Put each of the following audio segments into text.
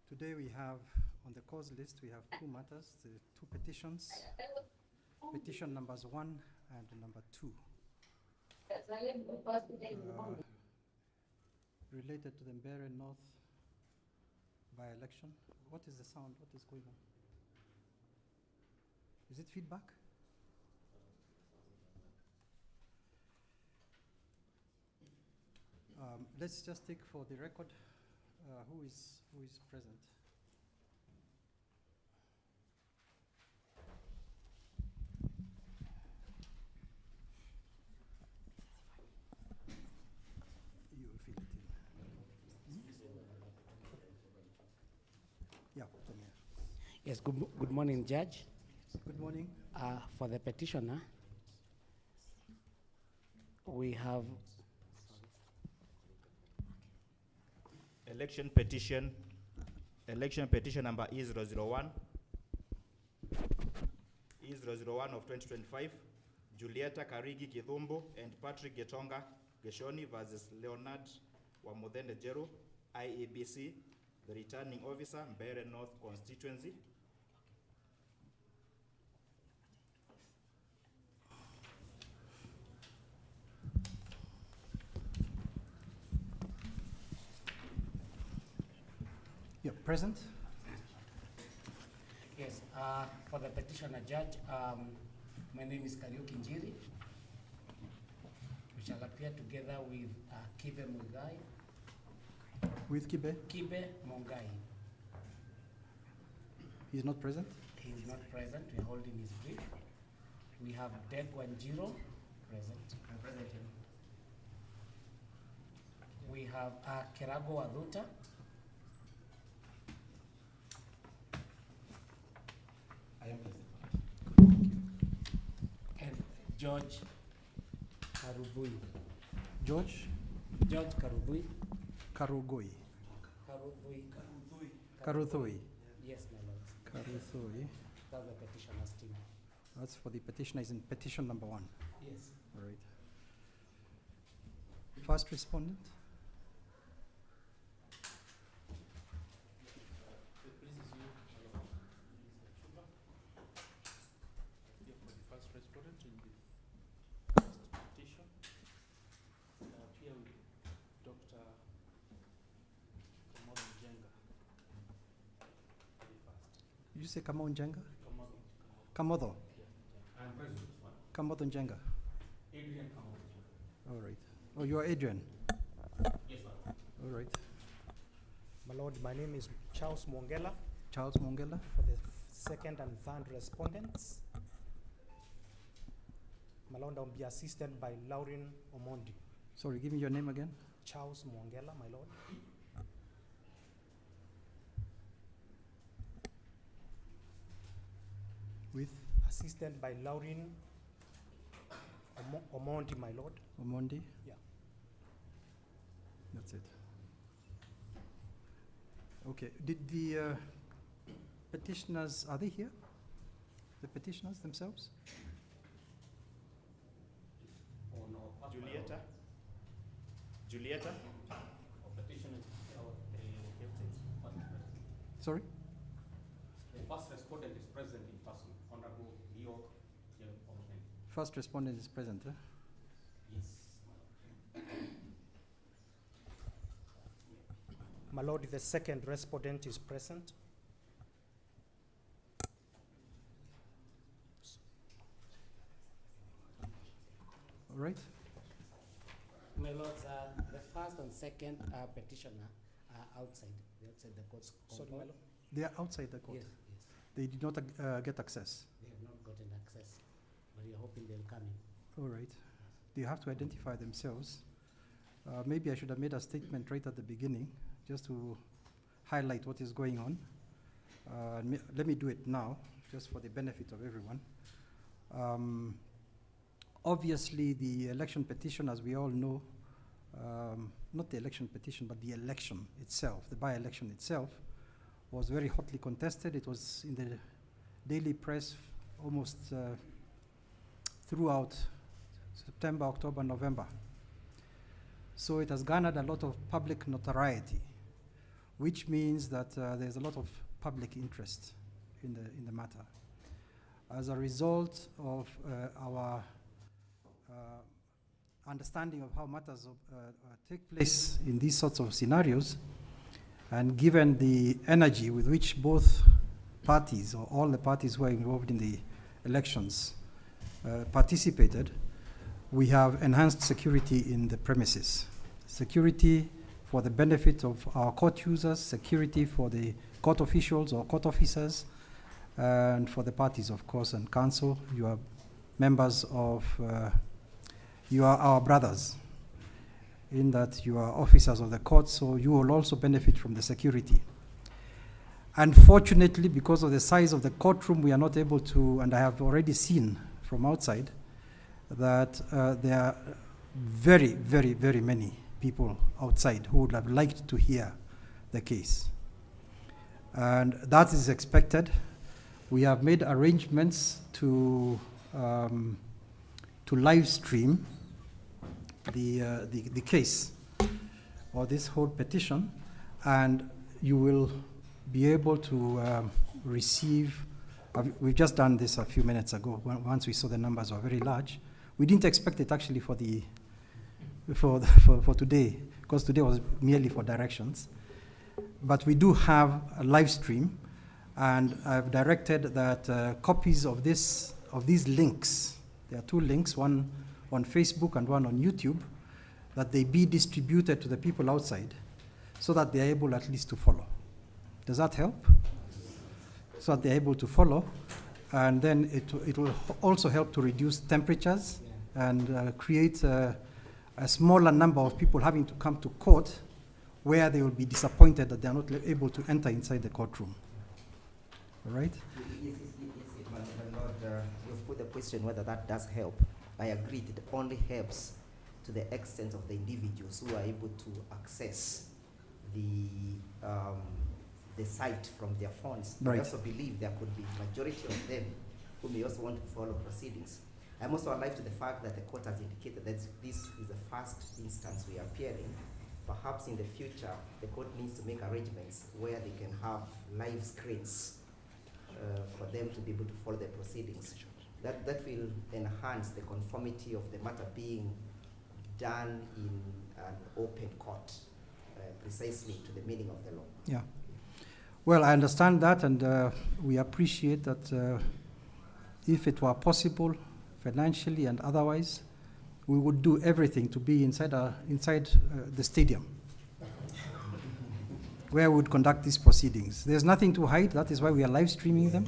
Today we have, on the cause list, we have two matters, the two petitions, petition numbers 1 and number 2. Related to the Mbeere North by-election. What is the sound? What is going on? Is it feedback? Let's just take for the record who is present. You will fill it in. Yeah, come here. Yes, good morning, Judge. Good morning. For the petitioner, we have election petition number E001 of 2025, Julieta Karigi Kithumbu and Patrick Getonga Geshoni versus Leonard Wamudende Jeru, IEBC, the returning officer, Mbeere North constituency. You're present? yes, for the petitioner, Judge, my name is Kariuki Njiri. We shall appear together with Kibe Mungai. With Kibe? Kibe Mungai. He's not present? He is not present. We are holding his brief. We have Deg Wanjiro present. I'm present here. We have Kerago Aduta. I am present. Thank you. And George Karubui. George Karubui. Karugoi. Karubui. Karuthui. Yes, my lord. Karuthui. That's the petitioner's team. That's for the petitioner, is in petition number 1. Yes. All right. First respondent. First respondent in the first petition. Here with Dr. Kamau Njenga. Did you say Kamau Njenga? Kamau. Kamodho. I'm present. Kamodho Njenga. Adrian Kamau. All right. Oh, you are Adrian. Yes, sir. All right. My lord, my name is Charles Mongela Charles Mongela. for the second and third respondents. My lord, I'll be assisted by Lauren Omondi. Sorry, give me your name again. Charles Mongela, my lord. With Assisted by Lauren Omondi, my lord. Omondi. Yeah. That's it. Okay. Did the petitioners, are they here? The petitioners themselves? Oh, no. Julieta. Petition is Sorry? the first respondent is present in person. Honorable York Jen. First respondent is present. Eh? Yes. My lord, the second respondent is present. All right. My lords, the first and second petitioner are outside. They're outside the court's Sorry, my compound. lord. They are outside the court. Yes, yes. They did not get access. They have not gotten access, but we are hoping they'll come in. All right. They have to identify themselves. Maybe I should have made a statement right at the beginning, just to highlight what is going on. Let me do it now, just for the benefit of everyone. Obviously, the election petition, as we all know, not the election petition, but the election itself, the by-election itself, was very hotly contested. It was in the daily press almost throughout September, October, November. So it has garnered a lot of public notoriety, which means that there's a lot of public interest in the matter. As a result of our understanding of how matters take place in these sorts of scenarios, and given the energy with which both parties, or all the parties who are involved in the elections, participated, we have enhanced security in the premises. Security for the benefit of our court users, security for the court officials or court officers, and for the parties, of course, and council. You are members of, you are our brothers, in that you are officers of the court, so you will also benefit from the security. Unfortunately, because of the size of the courtroom, we are not able to, and I have already seen from outside, that there are very, very, very many people outside who would have liked to hear the case. And that is expected. We have made arrangements to live stream the case or this whole petition, and you will be able to receive. We've just done this a few minutes ago. Once we saw the numbers were very large, we didn't expect it actually for today, because today was merely for directions. But we do have a live stream, and I've directed that copies of these links. There are two links, one on Facebook and one on YouTube, that they be distributed to the people outside so that they're able at least to follow. Does that help? So that they're able to follow, and then it will also help to reduce temperatures and create a smaller number of people having to come to court, where they will be disappointed that they are not able to enter inside the courtroom. All right? Yes, my Lord, you've put the question whether that does help. I agree, it only helps to the extent of the individuals who are able to access the site from their phones. Right. I also believe there could be majority of them who may also want to follow proceedings. I'm also alive to the fact that the court has indicated that this is the first instance we are appearing. Perhaps in the future, the court needs to make arrangements where they can have live screens for them to be able to follow the proceedings. That will enhance the conformity of the matter being done in an open court, precisely to the meaning of the law. Yeah. Well, I understand that, and we appreciate that if it were possible, financially and otherwise, we would do everything to be inside the stadium, where we would conduct these proceedings. There's nothing to hide. That is why we are live streaming them.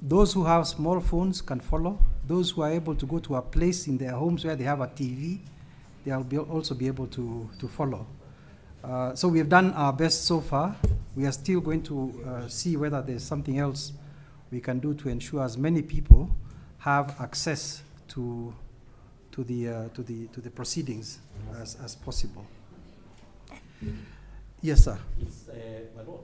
Those who have small phones can follow. Those who are able to go to a place in their homes where they have a TV, they'll also be able to follow. So we have done our best so far. We are still going to see whether there's something else we can do to ensure as many people have access to the proceedings as possible. Yes, sir. It's, my Lord,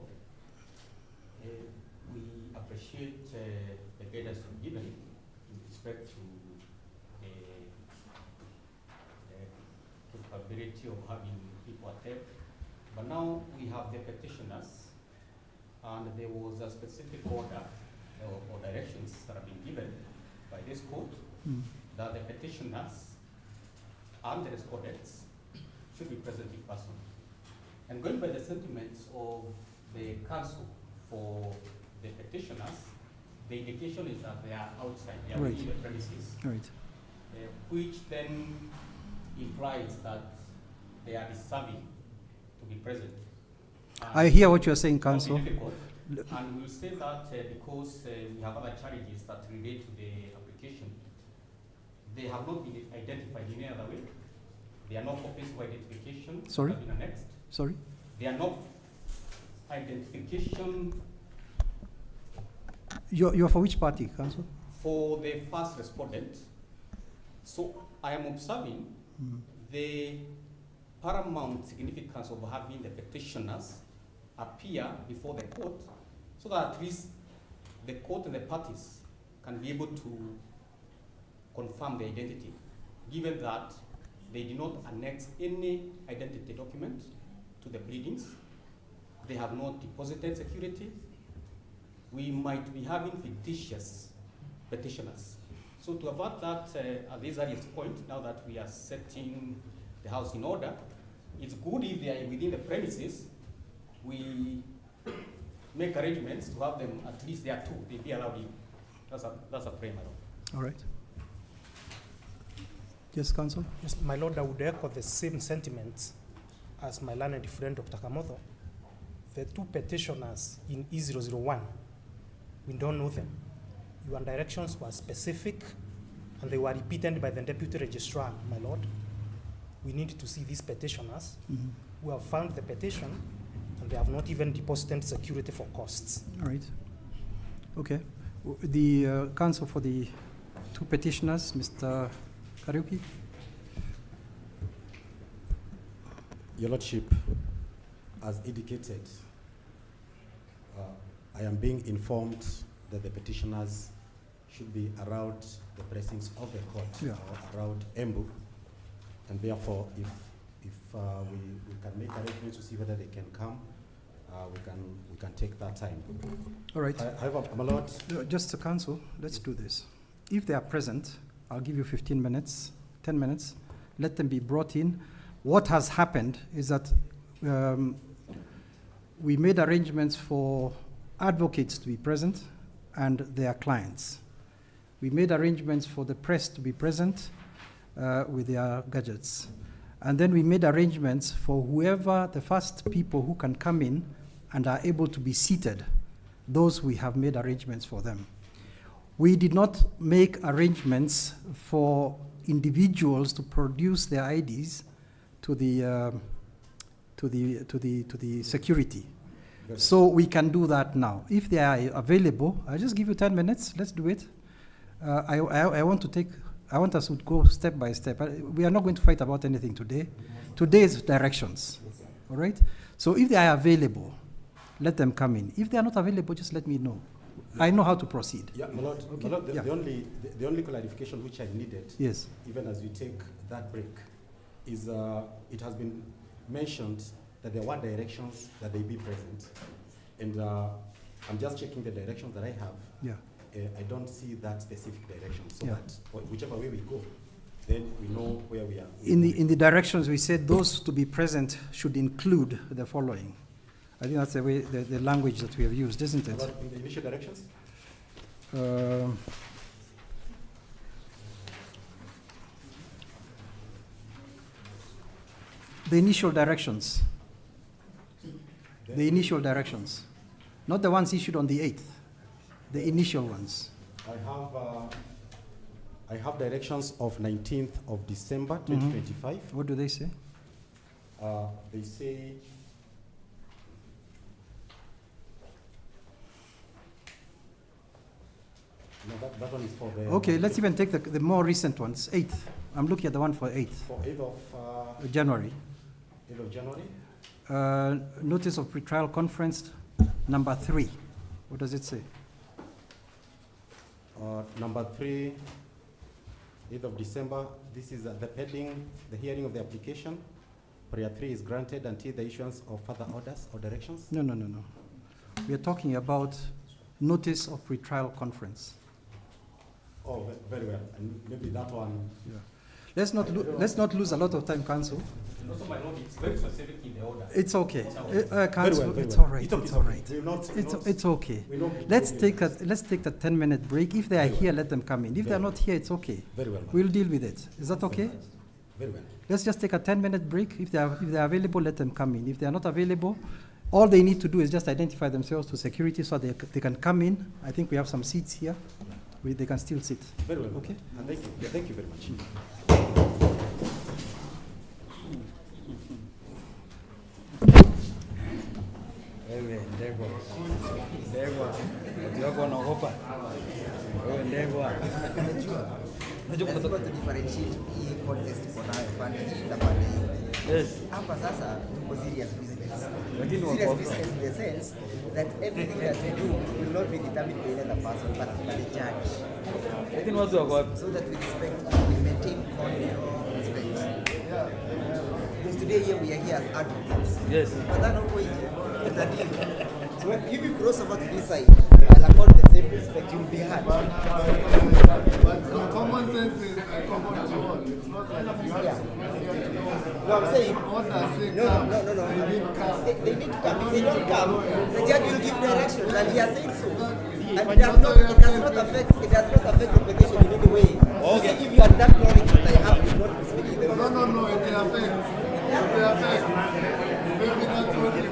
we appreciate the guidance you've given with respect to the capability of having people attend. But now we have the petitioners, and there was a specific order or directions that have been given by this court that the petitioners and the respondents should be present in person. And going by the sentiments of the council for the petitioners, the indication is that they are outside, they are Right. within the premises, Right. which then implies that they are deserving to be present. I hear what you are saying, It will be Council. difficult. And we'll say that because we have other challenges that relate to the application, they have not been identified in any other way. They are not copies of identification Sorry? that have been annexed. Sorry? They are not identification You're for which party, Council? for the first respondent. So I am observing the paramount significance of having the petitioners appear before the court so that at least the court and the parties can be able to confirm the identity, given that They did not annex any identity document to the pleadings. They have not deposited security. We might be having fictitious petitioners. So to avert that at this earliest point, now that we are setting the house in order, it's good if they are within the premises, we make arrangements to have them at least there too. They be allowed in. That's a prayer, my lord. All right. Yes, Counsel? Yes, my lord, I would echo the same sentiments as my learned friend Dr. Kamoto. The two petitioners in E001, we don't know them. Your directions were specific and they were repeated by the deputy registrar, my lord. We need to see these petitioners who have found the petition and they have not even deposited security for costs. All right. Okay. The counsel for the two petitioners, Mr. Kariuki. Your Lordship, as indicated, I am being informed that the petitioners should be around the precincts of the court, or around Embu, and therefore, if we can make arrangements to see whether they can come, we can take that time. All right. However, my lord, Just to counsel, let's do this. If they are present, I'll give you 15 minutes, 10 minutes. Let them be brought in. What has happened is that we made arrangements for advocates to be present and their clients. We made arrangements for the press to be present with their gadgets. And then we made arrangements for whoever, the first people who can come in and are able to be seated, those we have made arrangements for them. We did not make arrangements for individuals to produce their IDs to the security. So we can do that now. If they are available, I'll just give you 10 minutes. Let's do it. I want us to go step by step. We are not going to fight about anything today. Today is directions. All right? So if they are available, let them come in. If they are not available, just let me know. I know how to proceed. yeah, my lord, Okay. my lord, Yeah. the only clarification which I needed, Yes. even as we take that break, is it has been mentioned that there were directions that they be present, and I'm just checking the directions that I have. Yeah. I don't see that specific direction, so Yeah. that whichever way we go, then we know where we are. In the directions, we said those to be present should include the following. I think that's the way the language that we have used, isn't it? About in the initial directions? The initial directions. The initial directions. Not the ones issued on the 8th. The initial ones. I have directions of 19th of December 2025. What do they say? They say no, that one is for the Okay, let's even take the more recent ones. 8th. I'm looking at the one for 8th. for 8th of January. 8th of January. Notice of pretrial conference number 3. What does it say? Number 3, 8th of December. This is the pending, the hearing of the application. Prayer 3 is granted until the issuance of further orders or directions. No. We are talking about notice of pretrial conference. Oh, very well. And maybe that one. Yeah. Let's not lose a lot of time, Council. And also, my lord, it's very specific in the order. It's okay. Very Council, well, it's well. all right. It's It's all right. We're not, It's okay. we know- Let's we take know- a 10-minute break. If they are Very well. here, let them come in. If they are Very not here, it's okay. Very well, ma'am. We'll deal with it. Is that okay? Very well. Let's just take a 10-minute break. If they are available, let them come in. If they are not available, all they need to do is just identify themselves to security so they can come in. I think we have some seats here. They can still sit. Very well. Okay. And thank you. Yeah, thank you very much. Wewe ndegwa. Ndegwa. Watu wanaogopa. Wewe ndegwa. Lazima tudifferentiate hii contest iko nayo pande hii na pande hii. Yes. Hapa sasa tuko serious business. Lakini Serious wako- business in the sense that everything that we do will not be determined by another person but by the judge. Lakini watu wako wapi? So that we respect, we maintain control, respect. today here we are here as advocates. Yes. But then over here, it's a deal. So if you cross over to this side, I'll accord the same respect, you'll be hurt. But common sense is common to all. It's not like you have Yeah. to. No, I'm saying, Orders say no. come. They need to come. If they don't come, the judge will give directions, and he has said so. And it does not affect the petition in any way. You see, if you had that knowledge that I have, you would not be speaking the No, it will affect. It will affect. Maybe not only.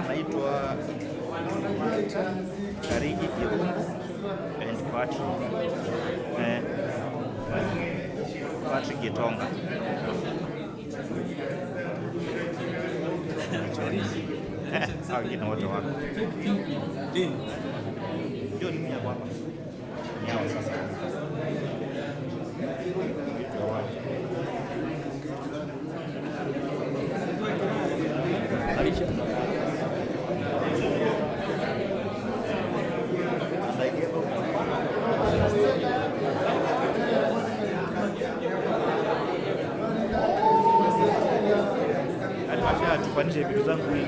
Naitwa Karigi Kirumbu and Patrick Getonga. Hao wengine wote wako. Ndio ni mimi hapa. Ni hao sasa. Alimashia tupanishe vitu zangu hii.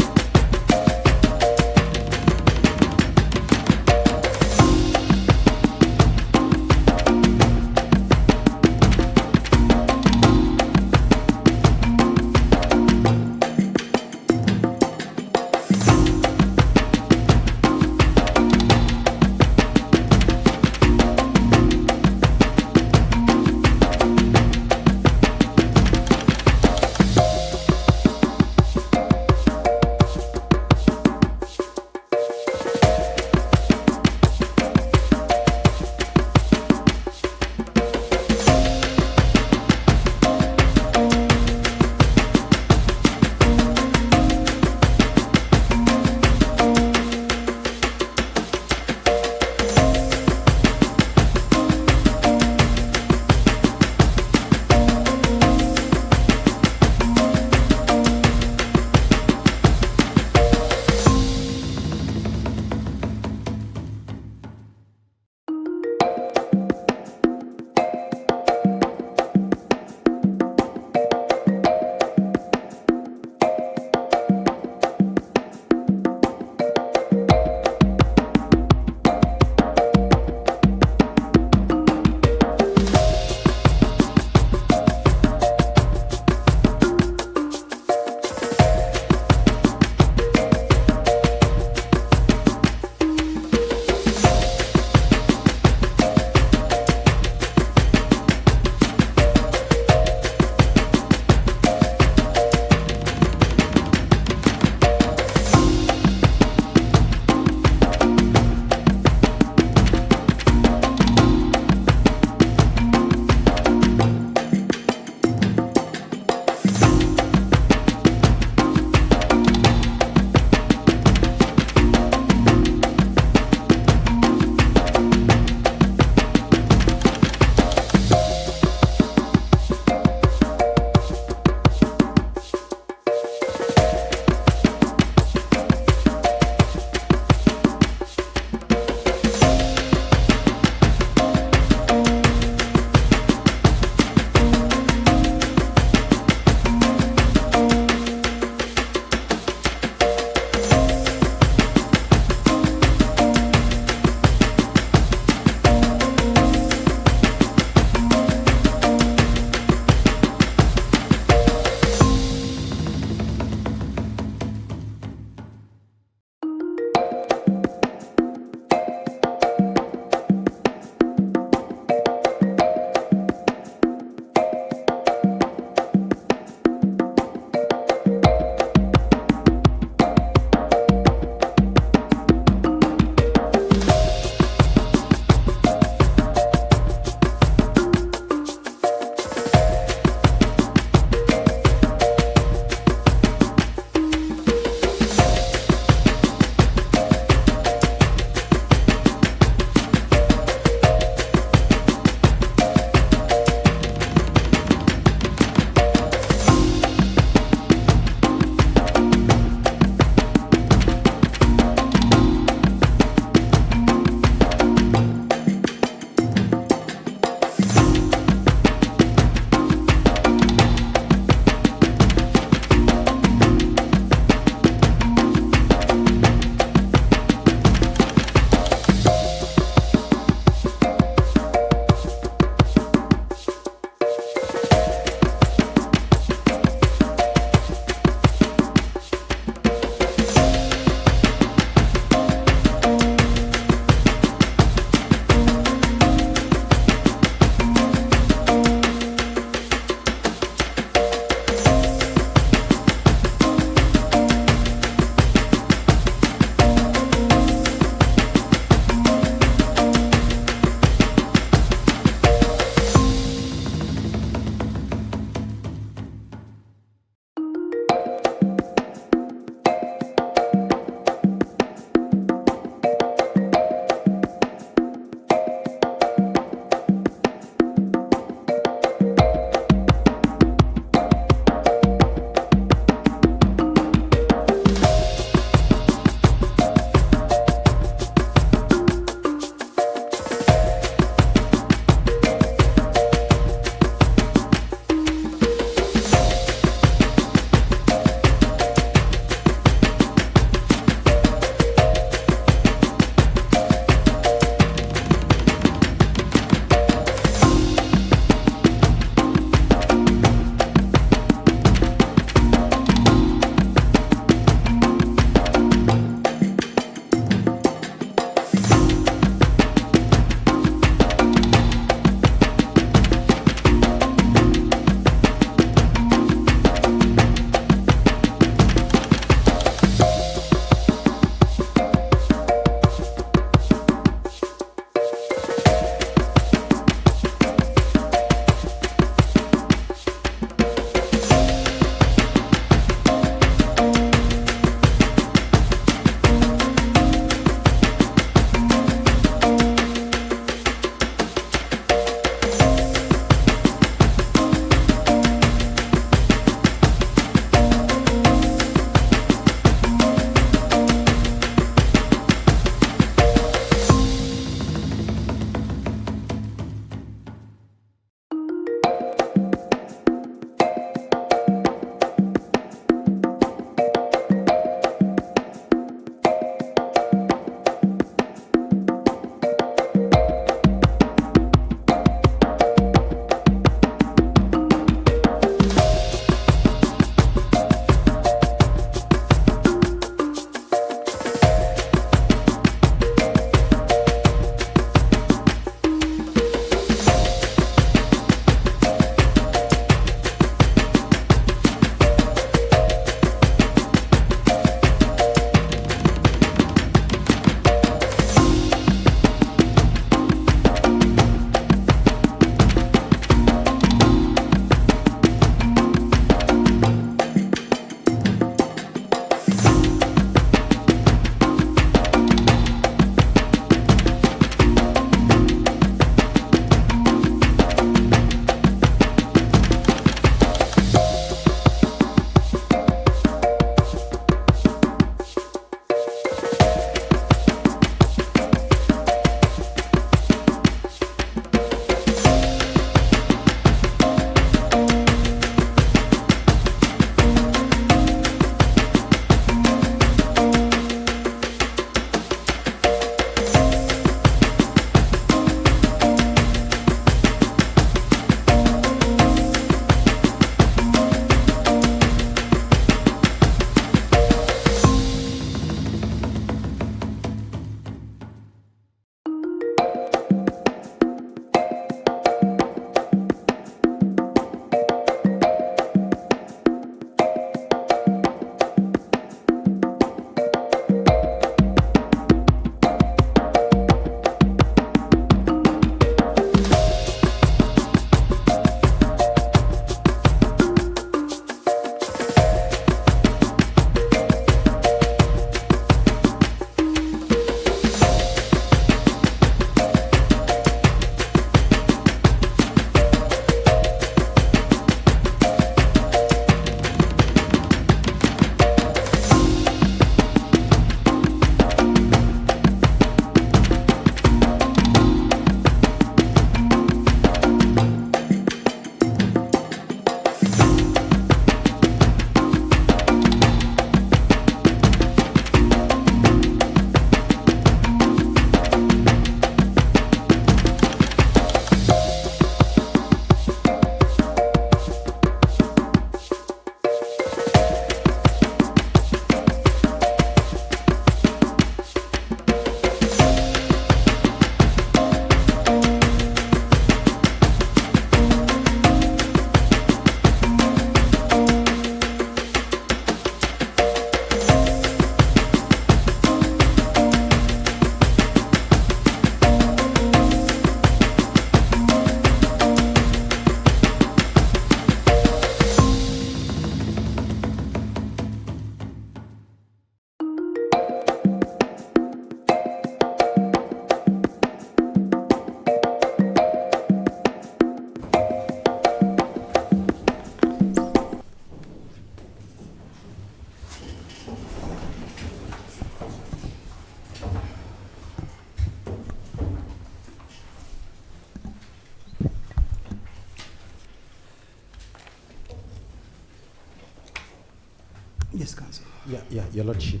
Yes, Council. Yeah, Your Lordship.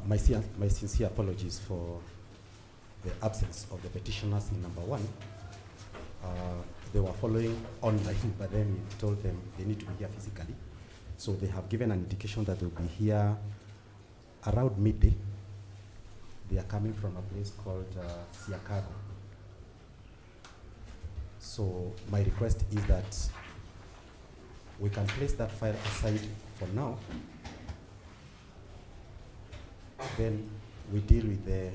My sincere apologies for the absence of the petitioners in number 1. They were following online, but then we told them they need to be here physically. So they have given an indication that they'll be here around midday. They are coming from a place called Siakago. So my request is that we can place that file aside for now. Then we deal with the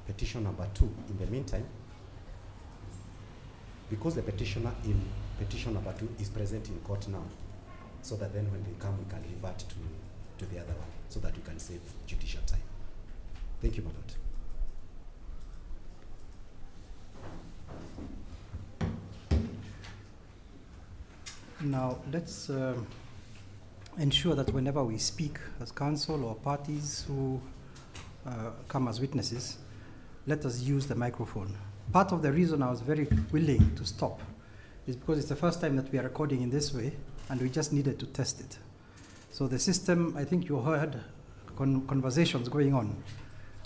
petition number 2 in the meantime, because the petitioner in petition number 2 is present in court now, so that then when they come we can revert to the other one, so that we can save judicial time. Thank you, my lord. Now, let's ensure that whenever we speak as council or parties who come as witnesses, let us use the microphone. Part of the reason I was very willing to stop is because it's the first time that we are recording in this way, and we just needed to test it. So the system, I think you heard conversations going on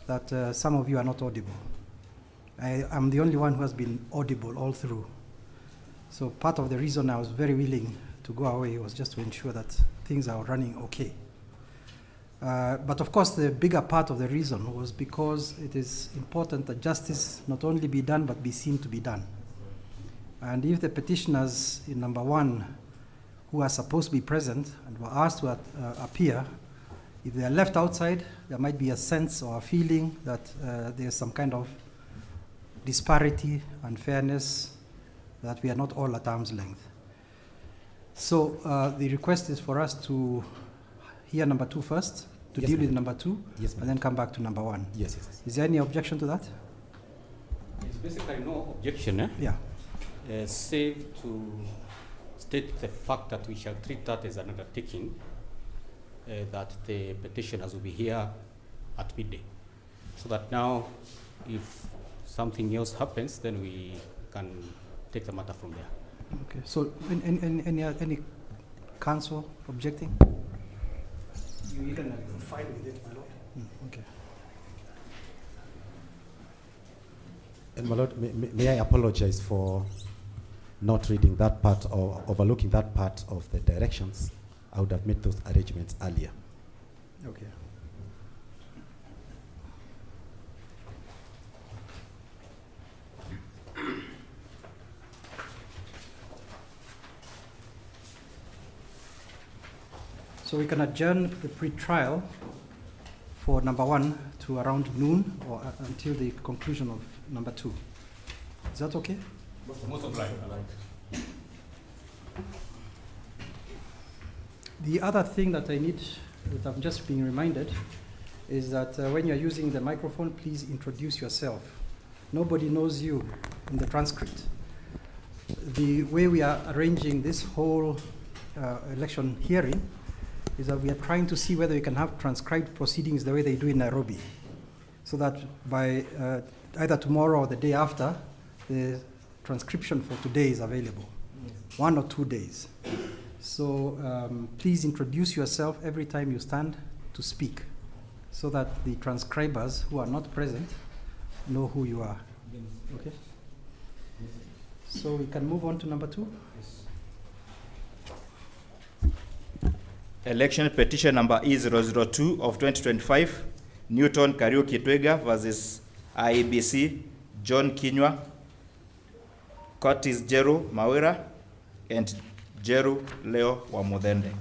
that some of you are not audible. I'm the only one who has been audible all through. So part of the reason I was very willing to go away was just to ensure that things are running okay. But of course, the bigger part of the reason was because it is important that justice not only be done, but be seen to be done. And if the petitioners in number 1, who are supposed to be present and were asked to appear, if they are left outside, there might be a sense or a feeling that there's some kind of disparity, unfairness, that we are not all at arm's length. So the request is for us to hear number 2 first, to Yes, deal with ma'am. number 2, Yes, and then come back to number 1. Yes, yes. Is there any objection to that? There's basically no objection, Yeah. save to state the fact that we shall treat that as an undertaking, that the petitioners will be here at midday. So that now, if something else happens, then we can take the matter from there. Okay. So any council objecting? You can fine with it, my lord. Okay. And my lord, may I apologize for not reading that part or overlooking that part of the directions. I would have made those arrangements earlier. Okay. So we can adjourn the pre-trial for number 1 to around noon or until the conclusion of number 2. Is that okay? Most obliged. The other thing that I need, that I'm just being reminded, is that when you're using the microphone, please introduce yourself. Nobody knows you in the transcript. The way we are arranging this whole election hearing is that we are trying to see whether we can have transcribed proceedings the way they do in Nairobi, so that by either tomorrow or the day after, the transcription for today is available, 1 or 2 days. So please introduce yourself every time you stand to speak, so that the transcribers who are not present know who you are. Okay? So we can move on to number 2. Election petition number E002 of 2025, Newton Kariuki Twega versus IEBC, John Kinywa, Curtis Jeru Mawira, and Jeru Leo Wamudende.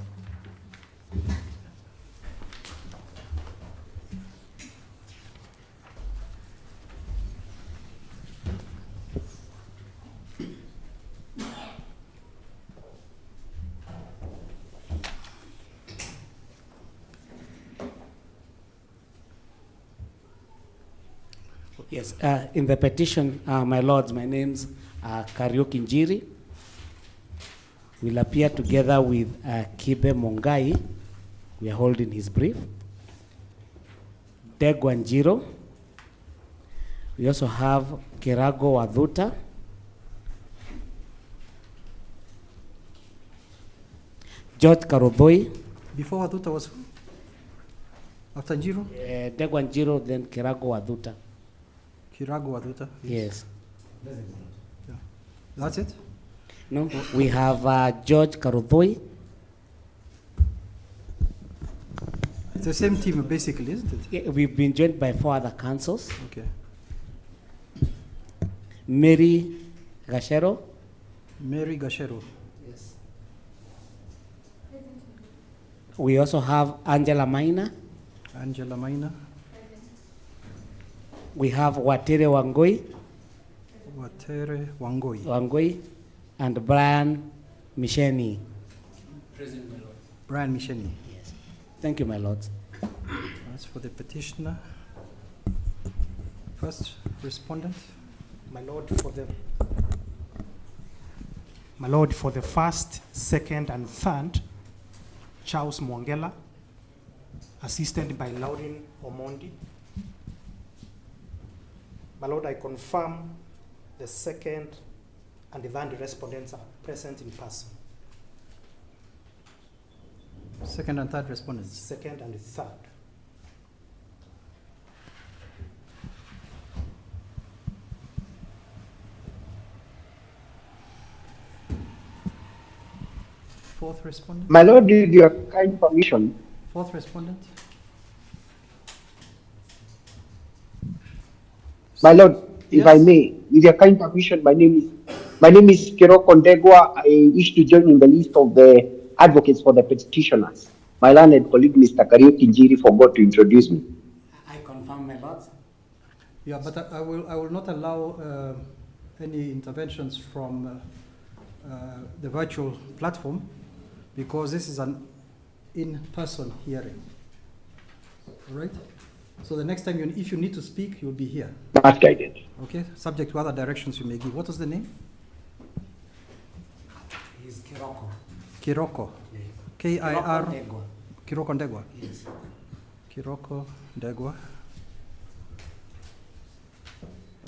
Yes, in the petition, my lords, my name's Kariuki Njiri. Will appear together with Kibe Mongai. We are holding his brief. Degwanjiro. We also have Kirago Wadhuta. George Karodhoi Before Waduta was who? After Njiro? Ndegwa Njiro, then Kirago Waduta. Kirago Waduta? Yes. Yeah. That's it? No, we have George Karudhoi. It's the same team basically, isn't it? Yeah, we've been joined by 4 other councils. Okay. Mary Gashero. Mary Gashero. Yes. We also have Angela Maina. Angela Maina. We have Watere Wangoi. Watere Wangoi. Wangoi. And Brian Misheni. Present, my lord. Brian Misheni. Yes. Thank you, my lords. That's for the petitioner. First respondent. My lord, for the first, second, and third, Charles Mwangela, assisted by Lauren Omondi. My lord, I confirm the second and the third respondents are present in person. Second and third respondents. Second and the third. Fourth respondent. My lord, with your kind permission, Fourth respondent. my lord, if Yes. I may, with your kind permission, my name is Kiroko Ndegwa. I wish to join in the list of the advocates for the petitioners. My learned colleague, Mr. Kariuki Njiri, forgot to introduce me. I confirm, my lords. Yeah, but I will not allow any interventions from the virtual platform because this is an in-person hearing. All right? So the next time, if you need to speak, you'll be here. Not guided. Okay? Subject to other directions you may give. What was the name? He's Kiroko. Kiroko. Yes. K-I-R. Ndegwa. Kiroko Ndegwa. Yes. Kiroko Ndegwa.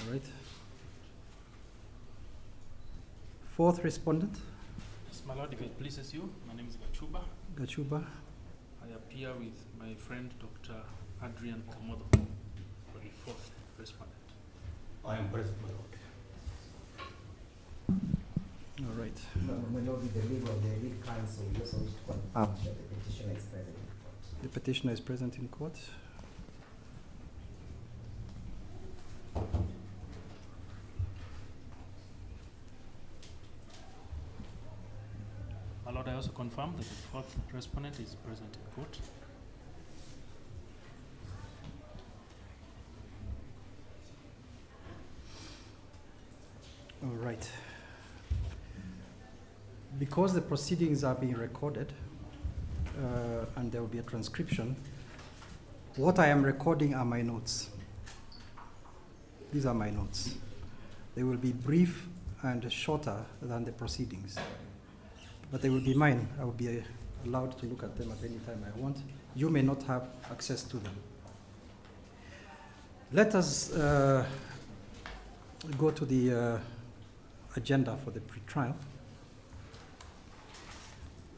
All right. Fourth respondent, Yes, my lord, if it pleases you, my name is Gachuba. Gachuba. I appear with my friend Dr. Adrian Komodo for the fourth respondent. I am present, my lord. All right. My lord, with the lead counsel, we also wish to confirm that the petitioner is present in court. The petitioner is present in court. My lord, I also confirm that the fourth respondent is present in court. All right. Because the proceedings are being recorded and there will be a transcription, what I am recording are my notes. These are my notes. They will be brief and shorter than the proceedings, but they will be mine. I will be allowed to look at them at any time I want. You may not have access to them. Let us go to the agenda for the pretrial.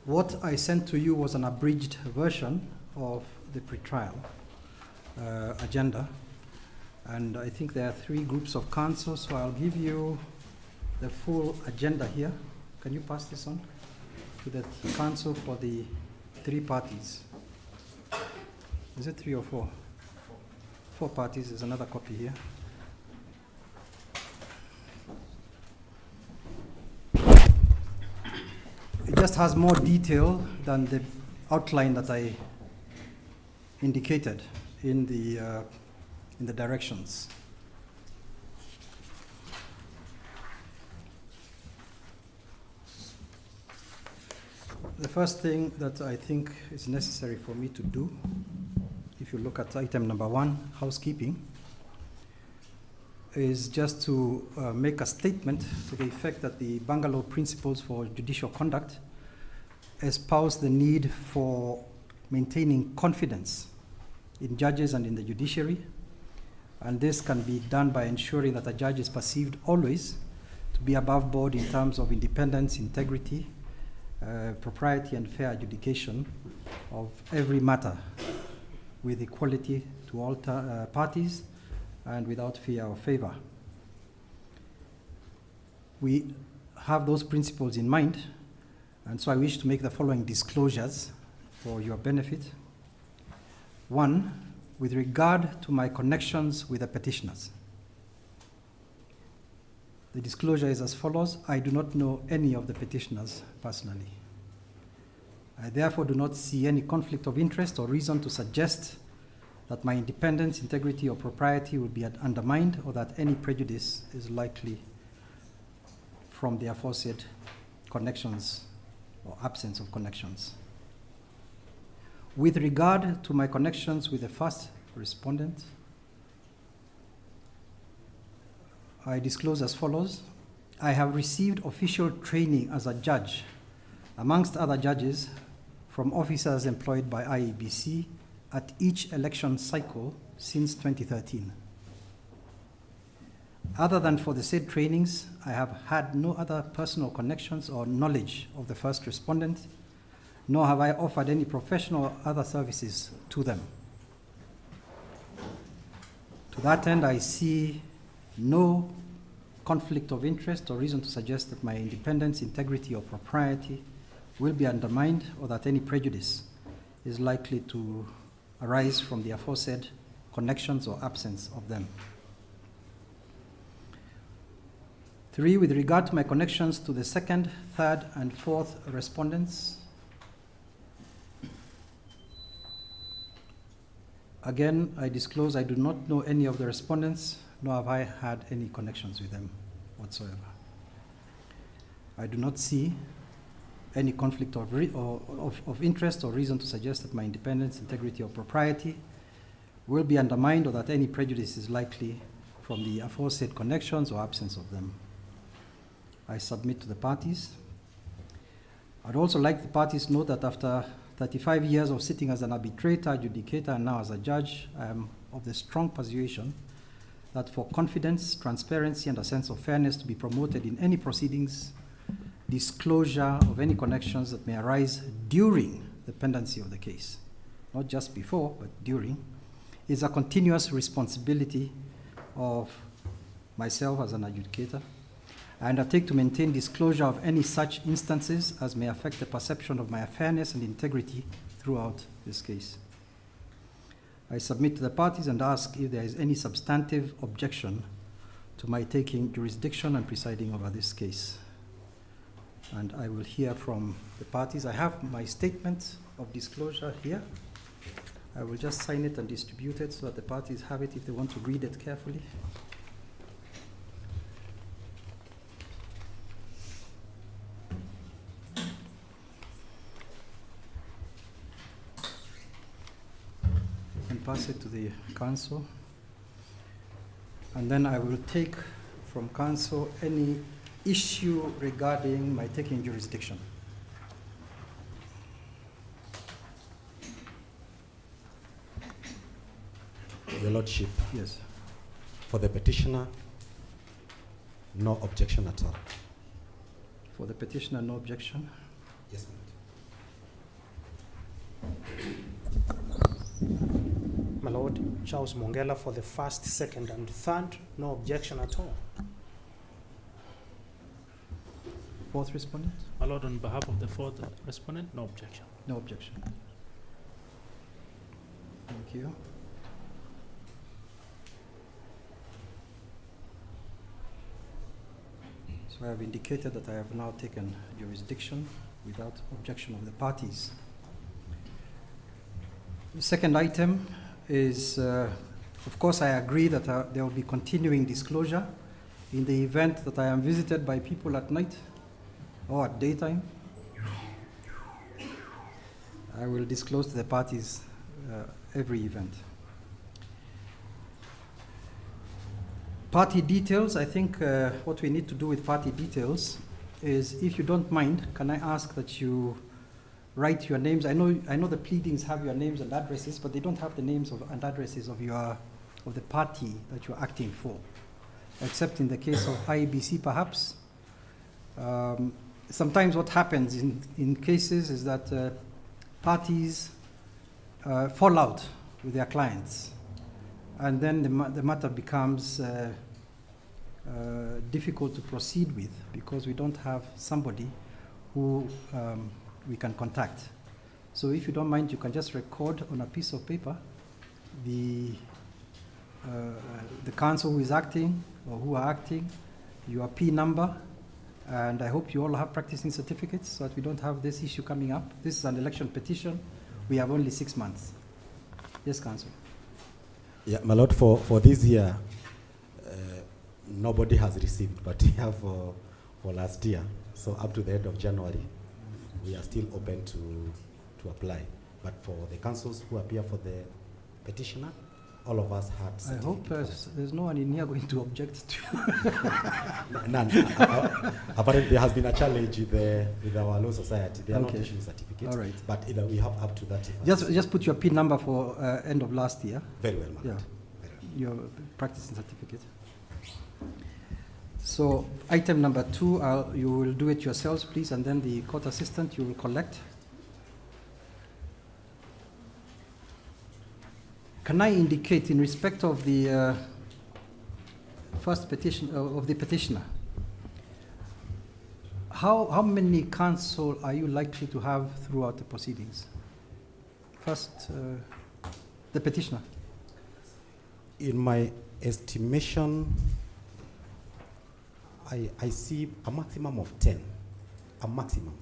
What I sent to you was an abridged version of the pretrial agenda, and I think there are 3 groups of counsel, so I'll give you the full agenda here. Can you pass this on to the counsel for the 3 parties? Is it 3 or 4? 4 parties. There's another copy here. It just has more detail than the outline that I indicated in the directions. The first thing that I think is necessary for me to do, if you look at item number 1, housekeeping, is just to make a statement to the effect that the Bangalore Principles for Judicial Conduct espouse the need for maintaining confidence in judges and in the judiciary, and this can be done by ensuring that a judge is perceived always to be above board in terms of independence, integrity, propriety and fair adjudication of every matter with equality to all parties and without fear or favor. We have those principles in mind, and so I wish to make the following disclosures for your benefit. One, with regard to my connections with the petitioners. The disclosure is as follows. I do not know any of the petitioners personally. I therefore do not see any conflict of interest or reason to suggest that my independence, integrity, or propriety will be undermined, or that any prejudice is likely from the aforesaid connections or absence of connections. With regard to my connections with the first respondent, I disclose as follows. I have received official training as a judge, amongst other judges, from officers employed by IEBC at each election cycle since 2013. Other than for the said trainings, I have had no other personal connections or knowledge of the first respondent, nor have I offered any professional or other services to them. To that end, I see no conflict of interest or reason to suggest that my independence, integrity, or propriety will be undermined, or that any prejudice is likely to arise from the aforesaid connections or absence of them. 3, with regard to my connections to the second, third, and fourth respondents, again, I disclose I do not know any of the respondents, nor have I had any connections with them whatsoever. I do not see any conflict of interest or reason to suggest that my independence, integrity, or propriety will be undermined, or that any prejudice is likely from the aforesaid connections or absence of them. I submit to the parties. I'd also like the parties to know that after 35 years of sitting as an arbitrator, adjudicator, and now as a judge, I am of the strong persuasion that for confidence, transparency, and a sense of fairness to be promoted in any proceedings, disclosure of any connections that may arise during the pendency of the case, not just before, but during, is a continuous responsibility of myself as an adjudicator. I undertake to maintain disclosure of any such instances as may affect the perception of my fairness and integrity throughout this case. I submit to the parties and ask if there is any substantive objection to my taking jurisdiction and presiding over this case. And I will hear from the parties. I have my statement of disclosure here. I will just sign it and distribute it so that the parties have it if they want to read it carefully. And pass it to the council. And then I will take from council any issue regarding my taking jurisdiction. Your Lordship. Yes. For the petitioner, no objection at all. For the petitioner, no objection. Yes, My Lord, Charles Mongela for the first, second, and third, no objection at all. Fourth respondent? My Lord, on behalf of the fourth respondent, no objection. No objection. Thank you. So I have indicated that I have now taken jurisdiction without objection of the parties. The second item is, of course, I agree that there will be continuing disclosure in the event that I am visited by people at night or at daytime. I will disclose to the parties every event. Party details, I think what we need to do with party details is, if you don't mind, can I ask that you write your names? I know the pleadings have your names and addresses, but they don't have the names and addresses of the party that you're acting for, except in the case of IEBC perhaps. sometimes what happens in cases is that parties fall out with their clients, and then the matter becomes difficult to proceed with because we don't have somebody who we can contact. So if you don't mind, you can just record on a piece of paper the counsel who is acting or who are acting, your P number, and I hope you all have practicing certificates so that we don't have this issue coming up. This is an election petition. We have only 6 months. Yes, Counsel. Yeah, my lord, for this year, nobody has received, but we have for last year. So up to the end of January, we are still open to apply. But for the councils who appear for the petitioner, all of us had. I hope there's no one in here going to object to. None. Apparently, there has been a challenge with our law society. They are not issuing certificates. All right. But we have up to that. Just put your PIN number for end of last year. Very well, ma'am. Yeah. Your practicing certificate. So item number 2, you will do it yourselves, please, and then the court assistant you will collect. Can I indicate in respect of the first petition of the petitioner, how many counsel are you likely to have throughout the proceedings? First, the petitioner. In my estimation, I see a maximum of 10, a maximum.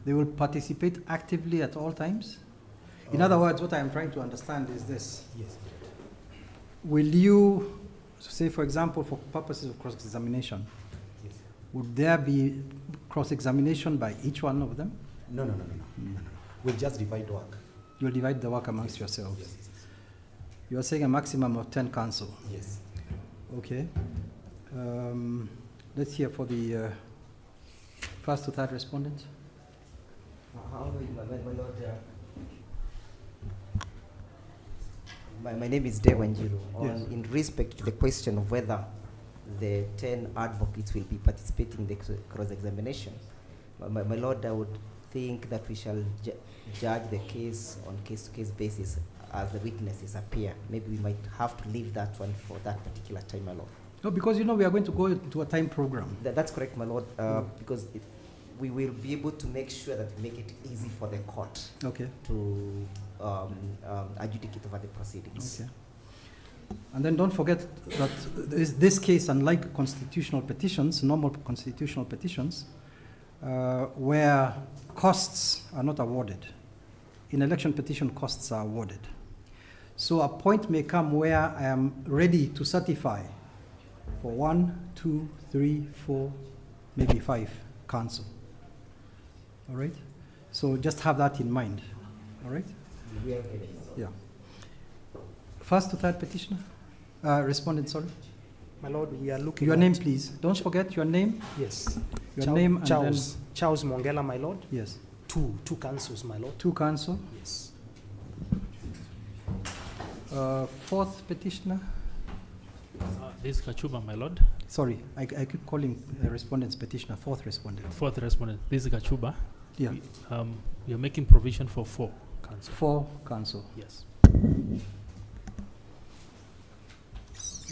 They will participate actively at all times? In other words, what I am trying to understand is this. Yes. Will you, say for example, for purposes of cross-examination, Yes. would there be cross-examination by each one of them? No. We'll just divide work. You'll divide the work amongst yourselves? Yes. You are saying a maximum of 10 counsel? Yes. Okay. Let's hear for the first to third respondent. My name is Dewanjiru. Yes. In respect to the question of whether the 10 advocates will be participating in the cross-examination, my lord, I would think that we shall judge the case on case-to-case basis as the witnesses appear. Maybe we might have to leave that one for that particular time, my lord. No, because you know we are going to go to a time program. That's correct, my lord, because we will be able to make sure that we make it easy for the court to adjudicate over the proceedings. Okay. And then don't forget that this case, unlike constitutional petitions, normal constitutional petitions, where costs are not awarded. In election petition, costs are awarded. So a point may come where I am ready to certify for 1, 2, 3, 4, maybe 5 counsel. All right? So just have that in mind. All right? Yeah. First to third petitioner? Respondent, sorry. My lord, we are looking Your at name, please. Don't forget your name. Yes. Your name and Charles. then... Charles Mongela, my lord. Yes. Two counsels, my lord. 2 counsel. Yes. Fourth petitioner. This is Kachuba, my lord. Sorry, I keep calling respondent's petitioner. Fourth respondent. Fourth respondent. This is Kachuba. Yeah. We are making provision for 4 counsel. 4 counsel. Yes.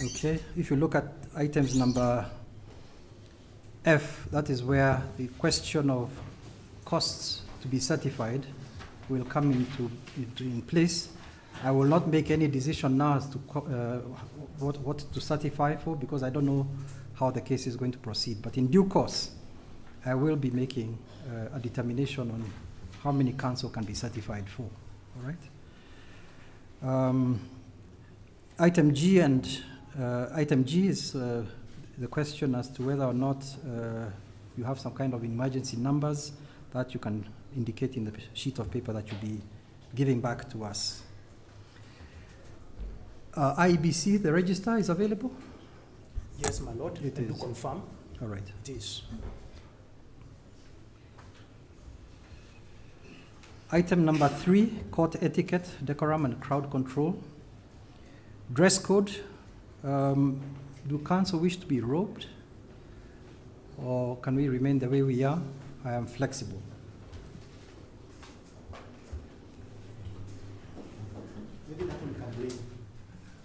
Okay. If you look at items number F, that is where the question of costs to be certified will come in place. I will not make any decision now as to what to certify for because I don't know how the case is going to proceed. But in due course, I will be making a determination on how many counsel can be certified for. All right. Item G is the question as to whether or not you have some kind of emergency numbers that you can indicate in the sheet of paper that you'll be giving back to us. IEBC, the register, is available? Yes, my lord. It I do is. confirm. All right. It is. Item number 3, court etiquette, decorum, and crowd control. Dress code. Do counsel wish to be robed? or can we remain the way we are? I am flexible. Maybe that one can leave.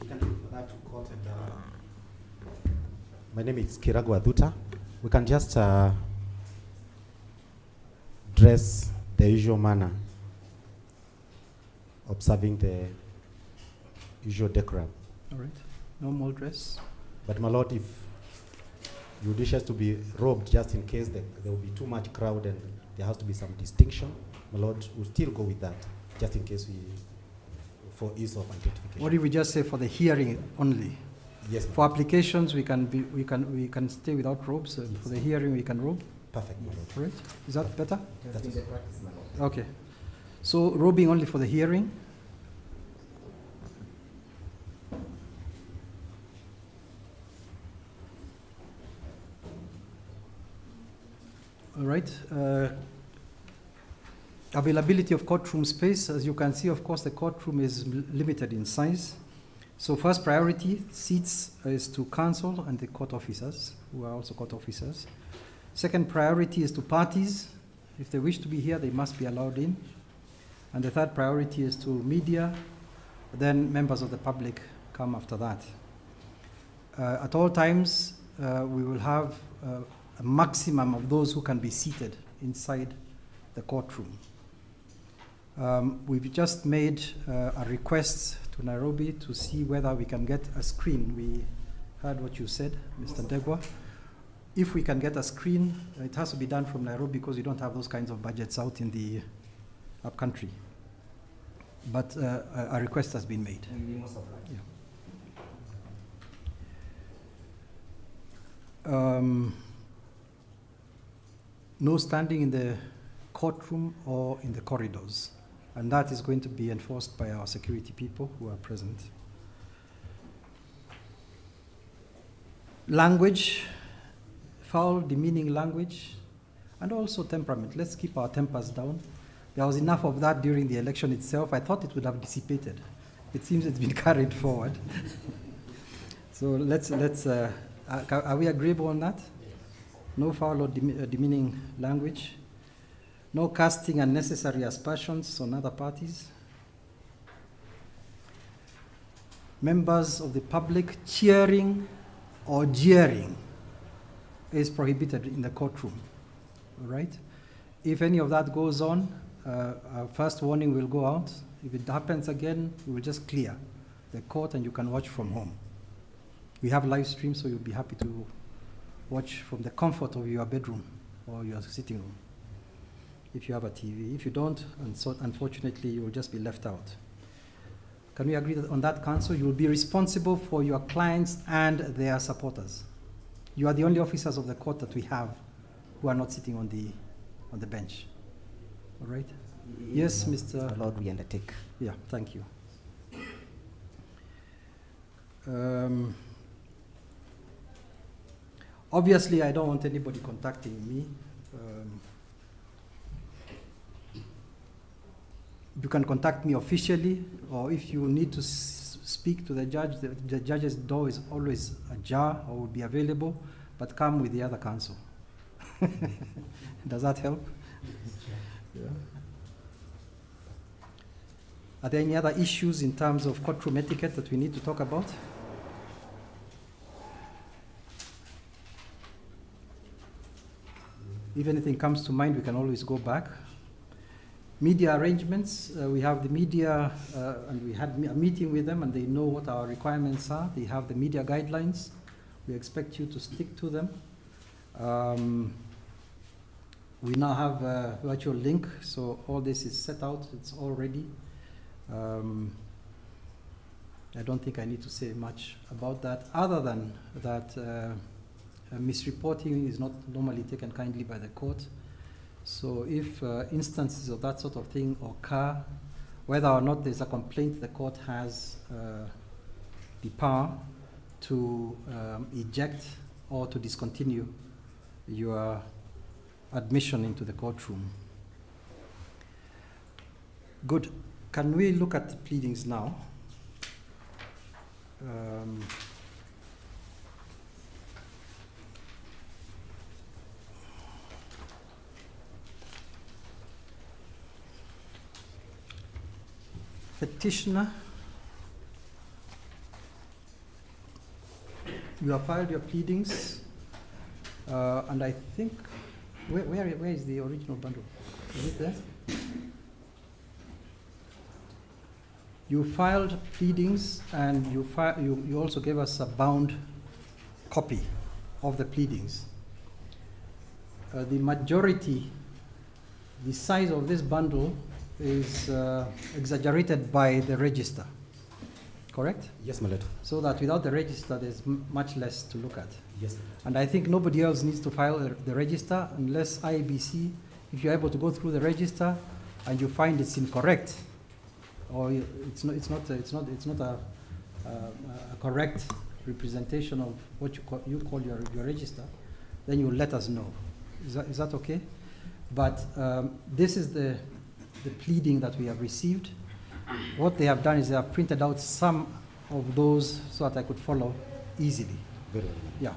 We can leave that to court. And, my name is Kiragu Aduta. We can just dress the usual manner, observing the usual decorum. All right, normal dress. But my lord, if you wish us to be robed just in case there will be too much crowd and there has to be some distinction, my lord will still go with that, just in case for ease of identification. What if we just say for the hearing only? Yes. For applications, we can stay without robes, and for the hearing, we can robe. Perfect, my lord. Right? Is that better? That's been the practice, my lord. Okay. So robing only for the hearing. All right. Availability of courtroom space. As you can see, of course, the courtroom is limited in size. So first priority, seats is to counsel and the court officers, who are also court officers. Second priority is to parties. If they wish to be here, they must be allowed in. And the third priority is to media. Then members of the public come after that. At all times, we will have a maximum of those who can be seated inside the courtroom. We've just made a request to Nairobi to see whether we can get a screen. We heard what you said, Mr. Ndegwa. If we can get a screen, it has to be done from Nairobi because we don't have those kinds of budgets out in the upcountry. But a request has been made. Yeah. No standing in the courtroom or in the corridors. And that is going to be enforced by our security people who are present. Language, foul, demeaning language, and also temperament. Let's keep our tempers down. There was enough of that during the election itself. I thought it would have dissipated. It seems it's been carried forward. So are we agreeable on that? No foul or demeaning language. No casting unnecessary aspersions on other parties. Members of the public cheering or jeering is prohibited in the courtroom. All right? If any of that goes on, our first warning will go out. If it happens again, we will just clear the court and you can watch from home. We have live stream, so you'll be happy to watch from the comfort of your bedroom or your sitting room, if you have a TV. If you don't, and so unfortunately, you will just be left out. Can we agree that on that, counsel? You will be responsible for your clients and their supporters. You are the only officers of the court that we have who are not sitting on the bench. All right? Yes, Mr. My lord, we undertake. Yeah, thank you. Obviously, I don't want anybody contacting me. You can contact me officially, or if you need to speak to the judge, the judge's door is always ajar or will be available, but come with the other counsel. Does that help? Yeah. Are there any other issues in terms of courtroom etiquette that we need to talk about? If anything comes to mind, we can always go back. Media arrangements, we have the media, and we had a meeting with them, and they know what our requirements are. They have the media guidelines. We expect you to stick to them. We now have a virtual link, so all this is set out. It's all ready. I don't think I need to say much about that, other than that misreporting is not normally taken kindly by the court. So if instances of that sort of thing occur, whether or not there's a complaint, the court has the power to eject or to discontinue your admission into the courtroom. Good. Can we look at the pleadings now? petitioner, you have filed your pleadings, and I think, where is the original bundle? Is it there? You filed pleadings, and you also gave us a bound copy of the pleadings. The majority, the size of this bundle is exaggerated by the register, correct? Yes, my lord. So that without the register, there's much less to look at. Yes. And I think nobody else needs to file the register unless IBC, if you're able to go through the register and you find it's incorrect, or it's not a correct representation of what you call your register, then you let us know. Is that okay? But this is the pleading that we have received. What they have done is they have printed out some of those so that I could follow easily. Very well. Yeah.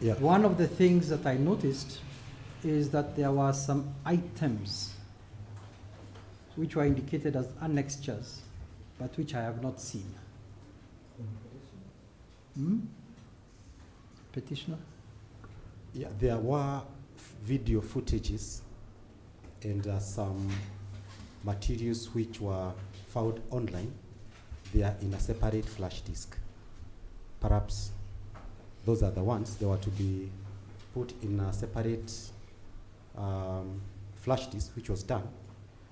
Yeah. One of the things that I noticed is that there were some items which were indicated as annexures, but which I have not seen. Petitioner? Yeah, there were video footages and some materials which were found online. They are in a separate flash disk. Perhaps those are the ones. They were to be put in a separate flash disk, which was done.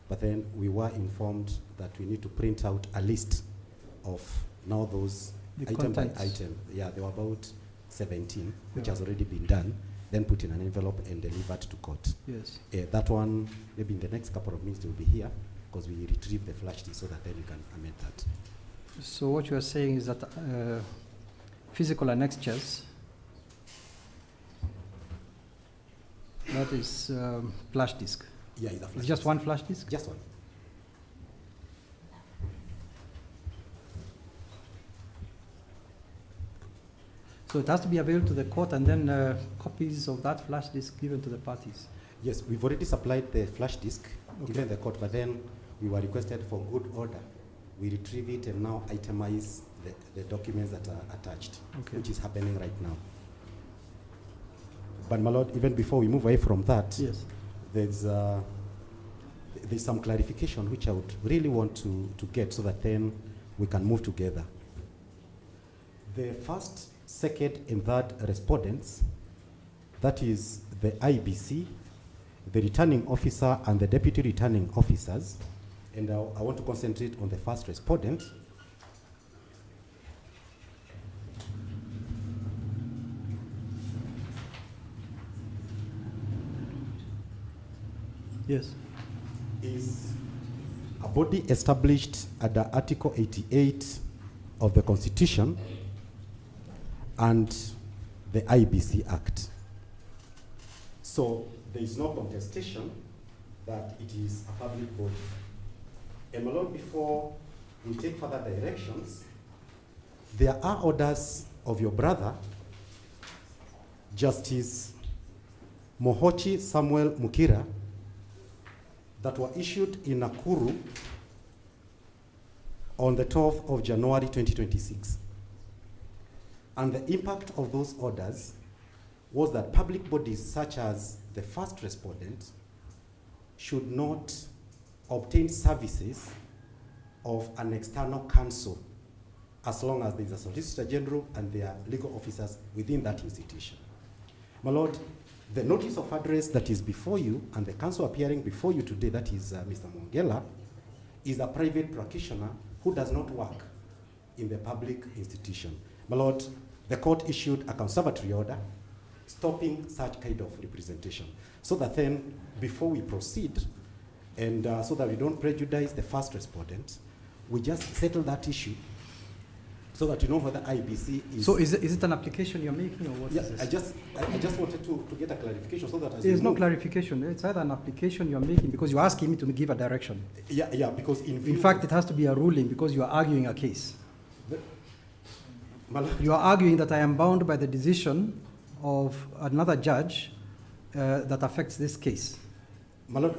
But then we were informed that we need to print out a list of now those The item by contents. item. Yeah, there were about 17, which Yeah. has already been done, then put in an envelope and delivered to court. Yes. That one, maybe in the next couple of minutes, they will be here because we retrieve the flash disk so that then we can amend that. So what you are saying is that physical annexures, that is flash disk. Yeah, it's a flash It's just disk. one flash disk? Just one. So it has to be available to the court and then copies of that flash disk given to the parties. Yes, we've already supplied the flash disk, Okay. given the court, but then we were requested for good order. We retrieve it and now itemize the documents that are attached, Okay. which is happening right now. But my lord, even before we move away from that, Yes. there's some clarification which I would really want to get so that then we can move together. The first, second, and third respondents, that is the IBC, the returning officer, and the deputy returning officers. And I want to concentrate on the first respondent. Yes. Is a body established under Article 88 of the Constitution and the IBC Act. So there is no contestation that it is a public body. And my lord, before we take further directions, there are orders of your brother, Justice Mohochi Samuel Mukira, that were issued in Nakuru on the 12th of January 2026. And the impact of those orders was that public bodies such as the first respondent should not obtain services of an external counsel as long as there is a Solicitor General and there are legal officers within that institution. My lord, the notice of address that is before you and the counsel appearing before you today, that is Mr. Mongela, is a private practitioner who does not work in the public institution. My lord, the court issued a conservatory order stopping such kind of representation. So that then, before we proceed, and so that we don't prejudice the first respondent, we just settle that issue so that you know whether IBC is... So is it an application you're making or what Yeah, is this? I just wanted to get a clarification so that as There's we no move- clarification. It's either an application you're making because you're asking me to give a direction. Yeah, because In fact, it has to be a ruling because you are arguing a case. You are arguing that I am bound by the decision of another judge that affects this case. My lord,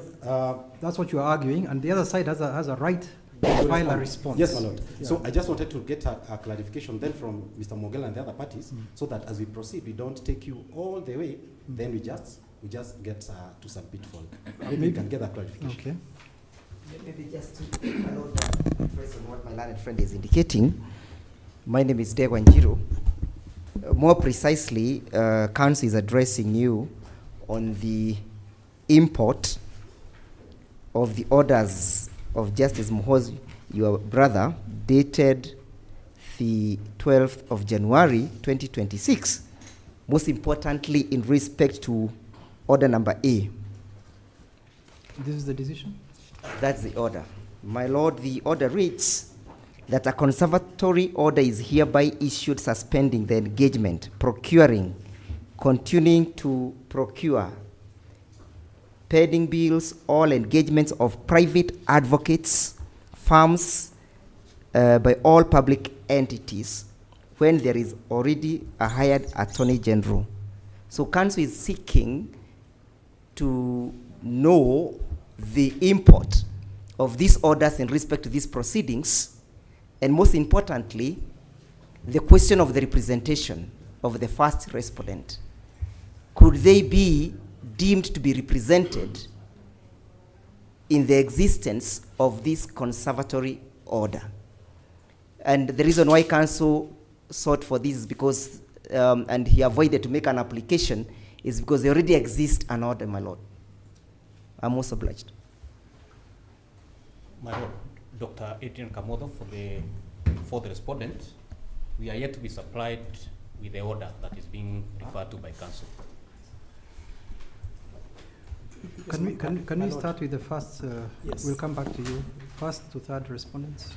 that's what you are arguing, and the other side has a right file a response. Yes, my lord. Yeah. So I just wanted to get a clarification then from Mr. Mogela and the other parties, so that as we proceed, we don't take you all the way, then we just get to some pitfall. Maybe we can get that clarification. Okay. Maybe just to press on what my learned friend is indicating. My name is Degwa Njiro. More precisely, Council is addressing you on the import of the orders of Justice Muhoozi, your brother, dated the 12th of January 2026. Most importantly, in respect to order number A. This is the decision? That's the order. My lord, the order reads that a conservatory order is hereby issued suspending the engagement, procuring, continuing to procure, pending bills, all engagements of private advocates, firms, by all public entities when there is already a hired attorney general. So council is seeking to know the import of these orders in respect to these proceedings, and most importantly, the question of the representation of the first respondent. Could they be deemed to be represented in the existence of this conservatory order? And the reason why council sought for this is because, and he avoided to make an application, is because there already exists an order, my lord. I'm most obliged. My lord, Dr. Adrian Kamodo for the respondent, we are yet to be supplied with the order that is being referred to by council. Can we start with the first? Yes. We'll come back to you. First to third respondents.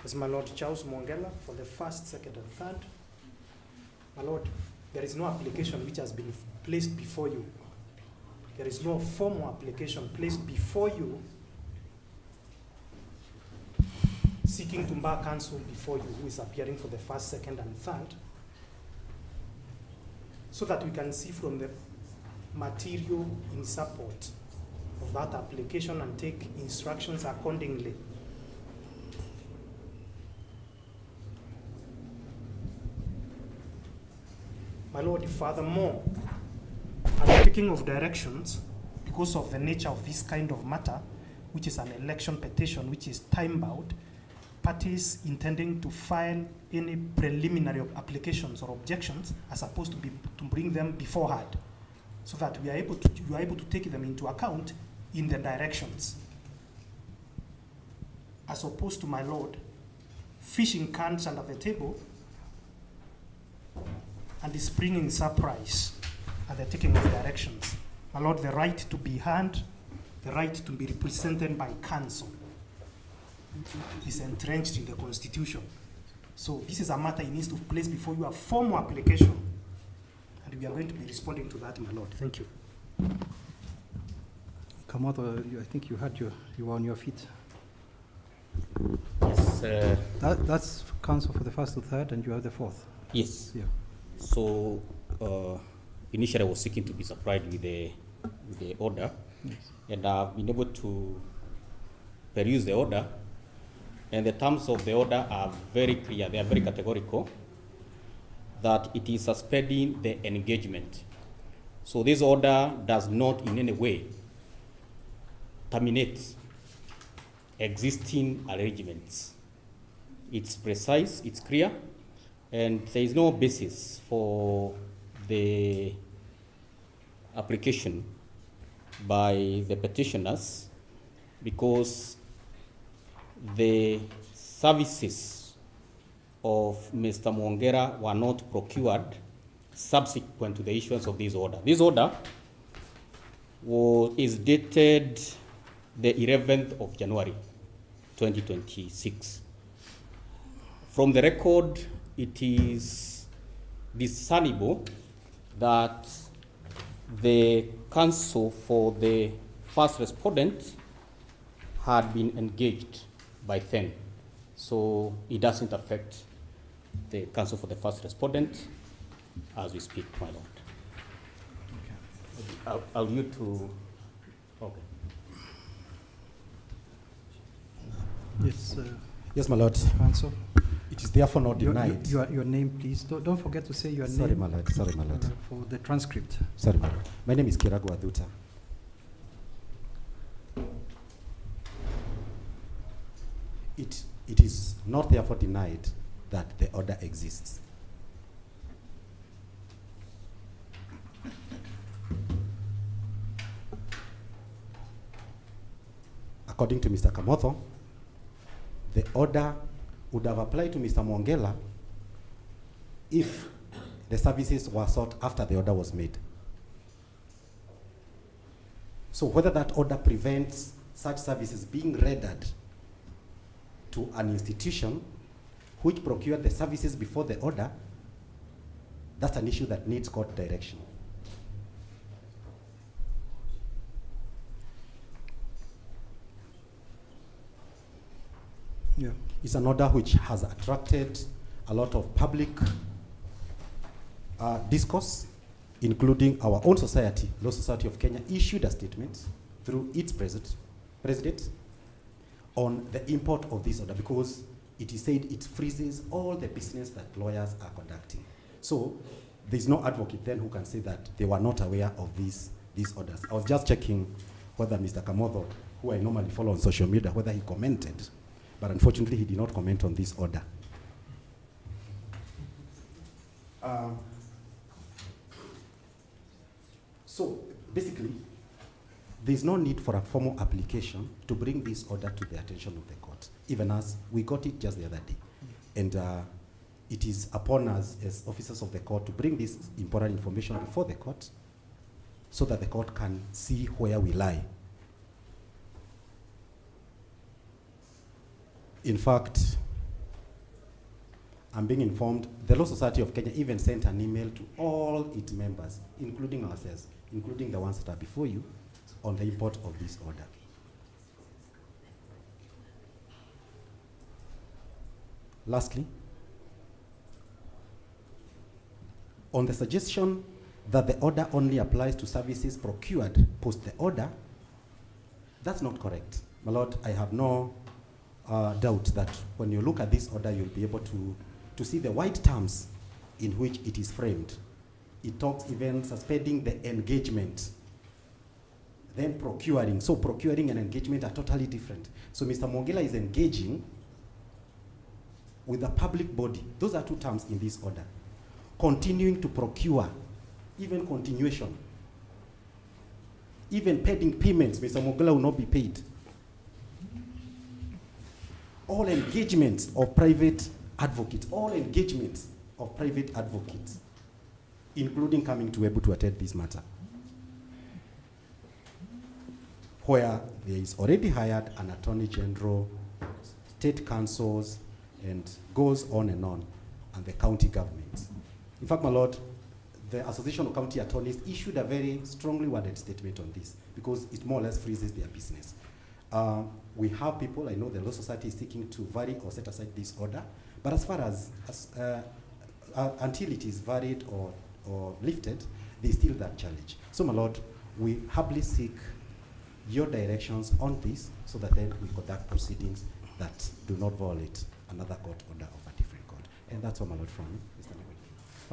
Yes, my lord, Charles Mongela for the first, second, and third. My lord, there is no application which has been placed before you. There is no formal application placed before you seeking to bar counsel before you, who is appearing for the first, second, and third, so that we can see from the material in support of that application and take instructions accordingly. My lord, furthermore, at the taking of directions, because of the nature of this kind of matter, which is an election petition, which is time-bound, parties intending to file any preliminary applications or objections are supposed to bring them beforehand, so that you are able to take them into account in the directions. As opposed to, my lord, fishing cans under the table and is bringing surprise at the taking of directions. My lord, the right to be heard, the right to be represented by counsel is entrenched in the Constitution. So this is a matter he needs to place before you a formal application. And we are going to be responding to that, my lord. Thank you. Kamoto, I think you were on your feet. Yes. That's counsel for the first to third, and you have the fourth. Yes. Yeah. So initially I was seeking to be supplied with the order, yes, and I've been able to peruse the order, and the terms of the order are very clear. They are very categorical, that it is suspending the engagement. So this order does not in any way terminate existing arrangements. It's precise, it's clear, and there is no basis for the application by the petitioners, because the services of Mr. Mwongera were not procured subsequent to the issuance of this order. This order is dated the 11th of January 2026. From the record, it is discernible that the counsel for the first respondent had been engaged by then. So it doesn't affect the counsel for the first respondent as we speak, my lord. Okay. I'll mute to, okay. Yes, Yes, my lord. Counsel. It is therefore not denied. Your name, please. Don't forget to say your name. Sorry, my lord. Sorry, my lord. For the transcript. Sorry, my lord. My name is Kiragu Adhuta. It is not therefore denied that the order exists. According to Mr. Kamotho, the order would have applied to Mr. Mwongela if the services were sought after the order was made. So whether that order prevents such services being rendered to an institution which procured the services before the order, that's an issue that needs court direction. Yeah. It's an order which has attracted a lot of public discourse, including our own society. Law Society of Kenya issued a statement through its president on the import of this order, because it is said it freezes all the business that lawyers are conducting. So there's no advocate then who can say that they were not aware of these orders. I was just checking whether Mr. Kamotho, who I normally follow on social media, whether he commented, but unfortunately he did not comment on this order. So basically, there's no need for a formal application to bring this order to the attention of the court, even as we got it just the other day. And it is upon us as officers of the court to bring this important information before the court so that the court can see where we lie. In fact, I'm being informed, the Law Society of Kenya even sent an email to all its members, including ourselves, including the ones that are before you, on the import of this order. Lastly, on the suggestion that the order only applies to services procured post the order, that's not correct. My lord, I have no doubt that when you look at this order, you'll be able to see the wide terms in which it is framed. It talks even suspending the engagement, then procuring. So procuring and engagement are totally different. So Mr. Mwongela is engaging with a public body. Those are two terms in this order. Continuing to procure, even continuation. Even pending payments, Mr. Mwongela will not be paid. All engagements of private advocates, including coming to Embu to attend this matter, where there is already hired an attorney general, state councils, and goes on, and the county government. In fact, my lord, the Association of County Attorneys issued a very strongly worded statement on this because it more or less freezes their business. We have people, I know the Law Society is seeking to vary or set aside this order, but as far as until it is varied or lifted, there's still that challenge. So, my lord, we humbly seek your directions on this so that then we conduct proceedings that do not violate another court order of a different court. And that's all, my lord, from me, Mr.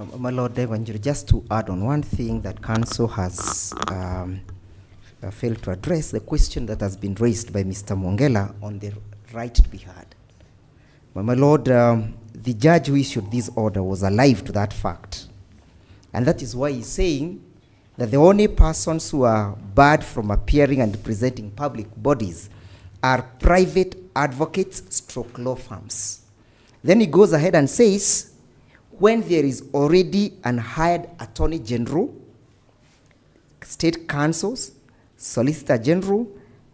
Nagwe. My Lord Devanjiri, just to add on one thing that counsel has failed to address, the question that has been raised by Mr. Mwongela on the right to be heard. My Lord, the judge who issued this order was alive to that fact. And that is why he's saying that the only persons who are barred from appearing and representing public bodies are private advocates stroke law firms. Then he goes ahead and says, when there is already an hired attorney general, state councils, solicitor general,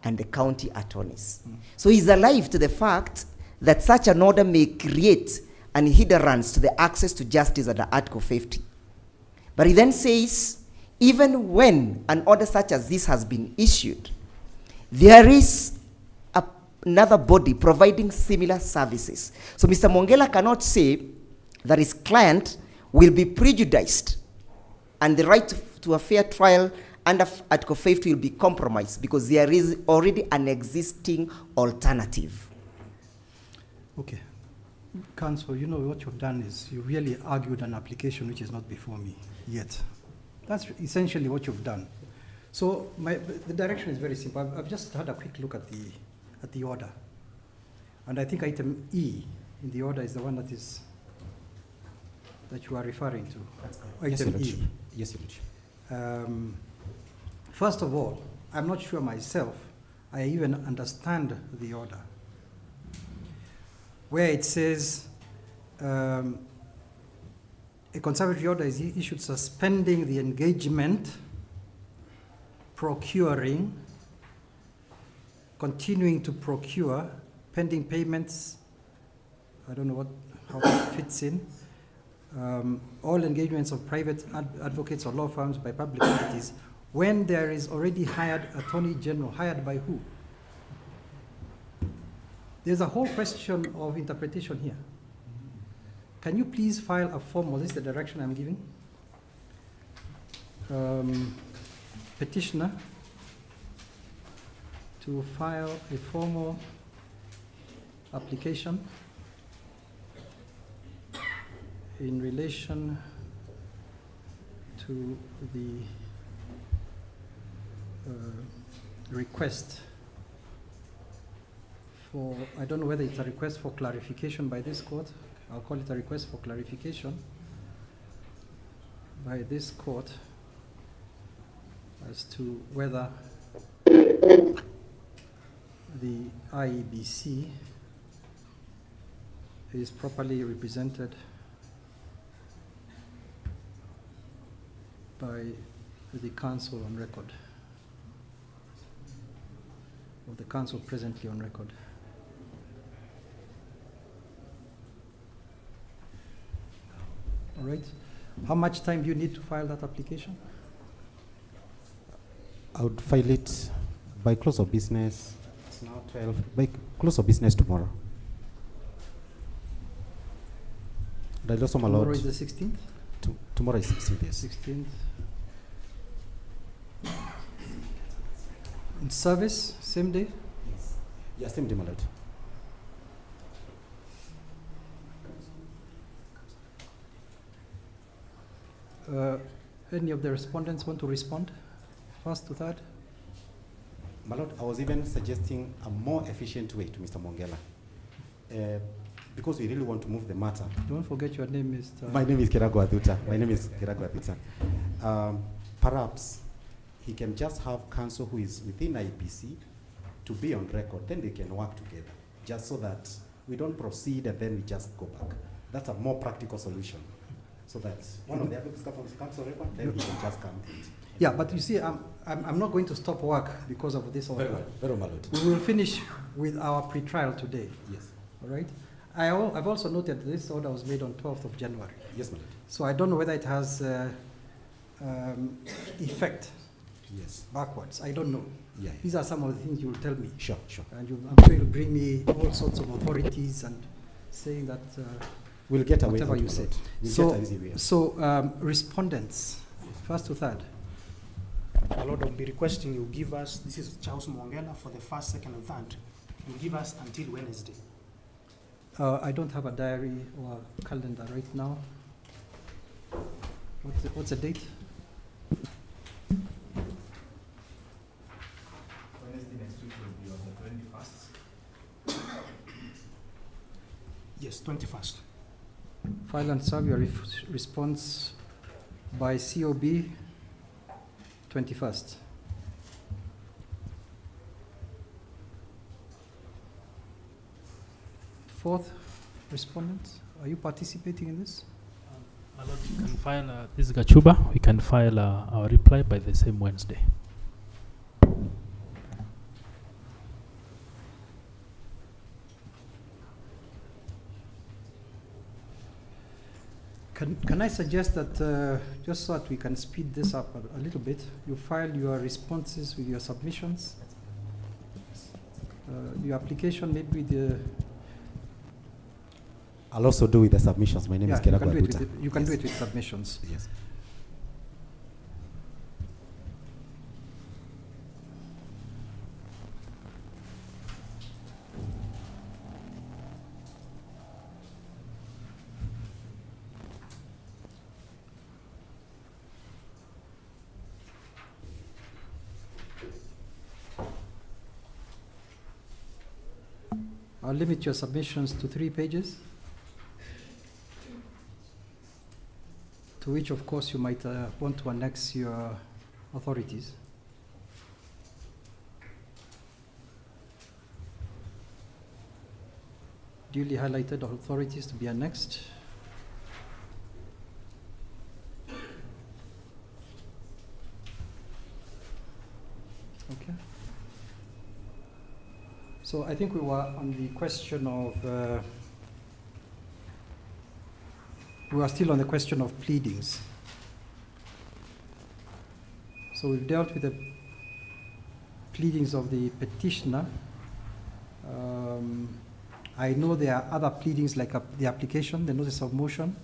and the county attorneys. So he's alive to the fact that such an order may create an hindrance to the access to justice under Article 50. But he then says, even when an order such as this has been issued, there is another body providing similar services. So Mr. Mwongela cannot say that his client will be prejudiced and the right to a fair trial under Article 50 will be compromised because there is already an existing alternative. Okay. Council, you know what you've done is you really argued an application which is not before me yet. That's essentially what you've done. So the direction is very simple. I've just had a quick look at the order. And I think item E in the order is the one that you are referring to. Item E. Yes, Your Lordship. First of all, I'm not sure myself I even understand the order, where it says a conservatory order is issued suspending the engagement, procuring, continuing to procure, pending payments. I don't know how that fits in. All engagements of private advocates or law firms by public entities when there is already hired attorney general. Hired by who? There's a whole question of interpretation here. Can you please file a formal, this is the direction I'm giving, petitioner to file a formal application in relation to the request for, I don't know whether it's a request for clarification by this court. I'll call it a request for clarification by this court as to whether the IEBC is properly represented by the council on record, or the council presently on record. All right. How much time do you need to file that application? I would file it by close of business. It's now 12. By close of business tomorrow. Tomorrow is the 16th? Tomorrow is 16th, yes. 16th. And service, same day? Yes, same day, my lord. Any of the respondents want to respond? First to third? My lord, I was even suggesting a more efficient way to Mr. Mongela. Because we really want to move the matter. Don't forget your name, Mr. My name is Kirago Aduta. My name is Kirago Aduta. Perhaps he can just have counsel who is within IPC to be on record, then they can work together, just so that we don't proceed and then we just go back. That's a more practical solution. So that one of the advocates comes on council record, then he can just come to it. Yeah, but you see, I'm not going to stop work because of this order. Very well, my lord. We will finish with our pre-trial today. Yes. All right? I've also noted that this order was made on 12th of January. Yes, my lord. So I don't know whether it has effect backwards. I don't know. Yeah. These are some of the things you will tell me. Sure. And I'm sure you'll bring me all sorts of authorities and saying that we'll get away whatever you say. So respondents, first to third. My lord, I'll be requesting you give us, this is Charles Mongela for the first, second, and third. You give us until Wednesday. I don't have a diary or a calendar right now. What's the date? Wednesday next week will be on the 21st. Yes, 21st. File and serve your response by COB 21st. Fourth respondent, are you participating in this? My lord, you can file, this is Gachuba, we can file our reply by the same Wednesday. Can I suggest that just so that we can speed this up a little bit, you file your responses with your submissions, your application maybe with the... I'll also do with the submissions. My name is Kirago Aduta. You can do it with submissions. Yes. I'll limit your submissions to 3 pages, to which, of course, you might want to annex your authorities. Duly highlighted authorities to be annexed. Okay. So I think we were on the question of, we are still on the question of pleadings. So we've dealt with the pleadings of the petitioner. I know there are other pleadings like the application, the notice of motion.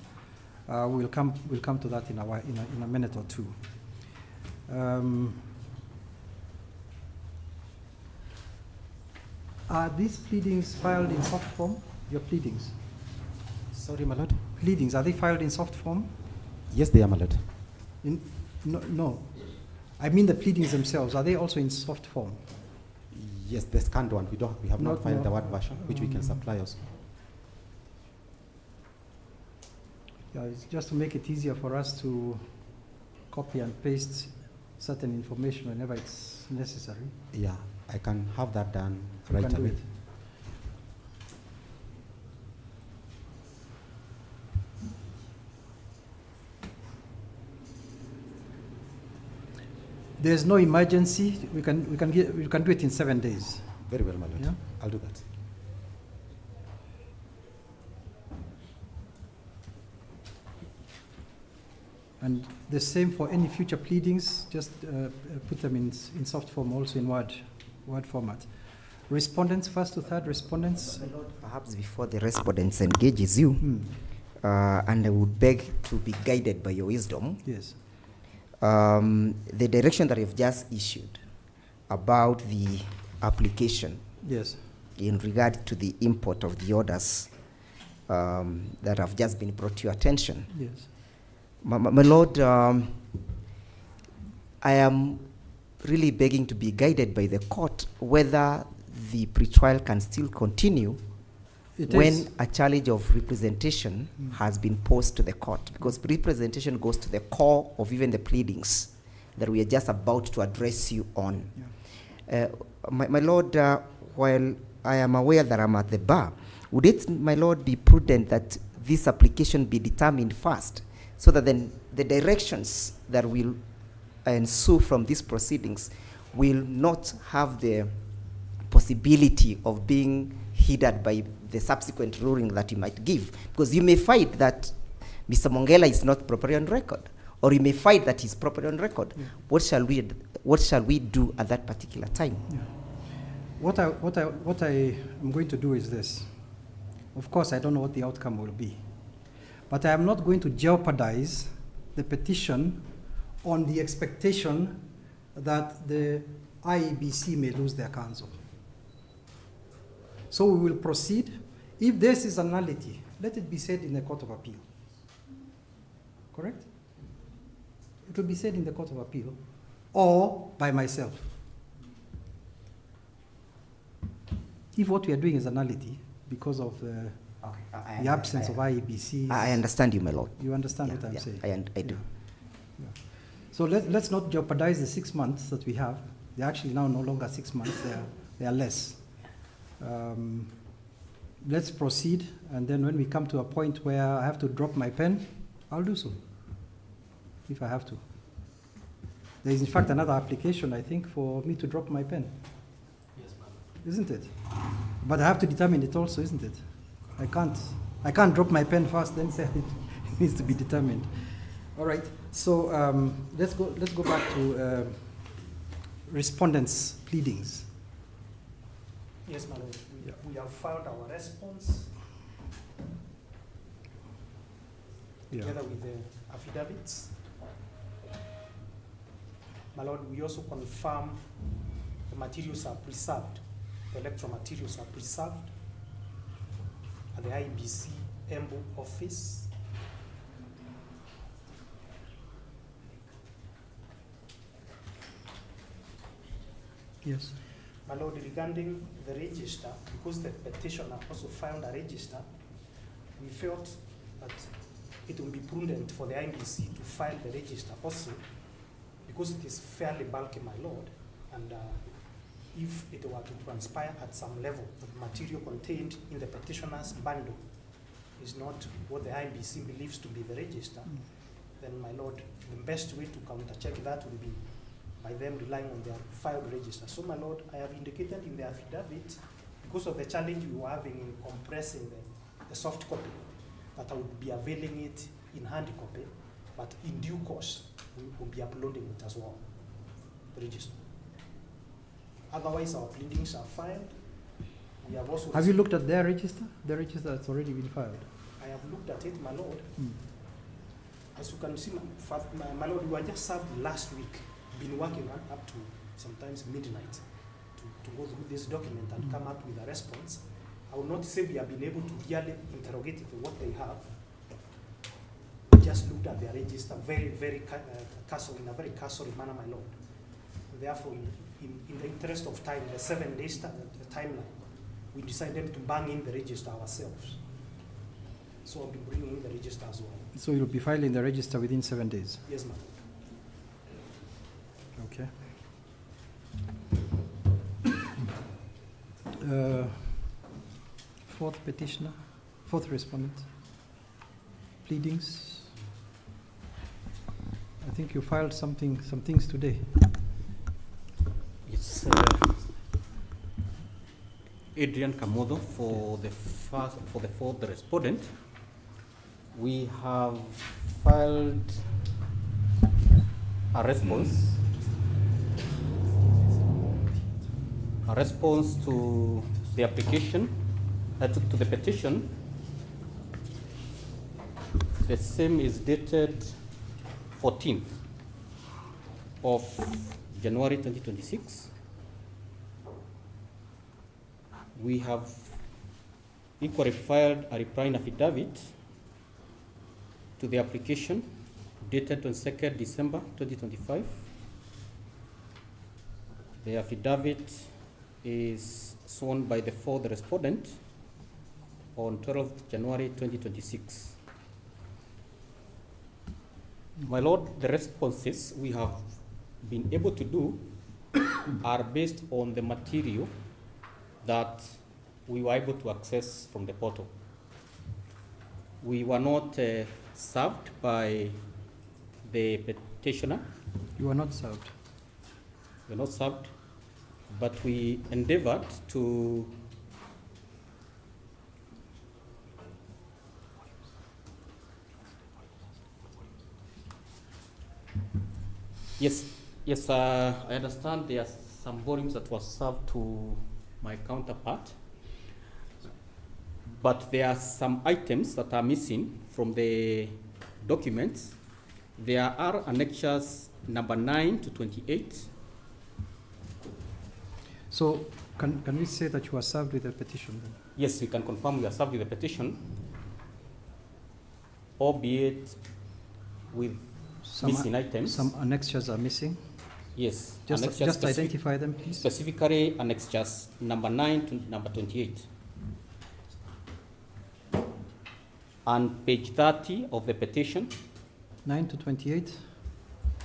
We'll come to that in a minute or two. Are these pleadings filed in soft form? Your pleadings? Sorry, my lord? Pleadings, are they filed in soft form? Yes, they are, my lord. No. I mean the pleadings themselves, are they also in soft form? Yes, the scanned one. We have not filed the Word version, which we can supply also. Yeah, it's just to make it easier for us to copy and paste certain information whenever it's necessary. Yeah, I can have that done You right can do away. it. There's no emergency. We can do it in 7 days. Very well, my lord. Yeah? I'll do that. And the same for any future pleadings, just put them in soft form, also in Word format. Respondents, first to third respondents. My lord, perhaps before the respondents engages you, and I would beg to be guided by your wisdom. Yes. The direction that you've just issued about the application. Yes. In regard to the import of the orders that have just been brought to your attention. Yes. My lord, I am really begging to be guided by the court whether the pretrial can still continue when a challenge of representation has been posed to the court, because representation goes to the core of even the pleadings that we are just about to address you on. Yeah. My lord, while I am aware that I'm at the bar, would it, my lord, be prudent that this application be determined first, so that then the directions that will ensue from these proceedings will not have the possibility of being hindered by the subsequent ruling that you might give? Because you may find that Mr. Mongela is not properly on record, or you may find that he's properly on record. Yeah. What shall we do at that particular time? Yeah. What I am going to do is this. Of course, I don't know what the outcome will be, but I am not going to jeopardize the petition on the expectation that the IEBC may lose their counsel. So we will proceed. If this is a nullity, let it be said in the Court of Appeal. Correct? It will be said in the Court of Appeal or by myself. If what we are doing is a nullity because of the absence of IEBC. I understand you, my lord. You understand what I'm saying? I do. Yeah. So let's not jeopardize the 6 months that we have. They're actually now no longer 6 months, they are less. Let's proceed, and then when we come to a point where I have to drop my pen, I'll do so, if I have to. There is in fact another application, I think, for me to drop my pen. Yes, ma'am. Isn't it? But I have to determine it also, isn't it? I can't drop my pen first, then say it needs to be determined. All right, so let's go back to respondents' pleadings. Yes, my lord. We have filed our response together with the affidavits. My lord, we also confirm the materials are preserved. The electoral materials are preserved at the IBC Embu office. Yes. My Lord, regarding the register, because the petitioner also filed a register, we felt that it would be prudent for the IBC to file the register also, because it is fairly bulky, my Lord, and if it were to transpire at some level, the material contained in the petitioner's bundle is not what the IBC believes to be the register, then, my Lord, the best way to counter-check that would be by them relying on their filed register. So, my Lord, I have indicated in the affidavit, because of the challenge we were having in compressing the soft copy, that I would be availing it in hard copy, but in due course, we will be uploading it as well, the register. Otherwise, our pleadings are filed. We have also. Have you looked at their register? The register that's already been filed. I have looked at it, my Lord. As you can see, my Lord, we were just served last week, been working up to sometimes midnight to go through this document and come up with a response. I will not say we have been able to really interrogate what they have. We just looked at their register very, very in a very cursory manner, my Lord. And therefore, in the interest of time, the 7 days timeline, we decided to bang in the register ourselves. So I'll be bringing in the register as well. So you'll be filing the register within 7 days? Yes, ma'am. Okay. Fourth petitioner, fourth respondent. Pleadings. I think you filed some things today. It's Adrian Kamodo for the fourth respondent. We have filed a response to the application, to the petition. The same is dated 14th of January 2026. We have equally filed a replying affidavit to the application dated 22nd December 2025. The affidavit is sworn by the fourth respondent on 12th January 2026. My Lord, the responses we have been able to do are based on the material that we were able to access from the portal. We were not served by the petitioner. You were not served? We were not served, but we endeavored to Yes, I understand there are some volumes that were served to my counterpart, but there are some items that are missing from the documents. There are annexures number 9 to 28. So can we say that you are served with a petition then? Yes, we can confirm we are served with a petition, albeit with missing items. Some annexures are missing? Yes. Just identify them, please. Specifically, annexures number 9 to number 28. And page 30 of the petition. 9 to 28?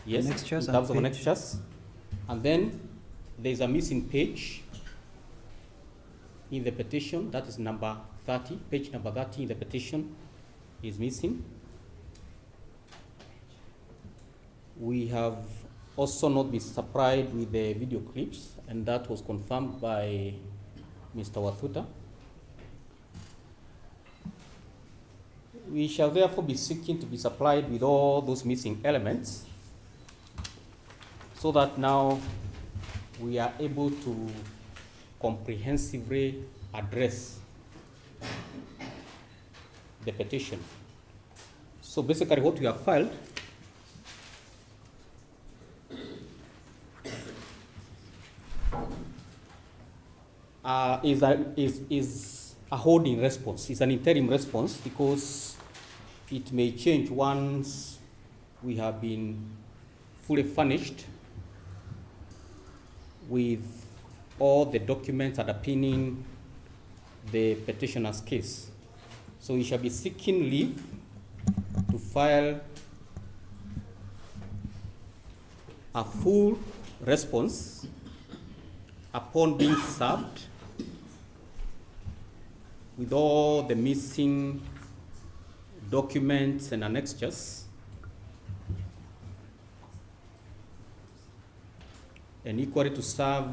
Yes, annexures in terms of annexures. And then there's a missing page in the petition, that is number 30. Page number 30 in the petition is missing. We have also not been supplied with the video clips, and that was confirmed by Mr. Wathuta. We shall therefore be seeking to be supplied with all those missing elements so that now we are able to comprehensively address the petition. So basically what we have filed is a holding response. It's an interim response because it may change once we have been fully furnished with all the documents underpinning the petitioner's case. So he shall be seeking leave to file a full response upon being served with all the missing documents and annexures, and equally to serve,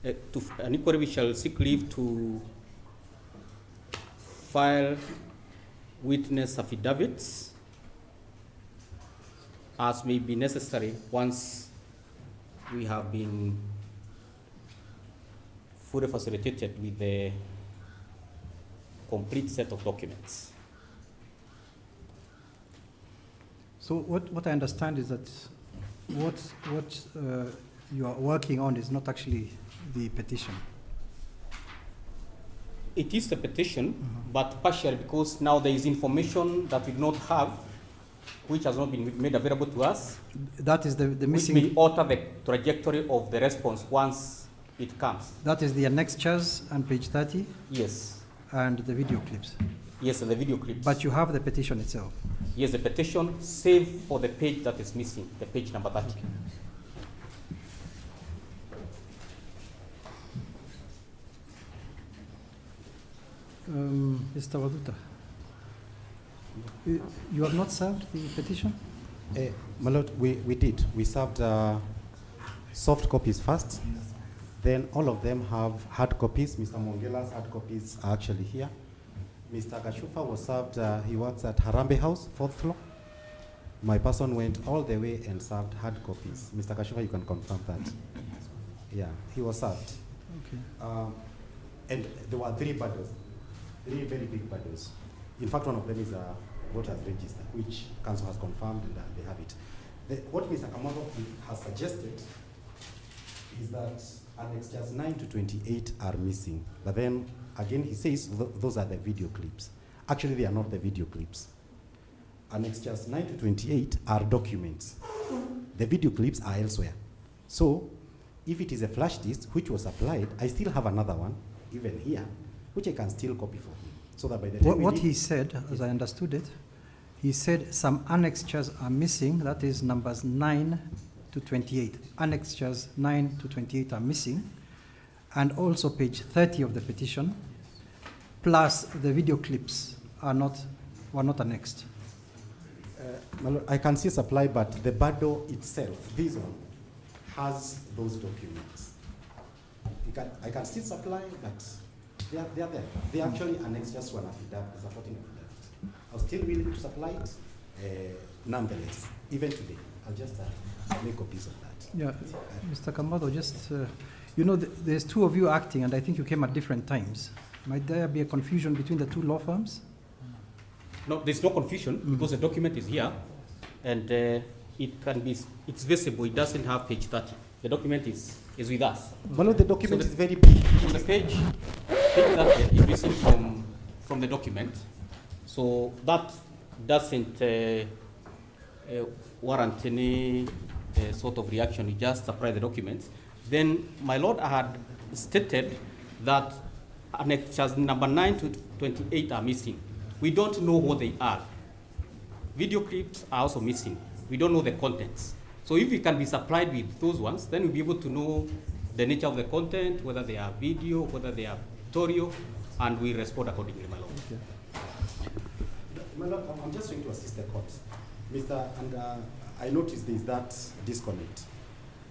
and equally we shall seek leave to file witness affidavits as may be necessary once we have been fully facilitated with the complete set of documents. So what I understand is that what you are working on is not actually the petition. It is the petition, but partially because now there is information that we do not have, which has not been made available to us. That is the missing. Which may alter the trajectory of the response once it comes. That is the annexures on page 30? Yes. And the video clips? Yes, and the video clips. But you have the petition itself? Yes, the petition, save for the page that is missing, the page number 30. Okay. Mr. Waduta, you have not served the petition? My Lord, we did. We served soft copies first. Then all of them have hard copies. Mr. Mongela's hard copies are actually here. Mr. Kashufa was served, he works at Harambe House, 4th floor. My person went all the way and served hard copies. Mr. Kashufa, you can confirm that. Yeah, he was served. Okay. And there were 3 bundles, 3 very big bundles. In fact, one of them is a voters register, which council has confirmed and they have it. What Mr. Kamoto has suggested is that annexures 9 to 28 are missing. But then, again, he says those are the video clips. Actually, they are not the video clips. Annexures 9 to 28 are documents. The video clips are elsewhere. So, if it is a flash disk, which was applied, I still have another one, even here, which I can still copy for him. So that by the time what he said, as I understood it, he said some annexures are missing, that is numbers 9 to 28. Annexures 9 to 28 are missing, and also page 30 of the petition, plus the video clips were not annexed. I can see supply, but the bundle itself, this one, has those documents. I can still supply, but they are there. They actually annex just one affidavit, supporting affidavit. I was still willing to supply it, nonetheless, even today. I'll just make copies of that. Yeah, Mr. Kamado, just, you know, there's 2 of you acting, and I think you came at different times. Might there be a confusion between the 2 law firms? No, there's no confusion because the document is here, and it's visible. It doesn't have page 30. The document is with us. Well, the document is very big. So the page 30 is missing from the document. So that doesn't warrant any sort of reaction. You just supply the documents. Then, my Lord, I had stated that annexures number 9 to 28 are missing. We don't know what they are. Video clips are also missing. We don't know the contents. So if we can be supplied with those ones, then we'll be able to know the nature of the content, whether they are video, whether they are pictorial, and we respond accordingly, my Lord. Okay. My Lord, I'm just trying to assist the court. I noticed there's that disconnect.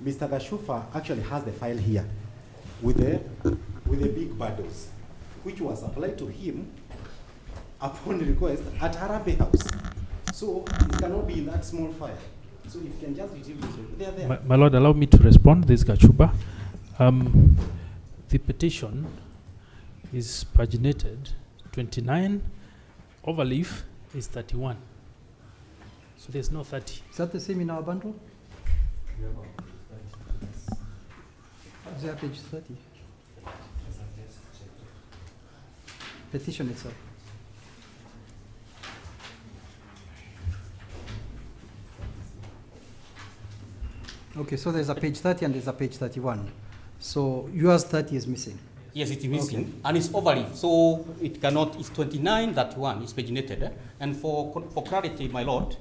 Mr. Gashufa actually has the file here with the big bundles, which was applied to him upon request at Harabe House. So it cannot be in that small file. So if you can just retrieve it, they are there. My Lord, allow me to respond. This is Gachuba. The petition is paginated 29, overleaf is 31. So there's no 30. Is that the same in our bundle? Is there page 30? Petition itself. Okay, so there's a page 30 and there's a page 31. So yours 30 is missing. Yes, it is missing, Okay. and it's overleaf, so it cannot, it's 29 that one is paginated. And for clarity, my lord,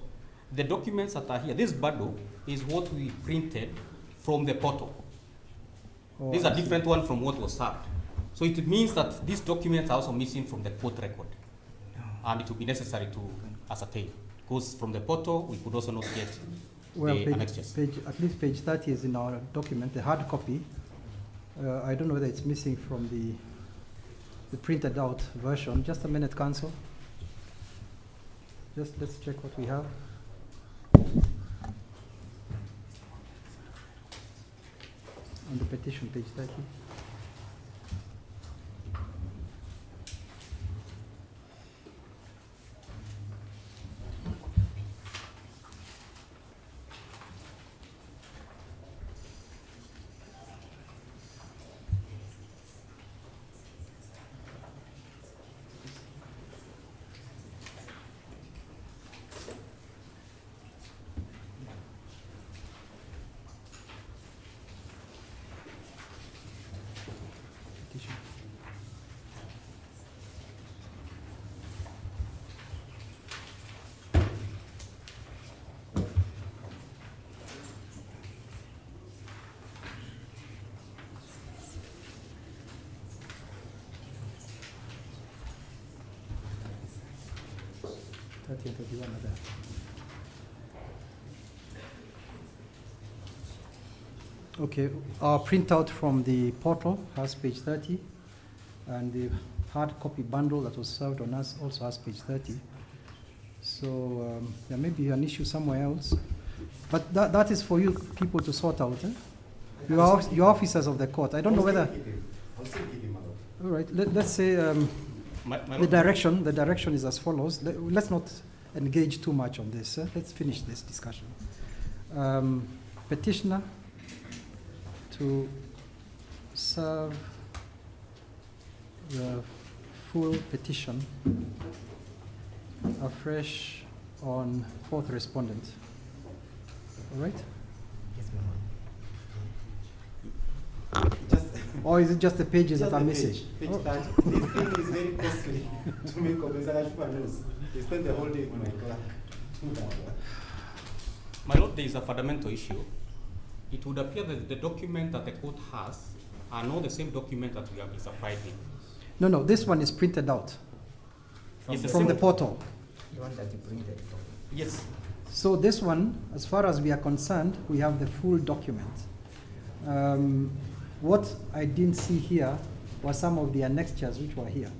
the documents that are here, this bundle is what we printed from the portal. Oh, These are I see. different one from what was served. So it means that these documents are also missing from the court record. And it will be necessary to ascertain, because from the portal, we could also not get Well, the annexures. at least page 30 is in our document, the hard copy. I don't know whether it's missing from the printed out version. Just a minute, counsel. Just let's check what we have. On the petition, page 30. Petition. Thirty and 31 are there. Okay, our printout from the portal has page 30, and the hard copy bundle that was served on us also has page 30. So there may be an issue somewhere else, but that is for you people to sort out. Eh? Your officers of the court. I don't know whether. I'll still give him a All right, let's say My the lord, direction is as follows. Let's not engage too much on this. Let's finish this discussion. Petitioner to serve the full petition afresh on fourth respondent. All right? Yes, my lord. Just Or is it just the pages just that are the missing? Page Oh. 30. This thing is very costly to make up. Mr. Kashufa knows. He spent the whole day with my clerk. my lord, there is a fundamental issue. It would appear that the document that the court has are not the same document that we have been supplied with. No, this one is printed out It's the from same- the portal. The one that you printed from. Yes, So this one, as far as we are concerned, we have the full document. What I didn't see here were some of the annexures which were here.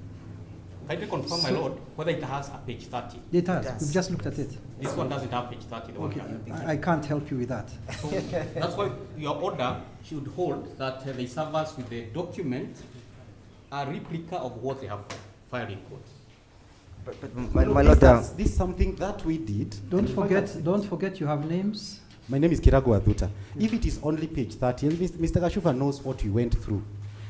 kindly confirm, my So- lord, whether it has a page 30. It has. does. We've just looked at it. This one doesn't have page 30, the one Okay, here. I can't help you with that. So that's why your order should hold that they serve us with the document, a replica of what they have filed in court. But My lord, this is something that we did. Don't and in fact, forget you have names. my name is Kirago Adhuta. If it is only page 30, and Mr. Kashufa knows what we went through.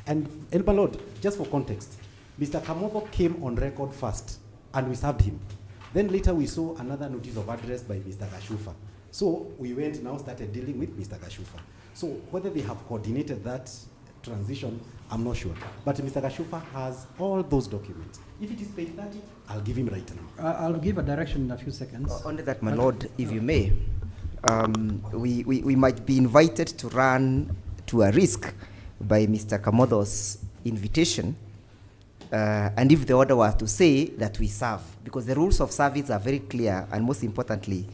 And my lord, just for context, Mr. Kamovo came on record first, and we served him. Then later we saw another notice of address by Mr. Kashufa. So we went now started dealing with Mr. Kashufa. So whether they have coordinated that transition, I'm not sure. But Mr. Kashufa has all those documents. If it is page 30, I'll give him right now. I'll give a direction in a few seconds. only that, my lord, if you may, we might be invited to run to a risk by Mr. Kamodo's invitation, and if the order was to say that we serve, because the rules of service are very clear, and most importantly,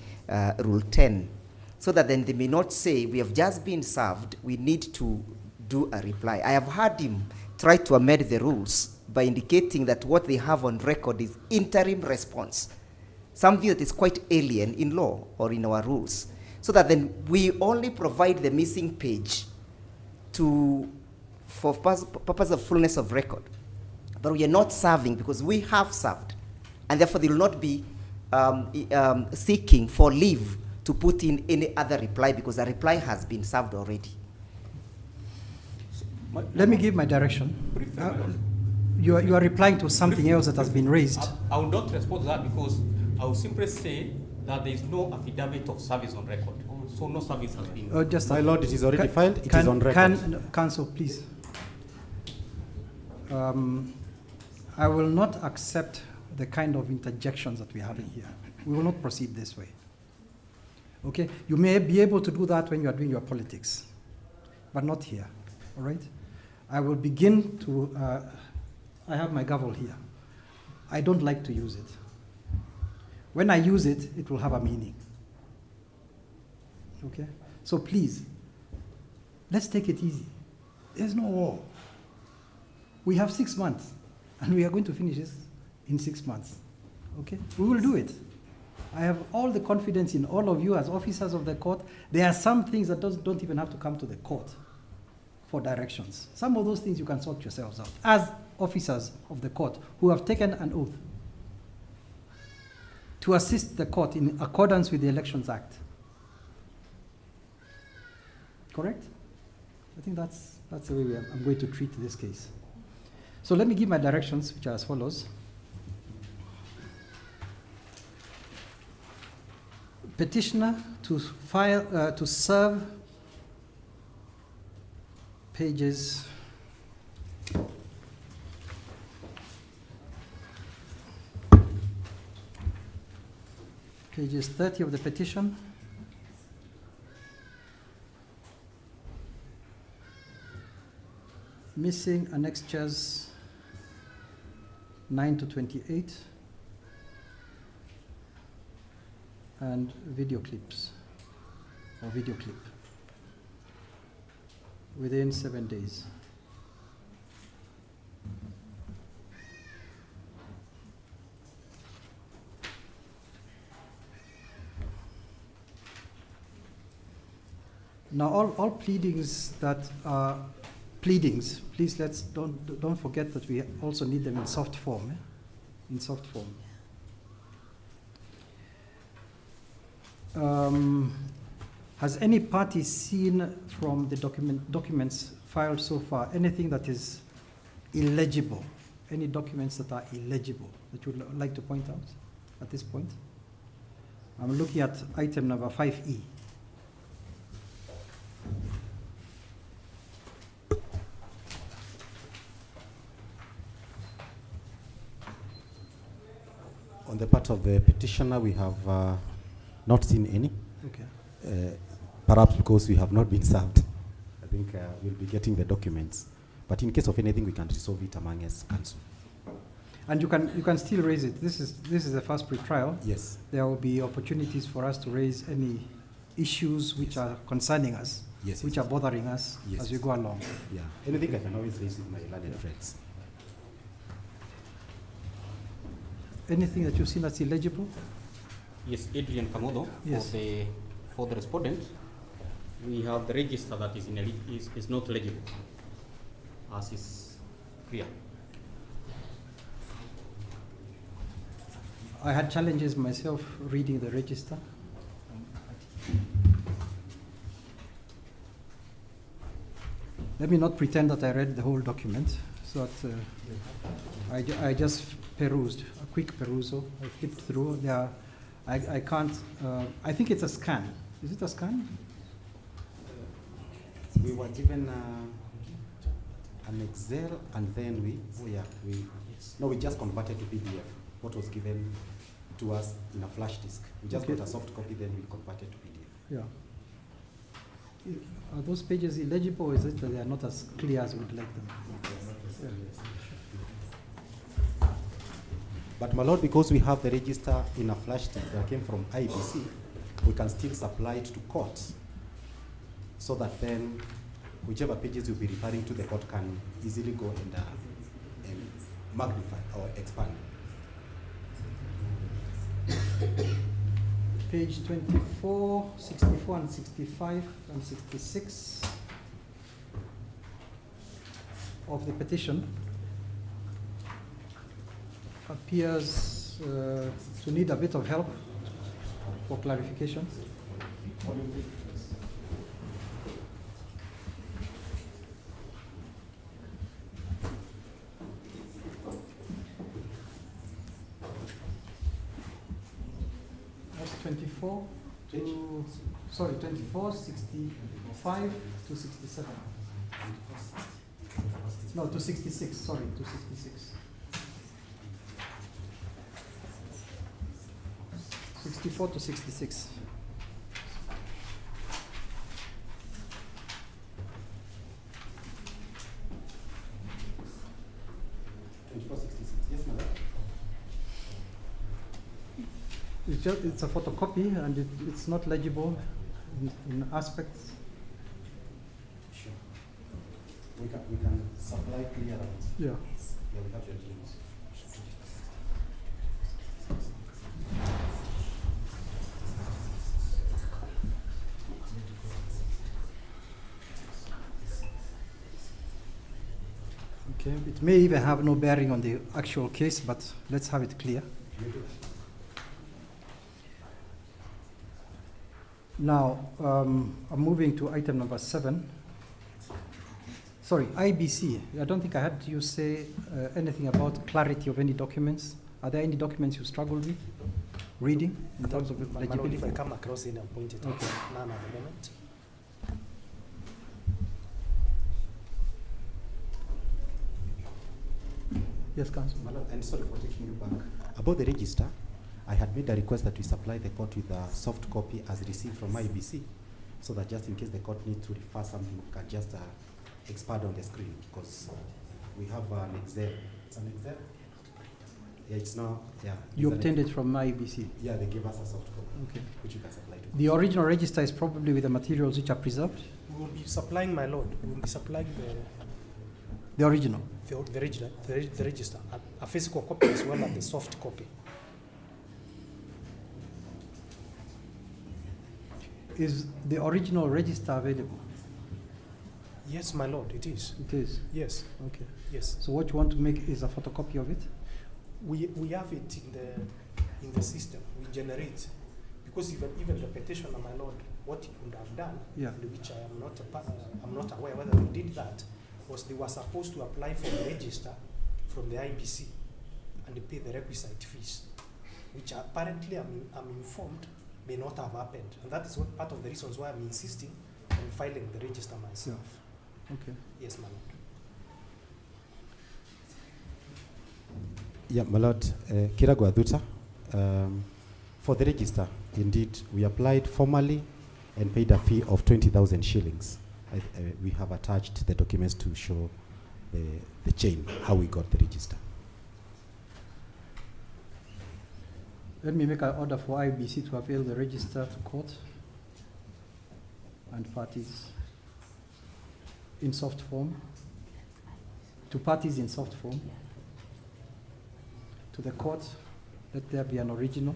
Rule 10, so that then they may not say, we have just been served, we need to do a reply. I have heard him try to amend the rules by indicating that what they have on record is interim response, something that is quite alien in law or in our rules, so that then we only provide the missing page for purpose of fullness of record. But we are not serving because we have served, and therefore they will not be seeking for leave to put in any other reply because the reply has been served already. Let me give my direction. You are replying to something else that has been raised. I will not respond to that because I will simply say that there is no affidavit of service on record. So no service has been. Just My lord, it is already filed. It is on record. Council, please. I will not accept the kind of interjections that we're having here. We will not proceed this way. Okay? You may be able to do that when you are doing your politics, but not here. All right? I will begin to, I have my gavel here. I don't like to use it. When I use it, it will have a meaning. Okay? So please, let's take it easy. There's no war. We have 6 months, and we are going to finish this in 6 months. Okay? We will do it. I have all the confidence in all of you as officers of the court. There are some things that don't even have to come to the court for directions. Some of those things you can sort yourselves out as officers of the court who have taken an oath to assist the court in accordance with the Elections Act. Correct? I think that's the way I'm going to treat this case. So let me give my directions, which are as follows. Petitioner to file, to serve pages pages 30 of the petition, missing annexures 9 to 28, and video clips, or video clip, within 7 days. Now, all pleadings that are pleadings, please don't forget that we also need them in soft form. In soft form. Has any party seen from the documents filed so far anything that is illegible? Any documents that are illegible that you would like to point out at this point? I'm looking at item number 5E. On the part of the petitioner, we have not seen any. Okay. Perhaps because we have not been served. I think we'll be getting the documents. But in case of anything, we can resolve it among us council. And you can still raise it. This is the first pre-trial. Yes. There will be opportunities for us to raise any issues which are concerning us, yes, which are bothering us as we go along. Yeah. Anything I can always raise with my learned friends. Anything that you've seen that's illegible? Yes, Adrian Kamodo, Yes. for the respondent, we have the register that is not legible, as is clear. I had challenges myself reading the register. Let me not pretend that I read the whole document, so that I just perused, a quick perusal. I flipped through. I can't, I think it's a scan. Is it a scan? We were given an Excel, and then we just converted to PDF. What was given to us in a flash disk. We just got a soft copy, then we converted to PDF. Yeah. Are those pages illegible, or is it that they are not as clear as we'd like them? But my lord, because we have the register in a flash disk that came from IBC, we can still supply it to court, so that then whichever pages you'll be referring to, the court can easily go and magnify or expand. Page 24, 64 and 65 and 66 of the petition appears to need a bit of help for clarification. That's to, sorry, 24, 65 to 67. No, to 66, sorry, to 66. 64 to 66. Yes, madam. It's a photocopy and it's not legible in aspects. Sure. We can supply clearance. Yeah. Yeah, we have your details. Okay, it may even have no bearing on the actual case, but let's have it clear. Now, I'm moving to item number 7. Sorry, IBC. I don't think I had you say anything about clarity of any documents. Are there any documents you struggle with reading in terms of My lord, legibility? if I come across any, I'll point it out. Okay. None at the moment. Yes, Council. My lord, and sorry for taking you back. About the register, I had made a request that we supply the court with a soft copy as received from IBC, so that just in case the court needs to refer something, we can just expand on the screen, because we have an Excel. It's an Excel? Yeah, it's not, yeah. You it's an obtained it from IBC. Yeah, they gave us a soft copy, Okay. which you can supply to. The original register is probably with the materials which are preserved. We will be supplying, my lord, we will be supplying The original. the register, a physical copy as well as the soft copy. Is the original register available? Yes, my lord, it is. It is. Yes, Okay. yes. So what you want to make is a photocopy of it? We have it in the system. We generate, because even the petitioner, my lord, what he could have done, Yeah. and which I'm not aware whether they did that, was they were supposed to apply for the register from the IBC and pay the requisite fees, which apparently I'm informed may not have happened, and that is what part of the reasons why I'm insisting on filing the register myself. Okay. Yes, my lord. Yeah, my lord, Kiragu Adhuta, for the register, indeed, we applied formally and paid a fee of 20,000 shillings. We have attached the documents to show the chain, how we got the register. Let me make an order for IBC to avail the register to court and parties in soft form, to parties in soft form, to the court, let there be an original.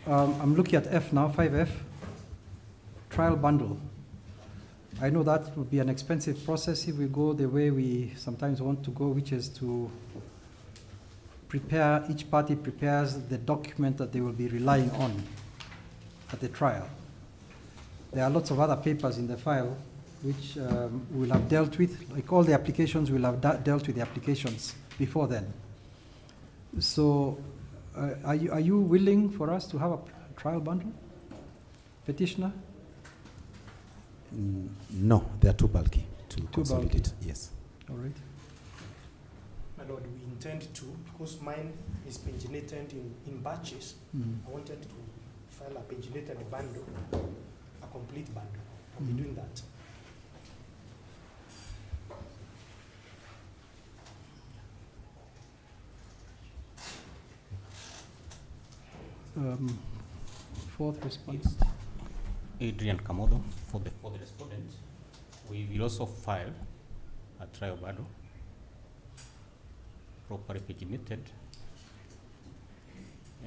I'm looking at F now, 5F, trial bundle. I know that would be an expensive process if we go the way we sometimes want to go, which is to prepare, each party prepares the document that they will be relying on at the trial. There are lots of other papers in the file which we'll have dealt with, like all the applications, we'll have dealt with the applications before then. So are you willing for us to have a trial bundle? Petitioner? No, they are too bulky to consolidate. bulky. Yes. All right. My lord, we intend to, because mine is paginated in batches, I wanted to file a paginated bundle, a complete bundle. I'll be doing that. Fourth response. Adrian Kamodo for the respondent. We will also file a trial bundle, properly paginated,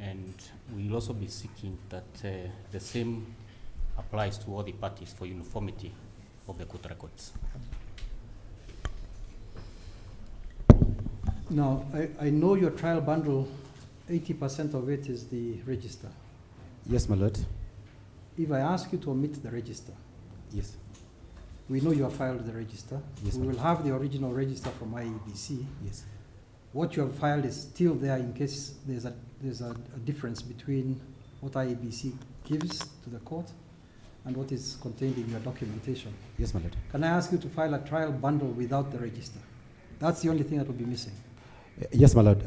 and we will also be seeking that the same applies to all the parties for uniformity of the court records. Now, I know your trial bundle, 80% of it is the register. Yes, my lord. If I ask you to omit the register, Yes. we know you have filed the register. Yes, We ma'am. will have the original register from IEBC. Yes. what you have filed is still there in case there's a difference between what IEBC gives to the court and what is contained in your documentation. Yes, my lord. Can I ask you to file a trial bundle without the register? That's the only thing that will be missing. Yes, my lord.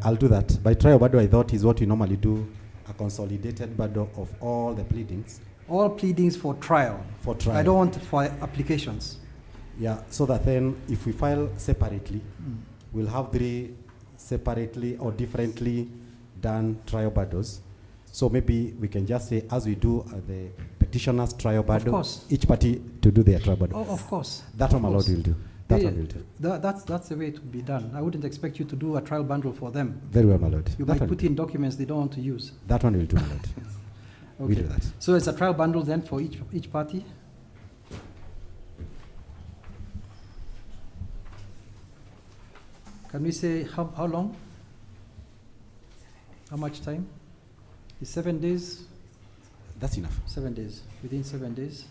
I'll do that. By trial bundle, I thought is what we normally do, a consolidated bundle of all the pleadings. All pleadings for trial. For trial. I don't want for applications. Yeah, so that then if we file separately, we'll have 3 separately or differently done trial bundles. So maybe we can just say, as we do the petitioner's trial bundle, course. each party to do their trial bundle. Oh, of course. That one, my lord, will do. That Yeah, one will do. That's the way it would be done. I wouldn't expect you to do a trial bundle for them. Very well, my lord. You That might one put will in documents they don't want to use. do. That one will do, my lord. We Okay. do that. So it's a trial bundle then for each party? Can we say how long? How much time? Is 7 days? That's enough. 7 days. Within 7 days?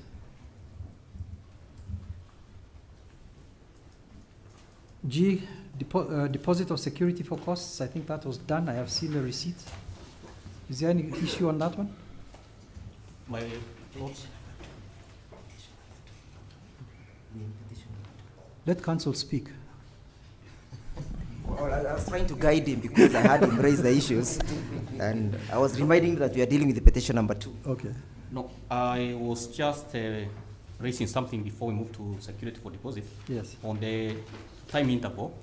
G, deposit of security for costs. I think that was done. I have seen the receipt. Is there any issue on that one? My thoughts? Let counsel speak. Well, I was trying to guide him because I had him raise the issues, and I was reminding him that we are dealing with the petition number 2. Okay. No, I was just raising something before we move to security for deposit. Yes. On the time interval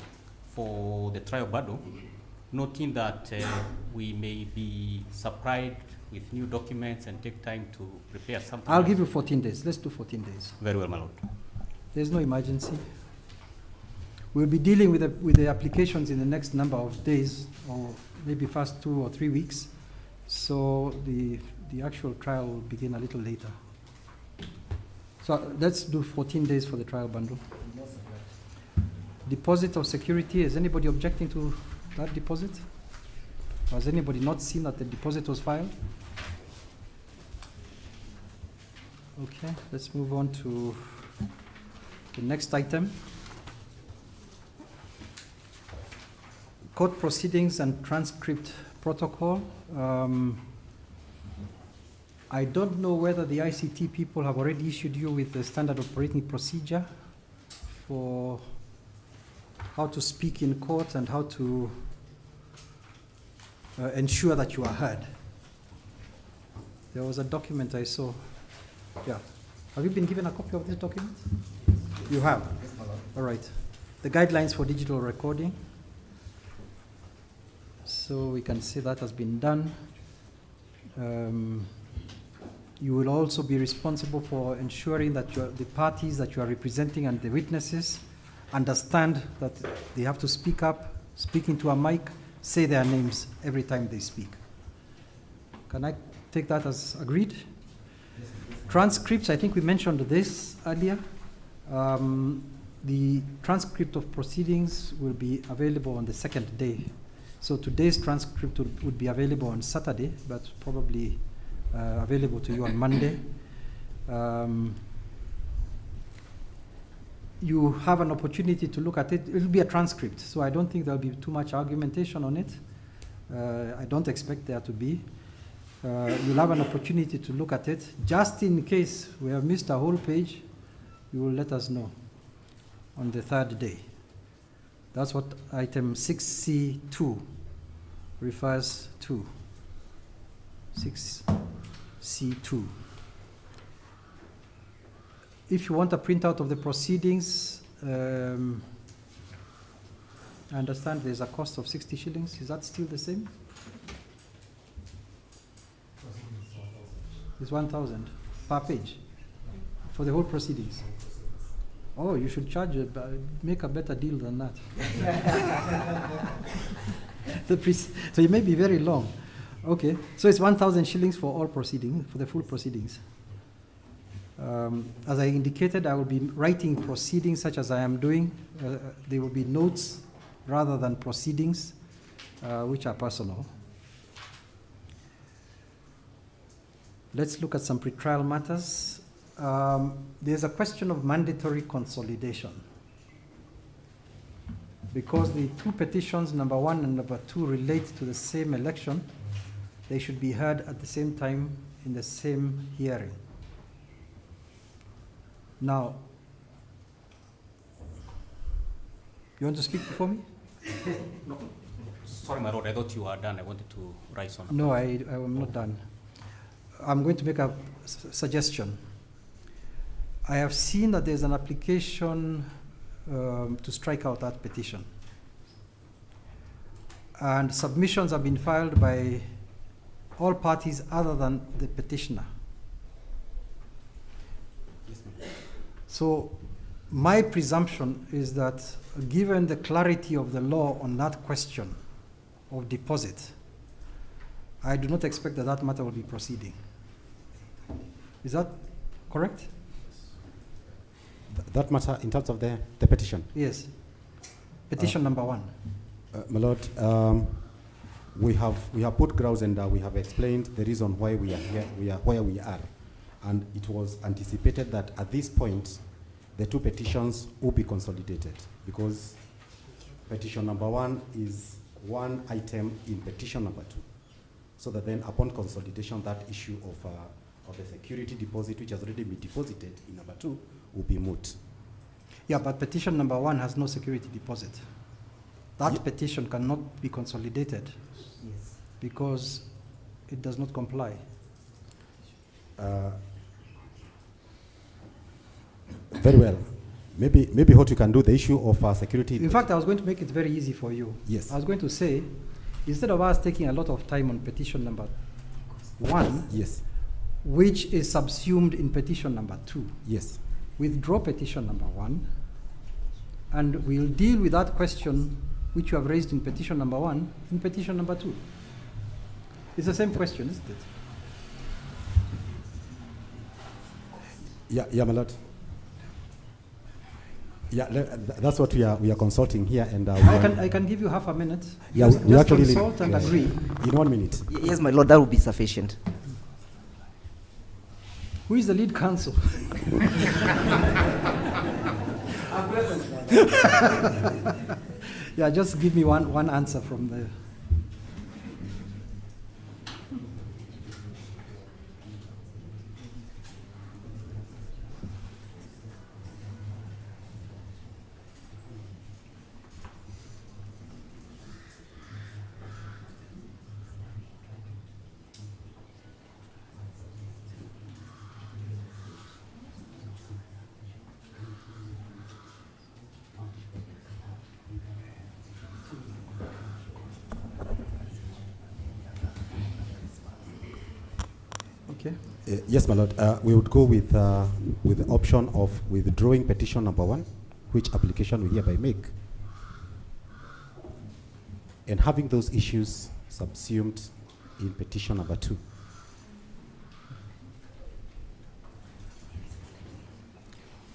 for the trial bundle, noting that we may be surprised with new documents and take time to prepare something. I'll give you 14 days. Let's do 14 days. Very well, my lord. There's no emergency. We'll be dealing with the applications in the next number of days, or maybe first 2 or 3 weeks. So the actual trial will begin a little later. So let's do 14 days for the trial bundle. Deposit of security. Is anybody objecting to that deposit? Or has anybody not seen that the deposit was filed? Okay, let's move on to the next item. Court proceedings and transcript protocol. I don't know whether the ICT people have already issued you with the standard operating procedure for how to speak in court and how to ensure that you are heard. There was a document I saw. Yeah. Have you been given a copy of this document? You have? All right. The guidelines for digital recording. So we can see that has been done. You will also be responsible for ensuring that the parties that you are representing and the witnesses understand that they have to speak up, speak into a mic, say their names every time they speak. Can I take that as agreed? Transcripts, I think we mentioned this earlier. The transcript of proceedings will be available on the second day. So today's transcript would be available on Saturday, but probably available to you on Monday. You have an opportunity to look at it. It will be a transcript, so I don't think there will be too much argumentation on it. I don't expect there to be. You'll have an opportunity to look at it. Just in case we have missed a whole page, you will let us know on the third day. That's what item 6C2 refers to. 6C2. If you want a printout of the proceedings, I understand there's a cost of 60 shillings. Is that still the same? It's 1,000 per page for the whole proceedings. Oh, you should charge make a better deal than that. So it may be very long. Okay, so it's 1,000 shillings for all proceedings, for the full proceedings. As I indicated, I will be writing proceedings such as I am doing. They will be notes rather than proceedings, which are personal. Let's look at some pretrial matters. There's a question of mandatory consolidation. because the two petitions, number 1 and number 2, relate to the same election, they should be heard at the same time in the same hearing. Now, you want to speak before me? No. Sorry, my lord, I thought you were done. I wanted to rise on. No, I am not done. I'm going to make a suggestion. I have seen that there's an application to strike out that petition. And submissions have been filed by all parties other than the petitioner. So my presumption is that given the clarity of the law on that question of deposit, I do not expect that that matter will be proceeding. Is that correct? That matter in terms of the petition? Yes. Petition number 1. My lord, we have put grounds and we have explained the reason why we are here, we are where we are. And it was anticipated that at this point, the two petitions will be consolidated because petition number 1 is one item in petition number 2. So that then upon consolidation, that issue of the security deposit, which has already been deposited in number 2, will be moot. Yeah, but petition number 1 has no security deposit. That petition cannot be consolidated because it does not comply. Very well. Maybe what you can do, the issue of security. In fact, I was going to make it very easy for you. Yes. I was going to say, instead of us taking a lot of time on petition number 1, yes, which is subsumed in petition number 2, yes, withdraw petition number 1, and we'll deal with that question which you have raised in petition number 1 in petition number 2. It's the same question, isn't it? Yeah, my lord. Yeah, that's what we are consulting here, and I can give you half a minute. Yeah, just we actually consult and agree. In 1 minute. Yes, my lord, that would be sufficient. Who is the lead counsel? Yeah, just give me one answer from the. Okay. Yes, my lord. We would go with the option of withdrawing petition number 1, which application we hereby make, and having those issues subsumed in petition number 2.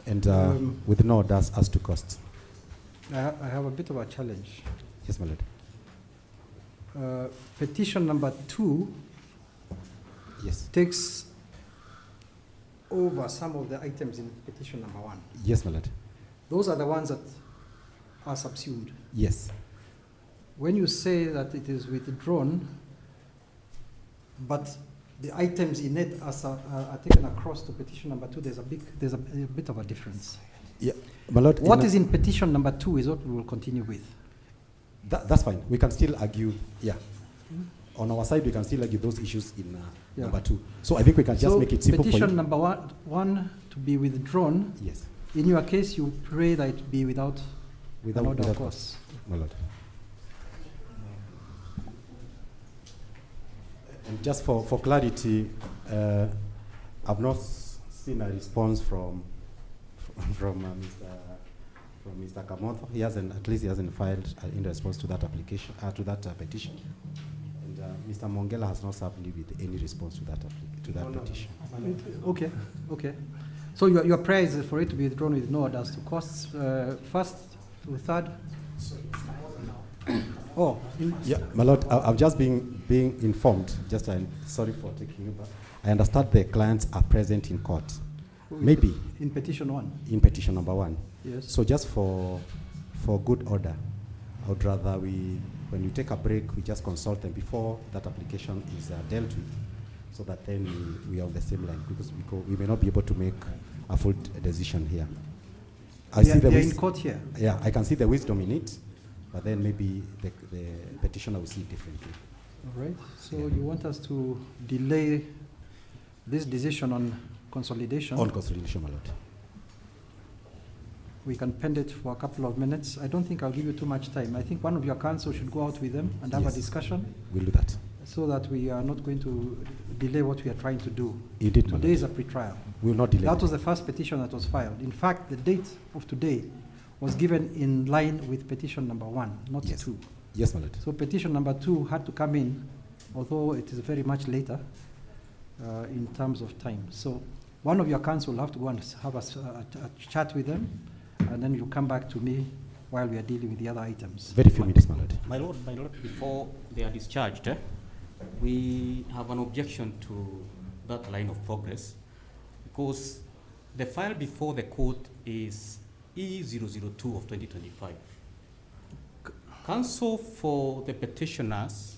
And with no orders as to cost. I have a bit of a challenge. Yes, my lord. Petition number 2 Yes. takes over some of the items in petition number 1. Yes, my lord. Those are the ones that are subsumed. Yes. When you say that it is withdrawn, but the items in it are taken across to petition number 2, there's a bit of a difference. Yeah, my lord. What is in petition number 2 is what we will continue with. That's fine. We can still argue. Yeah. On our side, we can still argue those issues in number 2. So I think we can just make it simple for you. Petition number 1 to be withdrawn. Yes. In your case, you pray that it be without an order of costs. My lord. And just for clarity, I've not seen a response from Mr. Kamotho. He hasn't, at least he hasn't filed in response to that application, to that petition. And Mr. Mongela has not served me with any response to that petition. Okay. So your prayer is for it to be withdrawn with no orders to costs, first to third? Oh. Yeah, my lord, I've just being informed, just sorry for taking you back. I understand the clients are present in court. Maybe. In petition 1? In petition number 1. Yes. So just for good order, I would rather when we take a break, we just consult them before that application is dealt with, so that then we are on the same line, because we may not be able to make a full decision here. They're in court here. Yeah, I can see the wisdom in it, but then maybe the petitioner will see it differently. All right, so you want us to delay this decision on consolidation? On consolidation, my lord. We can pend it for a couple of minutes. I don't think I'll give you too much time. I think one of your counsel should go out with them and have a discussion. We'll do that. So that we are not going to delay what we are trying to do. Indeed, Today is a pre-trial. We will not delay. That was the first petition that was filed. In fact, the date of today was given in line with petition number 1, not 2. Yes, my lord. So petition number 2 had to come in, although it is very much later in terms of time. So one of your counsel will have to go and have a chat with them, and then you come back to me while we are dealing with the other items. Very few minutes, my lord. My lord, before they are discharged, we have an objection to that line of progress, because the file before the court is E002 of 2025. Counsel for the petitioners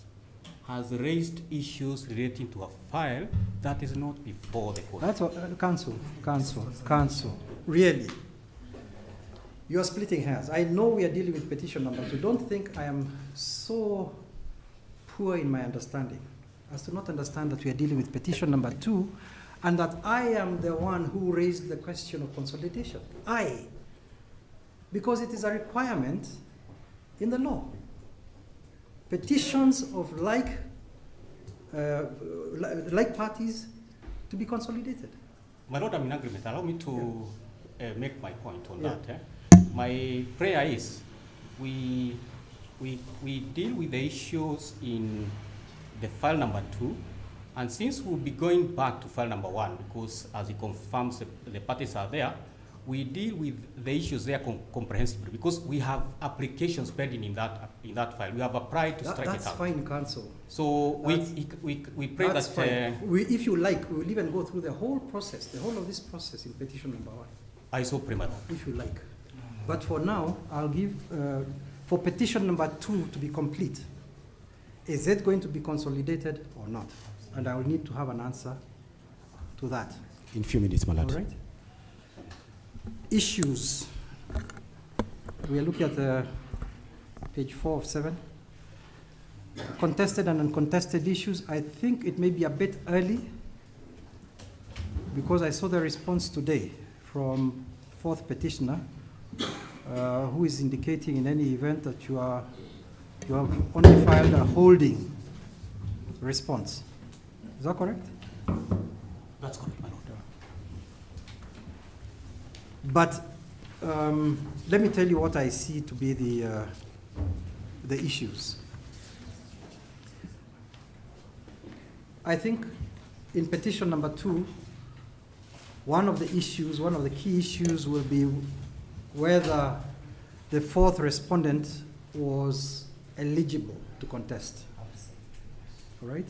has raised issues relating to a file that is not before the court. That's what, counsel, really. You are splitting hairs. I know we are dealing with petition number 2. Don't think I am so poor in my understanding as to not understand that we are dealing with petition number 2 and that I am the one who raised the question of consolidation. Because it is a requirement in the law. Petitions of like parties to be consolidated. My lord, I'm in agreement. Allow me to make my point on that. My prayer is we deal with the issues in the file number 2, and since we'll be going back to file number 1, because as it confirms the parties are there, we deal with the issues there comprehensively, because we have applications pending in that file. We have applied to strike it out. That's fine, counsel. So we pray that if you like, we will even go through the whole process, the whole of this process in petition number 1. I so pray, my lord. If you like. But for now, I'll give, for petition number 2 to be complete, is it going to be consolidated or not? And I will need to have an answer to that. In few minutes, my lord. All right. Issues. We are looking at page 4 of 7. Contested and uncontested issues. I think it may be a bit early because I saw the response today from 4th petitioner who is indicating in any event that you have only filed a holding response. Is that correct? That's correct, my lord. But let me tell you what I see to be the issues. I think in petition number 2, one of the key issues will be whether the 4th respondent was eligible to contest. All right?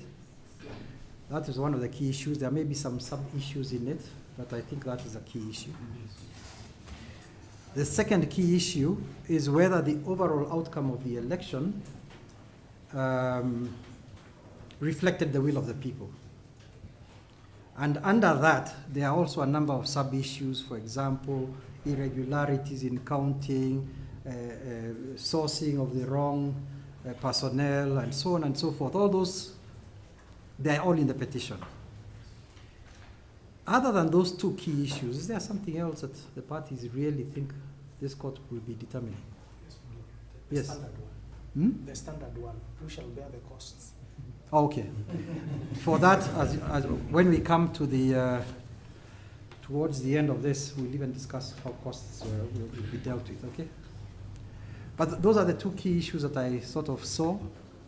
That is one of the key issues. There may be some sub-issues in it, but I think that is a key issue. The second key issue is whether the overall outcome of the election reflected the will of the people. And under that, there are also a number of sub-issues, for example, irregularities in counting, sourcing of the wrong personnel, and so on and so forth. All those, they're all in the petition. Other than those 2 key issues, is there something else that the parties really think this court will be determining? The Yes. standard one. Hmm? The standard one. Who shall bear the costs? Okay. For that, as when we come to the towards the end of this, we'll even discuss how costs will be dealt with. Okay. But those are the 2 key issues that I sort of saw,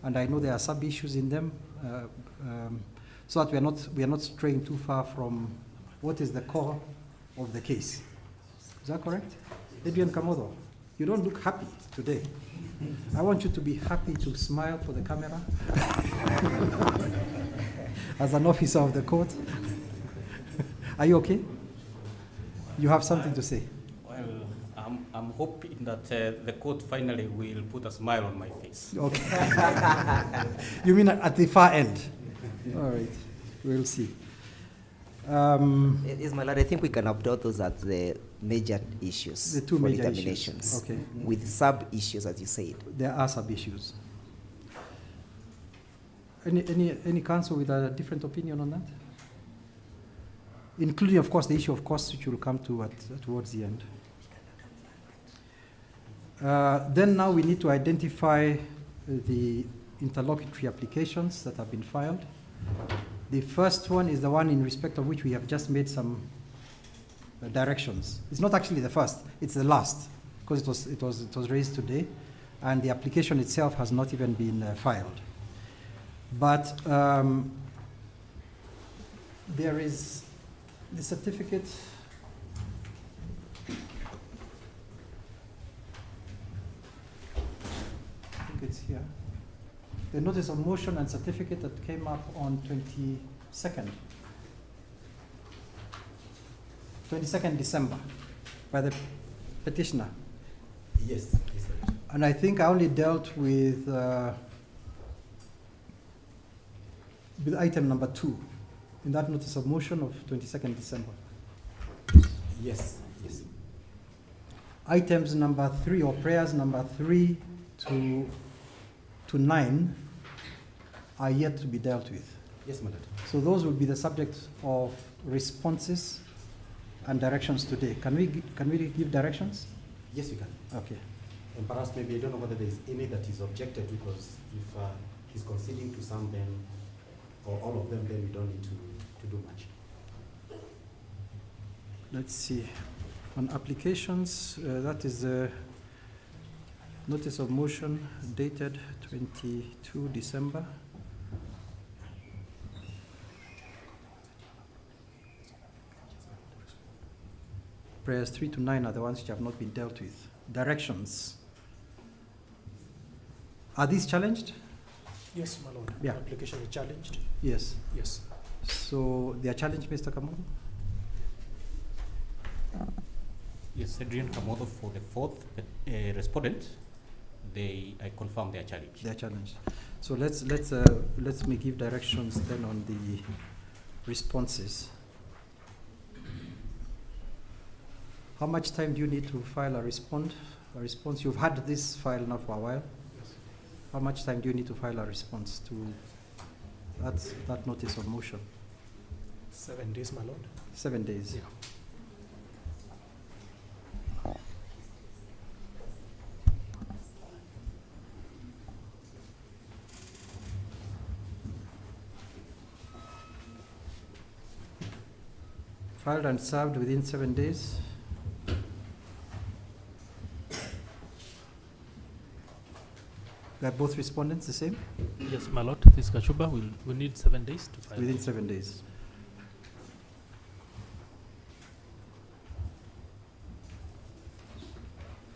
and I know there are sub issues in them, so that we are not straying too far from what is the core of the case. Is that correct? Adrian Kamodo, you don't look happy today. I want you to be happy, to smile for the camera as an officer of the court. Are you okay? You have something to say? Well, I'm hoping that the court finally will put a smile on my face. Okay. You mean at the far end? All right, we'll see. Yes, my lord, I think we can upload those as the major issues. The two for major determinations. issues. Okay. With sub-issues, as you said. There are sub-issues. Any council with a different opinion on that? Including, of course, the issue of costs, which we'll come to towards the end. Then now we need to identify the interlocutory applications that have been filed. The first one is the one in respect of which we have just made some directions. It's not actually the first, it's the last, because it was raised today, and the application itself has not even been filed. But there is the certificate. I think it's here. The notice of motion and certificate that came up on 22nd December by the petitioner. Yes. And I think I only dealt with item number 2 in that notice of motion of 22nd December. Yes. Items number 3 or prayers number 3 to 9 are yet to be dealt with. Yes, my lord. So those will be the subject of responses and directions today. Can we give directions? Yes, we can. Okay. And perhaps maybe, I don't know whether there is any that is objected, because if he's conceding to some, then, or all of them, then we don't need to do much. Let's see. On applications, that is the notice of motion dated 22 December. Prayers 3 to 9 are the ones which have not been dealt with. Directions. Are these challenged? Yes, my lord. Yeah. The application is challenged. Yes. Yes. So they are challenged, Mr. Kamodo? Yes, Adrian Kamodo for the fourth respondent. I confirm they are challenged. They are challenged. So let's me give directions then on the responses. How much time do you need to file a response? You've had this file now for a while. Yes. How much time do you need to file a response to that notice of motion? 7 days, my lord. 7 days. Yeah. Filed and served within 7 days. Are both respondents the same? Yes, my lord. This Kachuba will need 7 days to file. Within 7 days.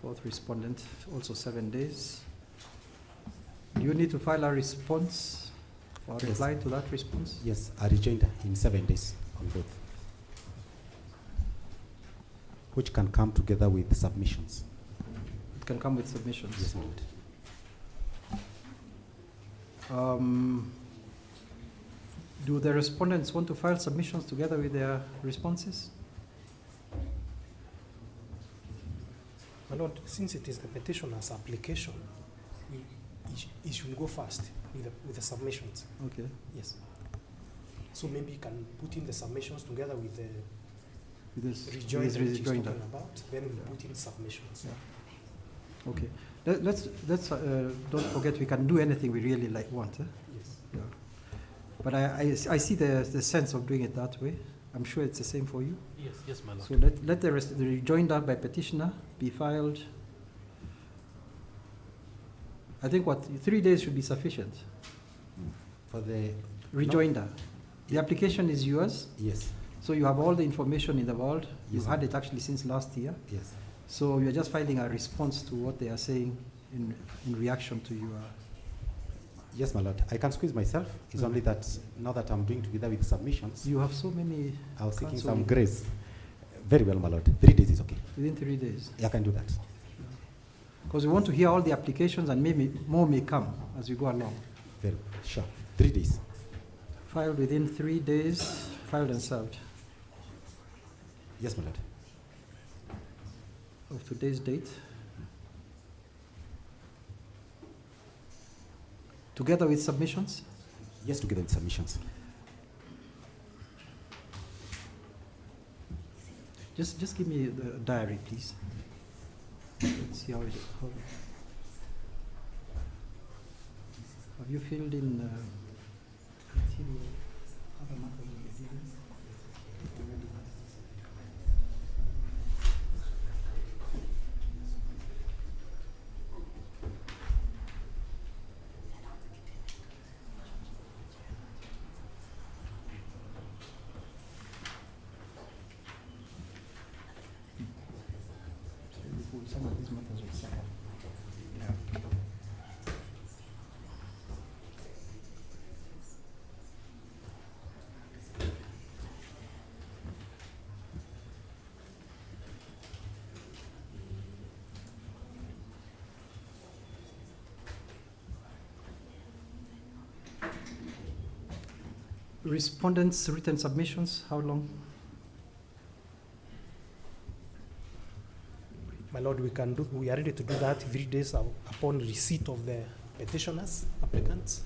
Fourth respondent, also 7 days. Do you need to file a response or Yes. reply to that response? Yes, a rejoinder in 7 days on both, which can come together with submissions. It can come with submissions. Yes, my lord. Do the respondents want to file submissions together with their responses? My lord, since it is the petitioner's application, it should go first with the submissions. Okay. Yes. So maybe you can put in the submissions together with the With this rejoinder which he's rejoinder. talking about. Then we'll put in submissions. Yeah. Okay. Let's don't forget we can do anything we really want. Eh? Yes. Yeah. But I see the sense of doing it that way. I'm sure it's the same for you. Yes, my lord. So let the rejoinder by petitioner be filed. I think 3 days should be sufficient. For the Rejoinder. The application is yours, yes, so you have all the information in the world. You've Yes, had ma'am. it actually since last year. yes. So you're just filing a response to what they are saying in reaction to your. Yes, my lord. I can squeeze myself. It's only that now that I'm doing together with submissions, You have so many. I was seeking counsel some grace. Very well, my lord. 3 days is okay. within 3 days. I can do that. Because we want to hear all the applications and maybe more may come as we go along. Very good. Sure. 3 days. Filed within 3 days, filed and served Yes, my lord. of today's date. Together with submissions? Yes, together with submissions. Just give me the diary, please. Let's see how it. Have you filled in material, other matters of the dealings? Some of these matters will suffer. Yeah. Respondents' written submissions, how long? My Lord, we are ready to do that 3 days upon receipt of the petitioners, applicants.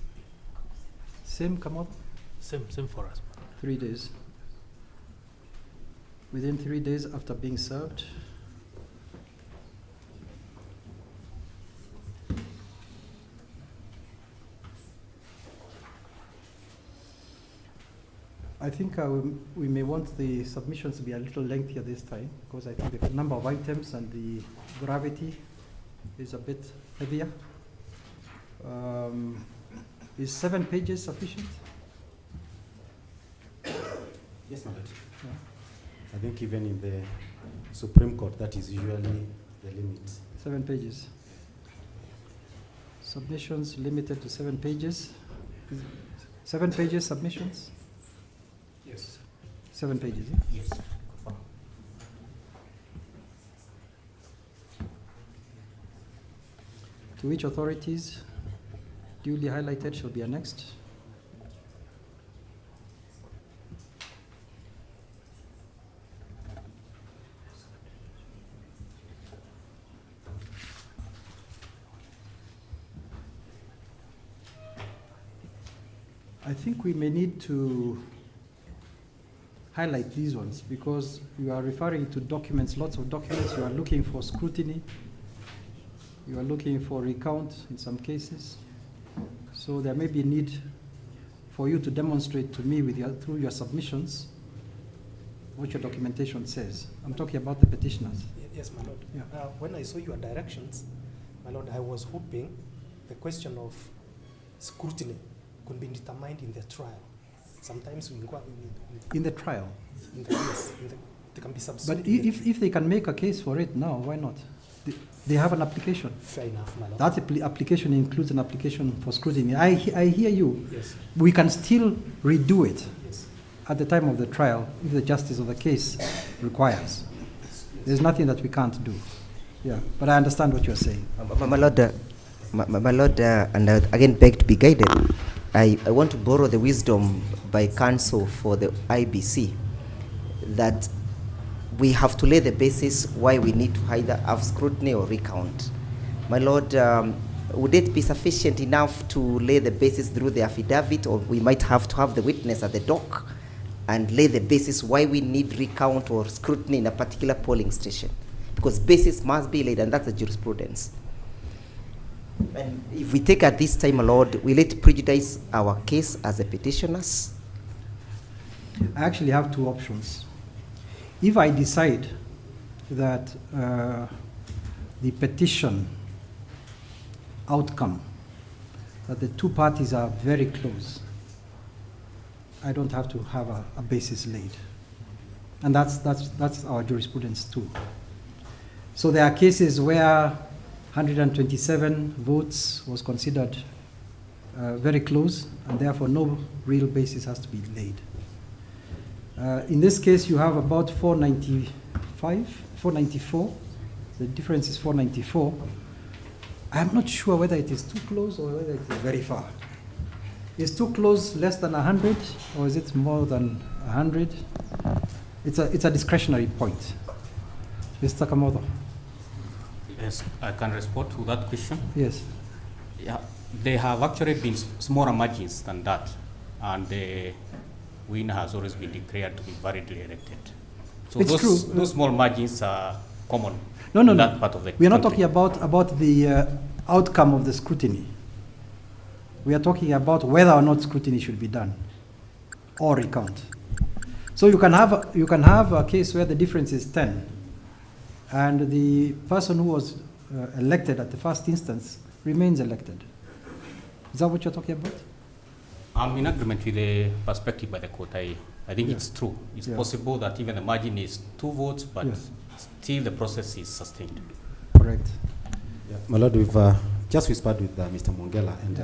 Same come up? Same for us. 3 days. Within 3 days after being served. I think we may want the submissions to be a little lengthier this time, because I think the number of items and the gravity is a bit heavier. Is 7 pages sufficient? Yes, my lord. Yeah. I think even in the Supreme Court, that is usually the limit. 7 pages. Submissions limited to 7 pages. 7 pages submissions? Yes. 7 pages, yeah? Yes. To which authorities duly highlighted shall be annexed? I think we may need to highlight these ones because you are referring to documents, lots of documents. You are looking for scrutiny. You are looking for recount in some cases. So there may be a need for you to demonstrate to me through your submissions what your documentation says. I'm talking about the petitioners. Yes, my Lord. Yeah. When I saw your directions, my Lord, I was hoping the question of scrutiny could be determined in the trial. Sometimes we inquire in the trial. Yes, they can be subsumed. But if they can make a case for it now, why not? They have an application. Fair enough, my Lord. That application includes an application for scrutiny. I hear you. Yes. We can still redo it Yes. at the time of the trial if the justice of the case requires. There's nothing that we can't do. Yeah, but I understand what you're saying. My Lord, and I again beg to be guided. I want to borrow the wisdom by counsel for the IBC that we have to lay the basis why we need to either have scrutiny or recount. My Lord, would it be sufficient enough to lay the basis through the affidavit, or we might have to have the witness at the dock and lay the basis why we need recount or scrutiny in a particular polling station? Because basis must be laid, and that's the jurisprudence. And if we take at this time, my Lord, will it prejudice our case as the petitioners? I actually have 2 options. If I decide that the petition outcome, that the 2 parties are very close, I don't have to have a basis laid. And that's our jurisprudence too. So there are cases where 127 votes was considered very close, and therefore no real basis has to be laid. In this case, you have about 494. The difference is 494. I'm not sure whether it is too close or whether it is very far. Is too close less than 100, or is it more than 100? It's a discretionary point. Mr. Kamoto. Yes, I can respond to that question. Yes. Yeah, they have actually been smaller margins than that, and the winner has always been declared to be validly elected. So It's those, true. those small margins are common No, in no, that no. part of the We are not country. talking about the outcome of the scrutiny. We are talking about whether or not scrutiny should be done or recount. So you can have a case where the difference is 10, and the person who was elected at the first instance remains elected. Is that what you're talking about? I'm in agreement with the perspective by the court. I think it's true. It's possible that even the margin is 2 votes, but still the process is sustained. Correct. Yeah, my Lord, we've just whispered with Mr. Mongela, and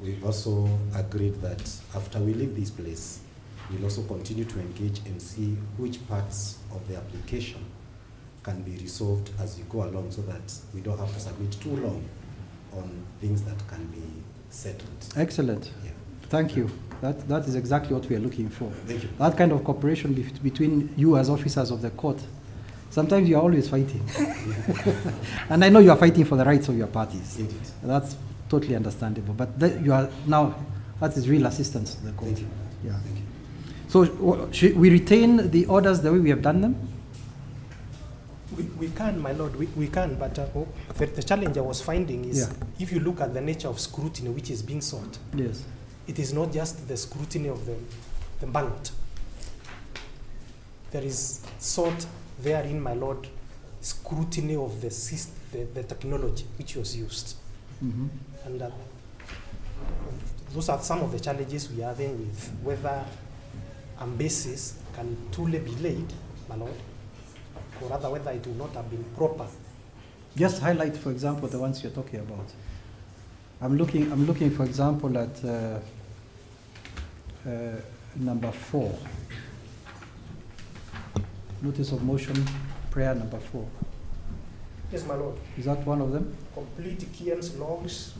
we also agreed that after we leave this place, we'll also continue to engage and see which parts of the application can be resolved as we go along, so that we don't have to submit too long on things that can be settled. Excellent. Yeah. Thank you. That is exactly what we are looking for. Thank you. That kind of cooperation between you as officers of the court. Sometimes you are always fighting. And I know you are fighting for the rights of your parties. Indeed. That's totally understandable. But you are now, that is real assistance to the court. Thank you. Yeah. Thank you. So should we retain the orders the way we have done them? We can, my lord, we can, but the challenge I was finding is if you look at the nature of scrutiny which is being sought, Yes. it is not just the scrutiny of the ballot. There is sought therein, my lord, scrutiny of the technology which was used. Mm-hmm. And those are some of the challenges we are having with whether embassies can truly be laid, my lord, or rather whether it will not have been proper. Just highlight, for example, the ones you're talking about. I'm looking, for example, at number 4. Notice of motion, prayer number 4. Yes, my lord. Is that one of them? Complete Kian's logs,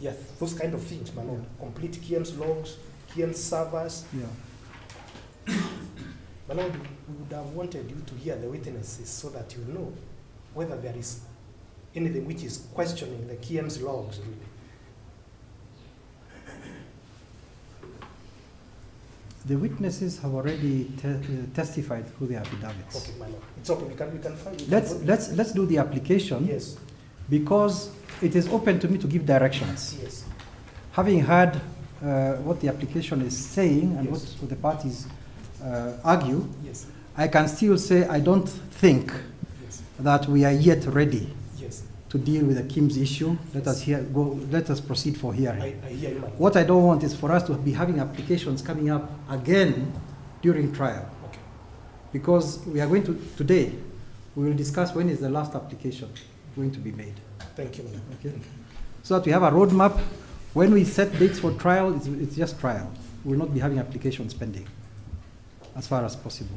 yes, those kind of things, my lord. Complete Kian's logs, Kian's servers. Yeah. My lord, we would have wanted you to hear the witnesses so that you know whether there is anything which is questioning the Kian's logs. The witnesses have already testified through their affidavits. Okay, my lord. It's okay. We can find it. Let's do the application. Yes. Because it is open to me to give directions. Yes. Having heard what the application is saying and Yes. what the parties argue, Yes. I can still say I don't think Yes. that we are yet ready Yes. to deal with the Kim's issue. Let us proceed for hearing. I hear you, my lord. What I don't want is for us to be having applications coming up again during trial. Okay. Because we are going to, today, we will discuss when is the last application going to be made. Thank you, my lord. Okay? So that we have a roadmap. When we set dates for trial, it's just trial. We will not be having applications pending as far as possible.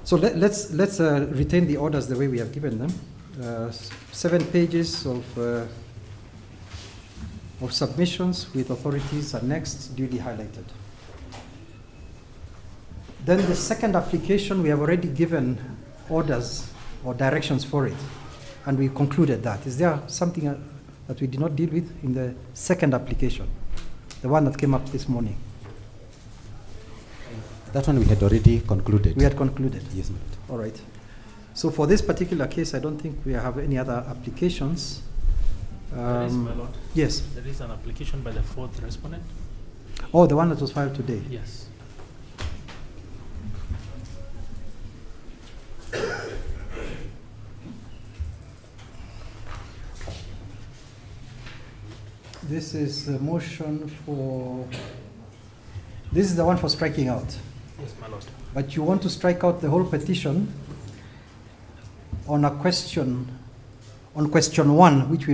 So let's retain the orders the way we have given them. 7 pages of submissions with authorities annexed, duly highlighted. Then the second application, we have already given orders or directions for it, and we concluded that. Is there something that we did not deal with in the second application, the one that came up this morning? That one we had already concluded. We had concluded. Yes, ma'am. All right. So for this particular case, I don't think we have any other applications. There is, my lord. Yes. There is an application by the 4th respondent. Oh, the one that was filed today. Yes. This is a motion for, this is the one for striking out. Yes, my lord. But you want to strike out the whole petition on a question, on question 1, which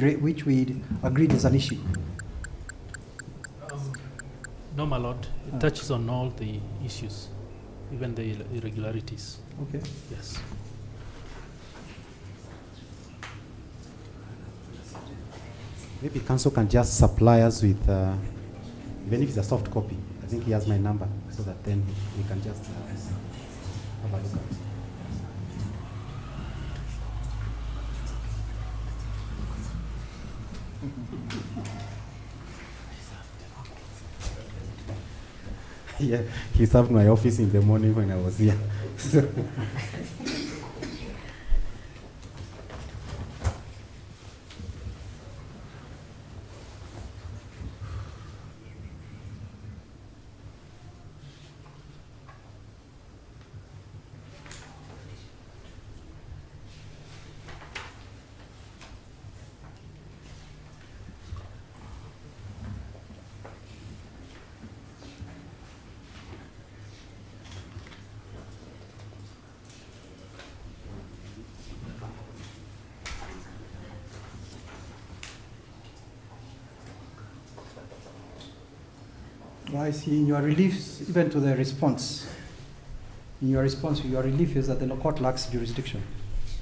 we agreed is an issue. No, my lord. It touches on all the issues, even the irregularities. Okay. Yes. Maybe council can just supply us with, even if it's a soft copy. I think he has my number, so that then we can just have a look at it. Yeah, he served my office in the morning when I was here. I see in your reliefs, even to the response. In your response, your relief is that the court lacks jurisdiction.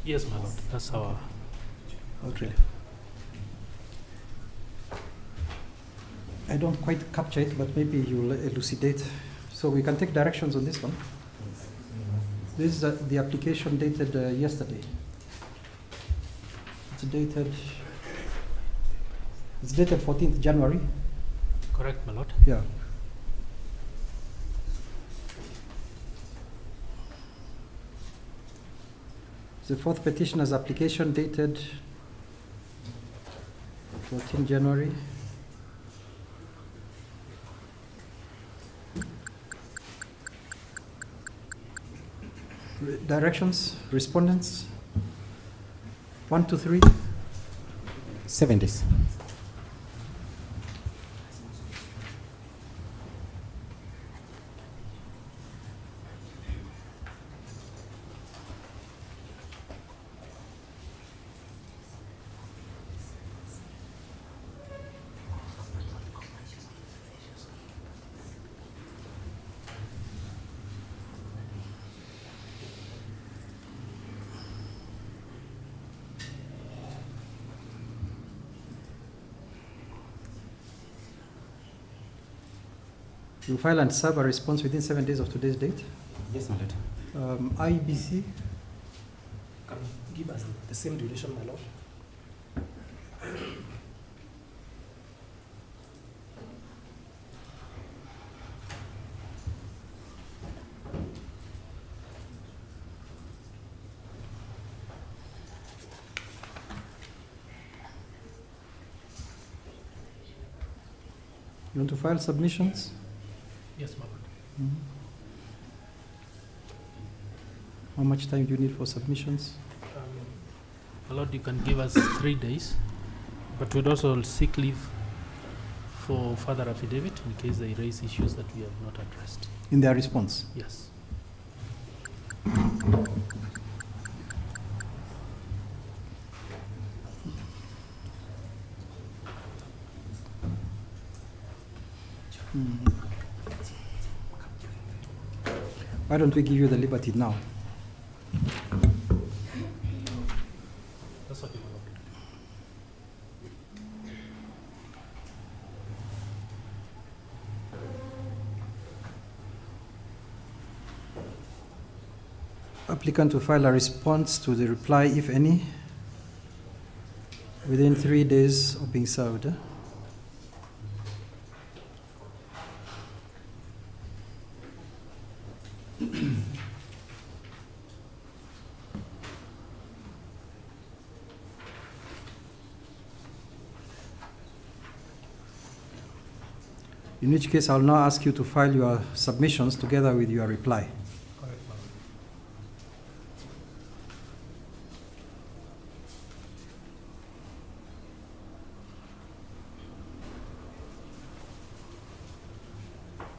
Yes, my lord. That's our. Okay. I don't quite capture it, but maybe you'll elucidate. So we can take directions on this one. This is the application dated yesterday. It's dated 14th January. Correct, my lord. Yeah. The fourth petitioner's application dated 14 January. Directions, respondents, 1 to 3. 7 days. You file and serve a response within 7 days of today's date. Yes, my lord. IBC, Can you give us the same duration, my lord? you want to file submissions? Yes, my lord. Mhm. How much time do you need for submissions? My lord, you can give us 3 days, but we'd also seek leave for further affidavit in case they raise issues that we have not addressed. In their response? Yes. Why don't we give you the liberty now? That's okay, my lord. Applicant to file a response to the reply, if any, within 3 days of being served. In which case, I'll now ask you to file your submissions together with your reply. Correct, my lord.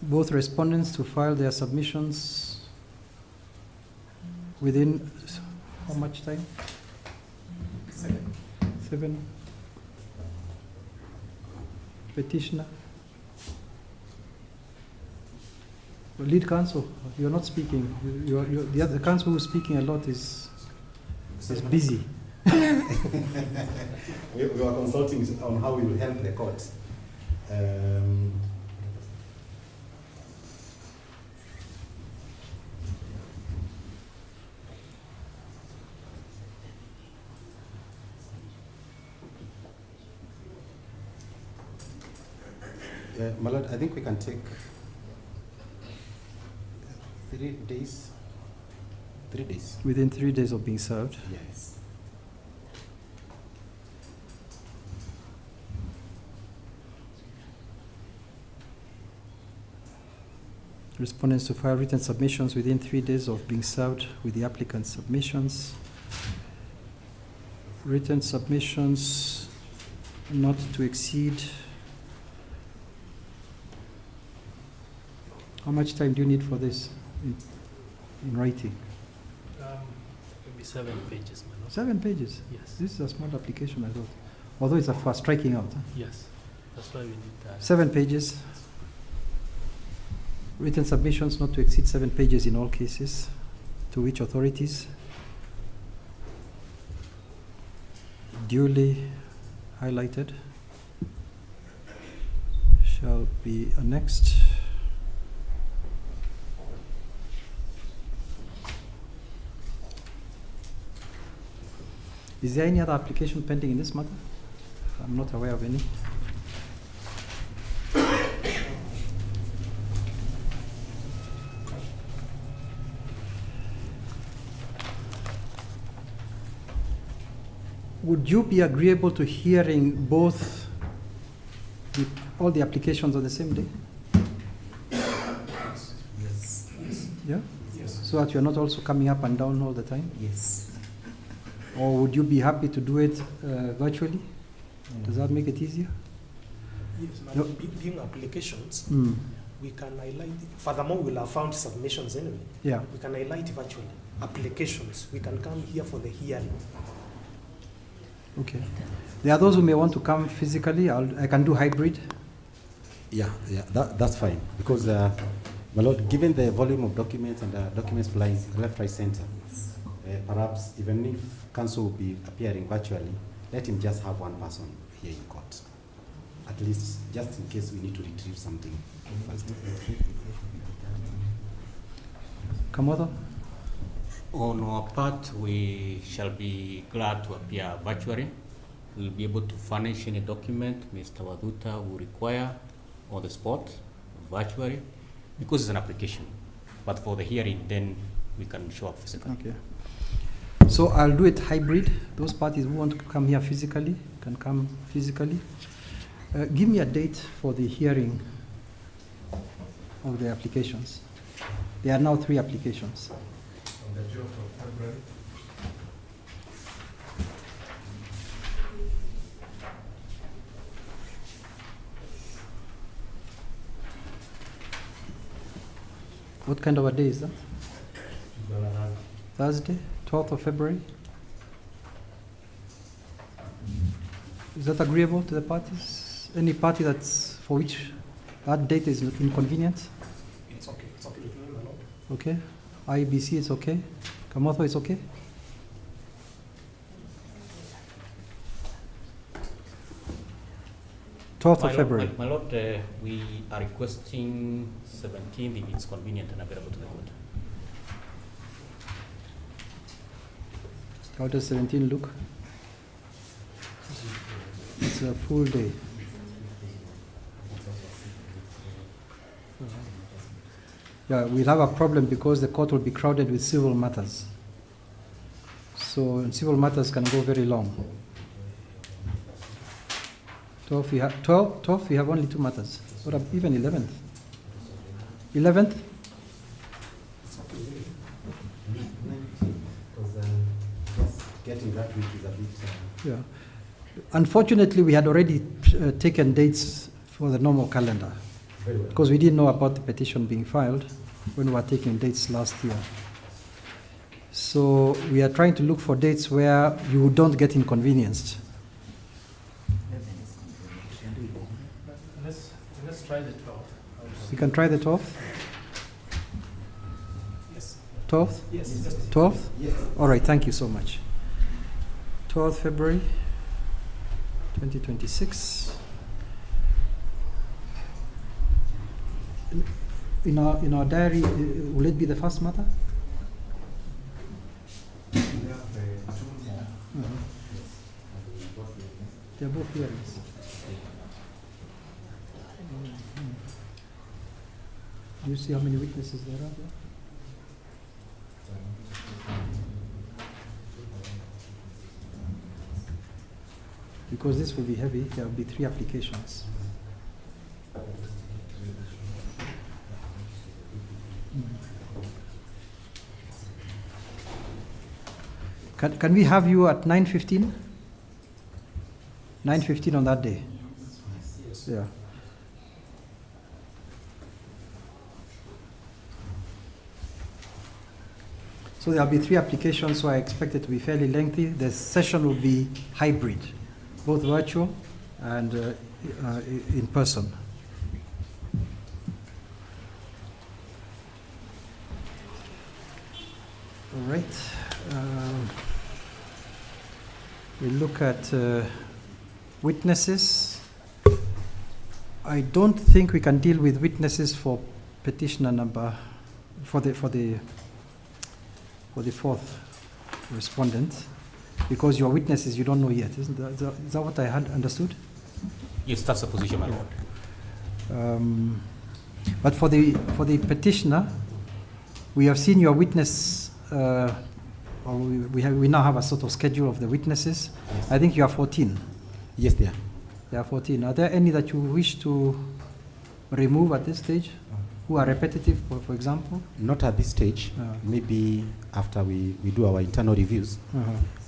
Both respondents to file their submissions within how much time? 7. Petitioner. Lead counsel, you're not speaking. The other counsel who's speaking a lot is busy. We were consulting on how we will help the court. My lord, I think we can take 3 days. 3 days. Within 3 days of being served. Yes. Respondents to file written submissions within 3 days of being served with the applicant's submissions. Written submissions not to exceed. How much time do you need for this in writing? Maybe 7 pages, my lord. 7 pages? Yes. This is a small application, I thought. Although it's a fast striking out. Huh? Yes, that's why we need that. 7 pages. Written submissions not to exceed 7 pages in all cases, to which authorities duly highlighted shall be annexed. Is there any other application pending in this matter? I'm not aware of any. Would you be agreeable to hearing both, all the applications on the same day? Yes. Yeah? Yes. So that you're not also coming up and down all the time? Yes. Or would you be happy to do it virtually? Does that make it easier? Yes, No. being applications, Mm. we can highlight, furthermore, we'll have found submissions anyway. Yeah. We can highlight virtually. Applications, we can come here for the hearing. Okay. There are those who may want to come physically. I can do hybrid. Yeah, that's fine. Because, my lord, given the volume of documents and documents flying left, right, center, perhaps even if counsel will be appearing virtually, let him just have one person here in court. At least, just in case we need to retrieve something first. Kamotho? On our part, we shall be glad to appear virtually. We'll be able to furnish any document Mr. Waduta will require on the spot, virtually, because it's an application. But for the hearing, then we can show up physically. Okay. So I'll do it hybrid. Those parties who want to come here physically can come physically. Give me a date for the hearing of the applications. There are now 3 applications. On the 12th of February. What kind of a day is that? Thursday, 12th of February? Is that agreeable to the parties? Any party that's for which that date is inconvenient? It's okay with me, my lord. Okay. IBC is okay. Kamotho is okay. Twelfth of February. My lord, we are requesting 17th if it's convenient and available to the court. How does 17 look? It's a full day. Yeah, we'll have a problem because the court will be crowded with civil matters. So civil matters can go very long. 12, we have only 2 matters. Or even 11th. 11th? Getting that week is a bit. Yeah. Unfortunately, we had already taken dates for the normal calendar because we didn't know about the petition being filed when we were taking dates last year. So we are trying to look for dates where you don't get inconvenienced. Let's try the 12th. We can try the 12th? Yes. 12th? Yes. 12th? Yes. All right, thank you so much. 12th February 2026. In our diary, will it be the first matter? They're both hearings. Do you see how many witnesses there are there? Because this will be heavy, there will be 3 applications. Can we have you at 9:15? 9:15 on that day? Yes. Yeah. So there'll be 3 applications, so I expect it to be fairly lengthy. The session will be hybrid, both virtual and in person. All right. We look at witnesses. I don't think we can deal with witnesses for petitioner number for the 4th respondent, because your witnesses you don't know yet, isn't that? Is that what I had understood? Yes, that's the position, my lord. But for the petitioner, we have seen your witness. Or we now have a sort of schedule of the witnesses. Yes. I think you are 14. Yes, there. There are 14. Are there any that you wish to remove at this stage, who are repetitive, for example? Not at this stage. Maybe after we do our internal reviews,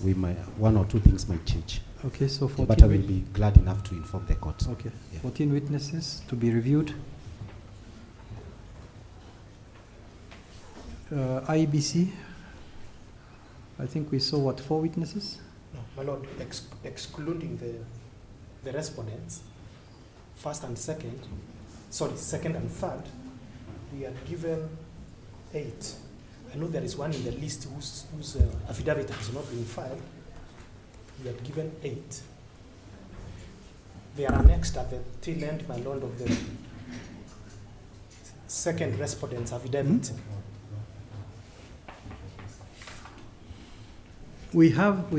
we might, 1 or 2 things might change. Okay, so 14. But I will be glad enough to inform the court. Okay, Yeah. 14 witnesses to be reviewed. IEBC, I think we saw, 4 witnesses? No, my lord, excluding the respondents, first and second, second and third, we had given 8. I know there is one in the list whose affidavit has not been filed. We had given 8. They are annexed at the tail end, my lord, of the second respondent's affidavit. We have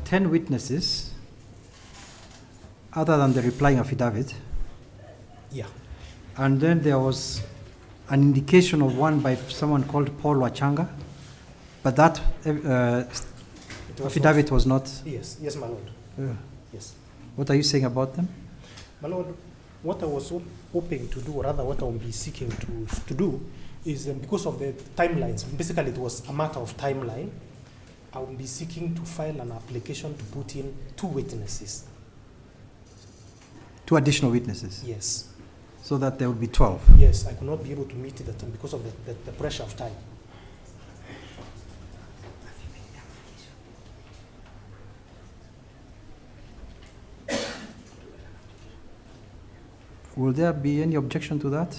10 witnesses other than the replying affidavit. Yeah. And then there was an indication of one by someone called Paul Wachanga, but that affidavit was not. Yes, my lord. Yes. What are you saying about them? My lord, what I was hoping to do, or rather what I will be seeking to do, is because of the timelines. Basically, it was a matter of timeline. I will be seeking to file an application to put in 2 witnesses. 2 additional witnesses? Yes. So that there will be 12? Yes, I could not be able to meet that because of the pressure of time. Will there be any objection to that?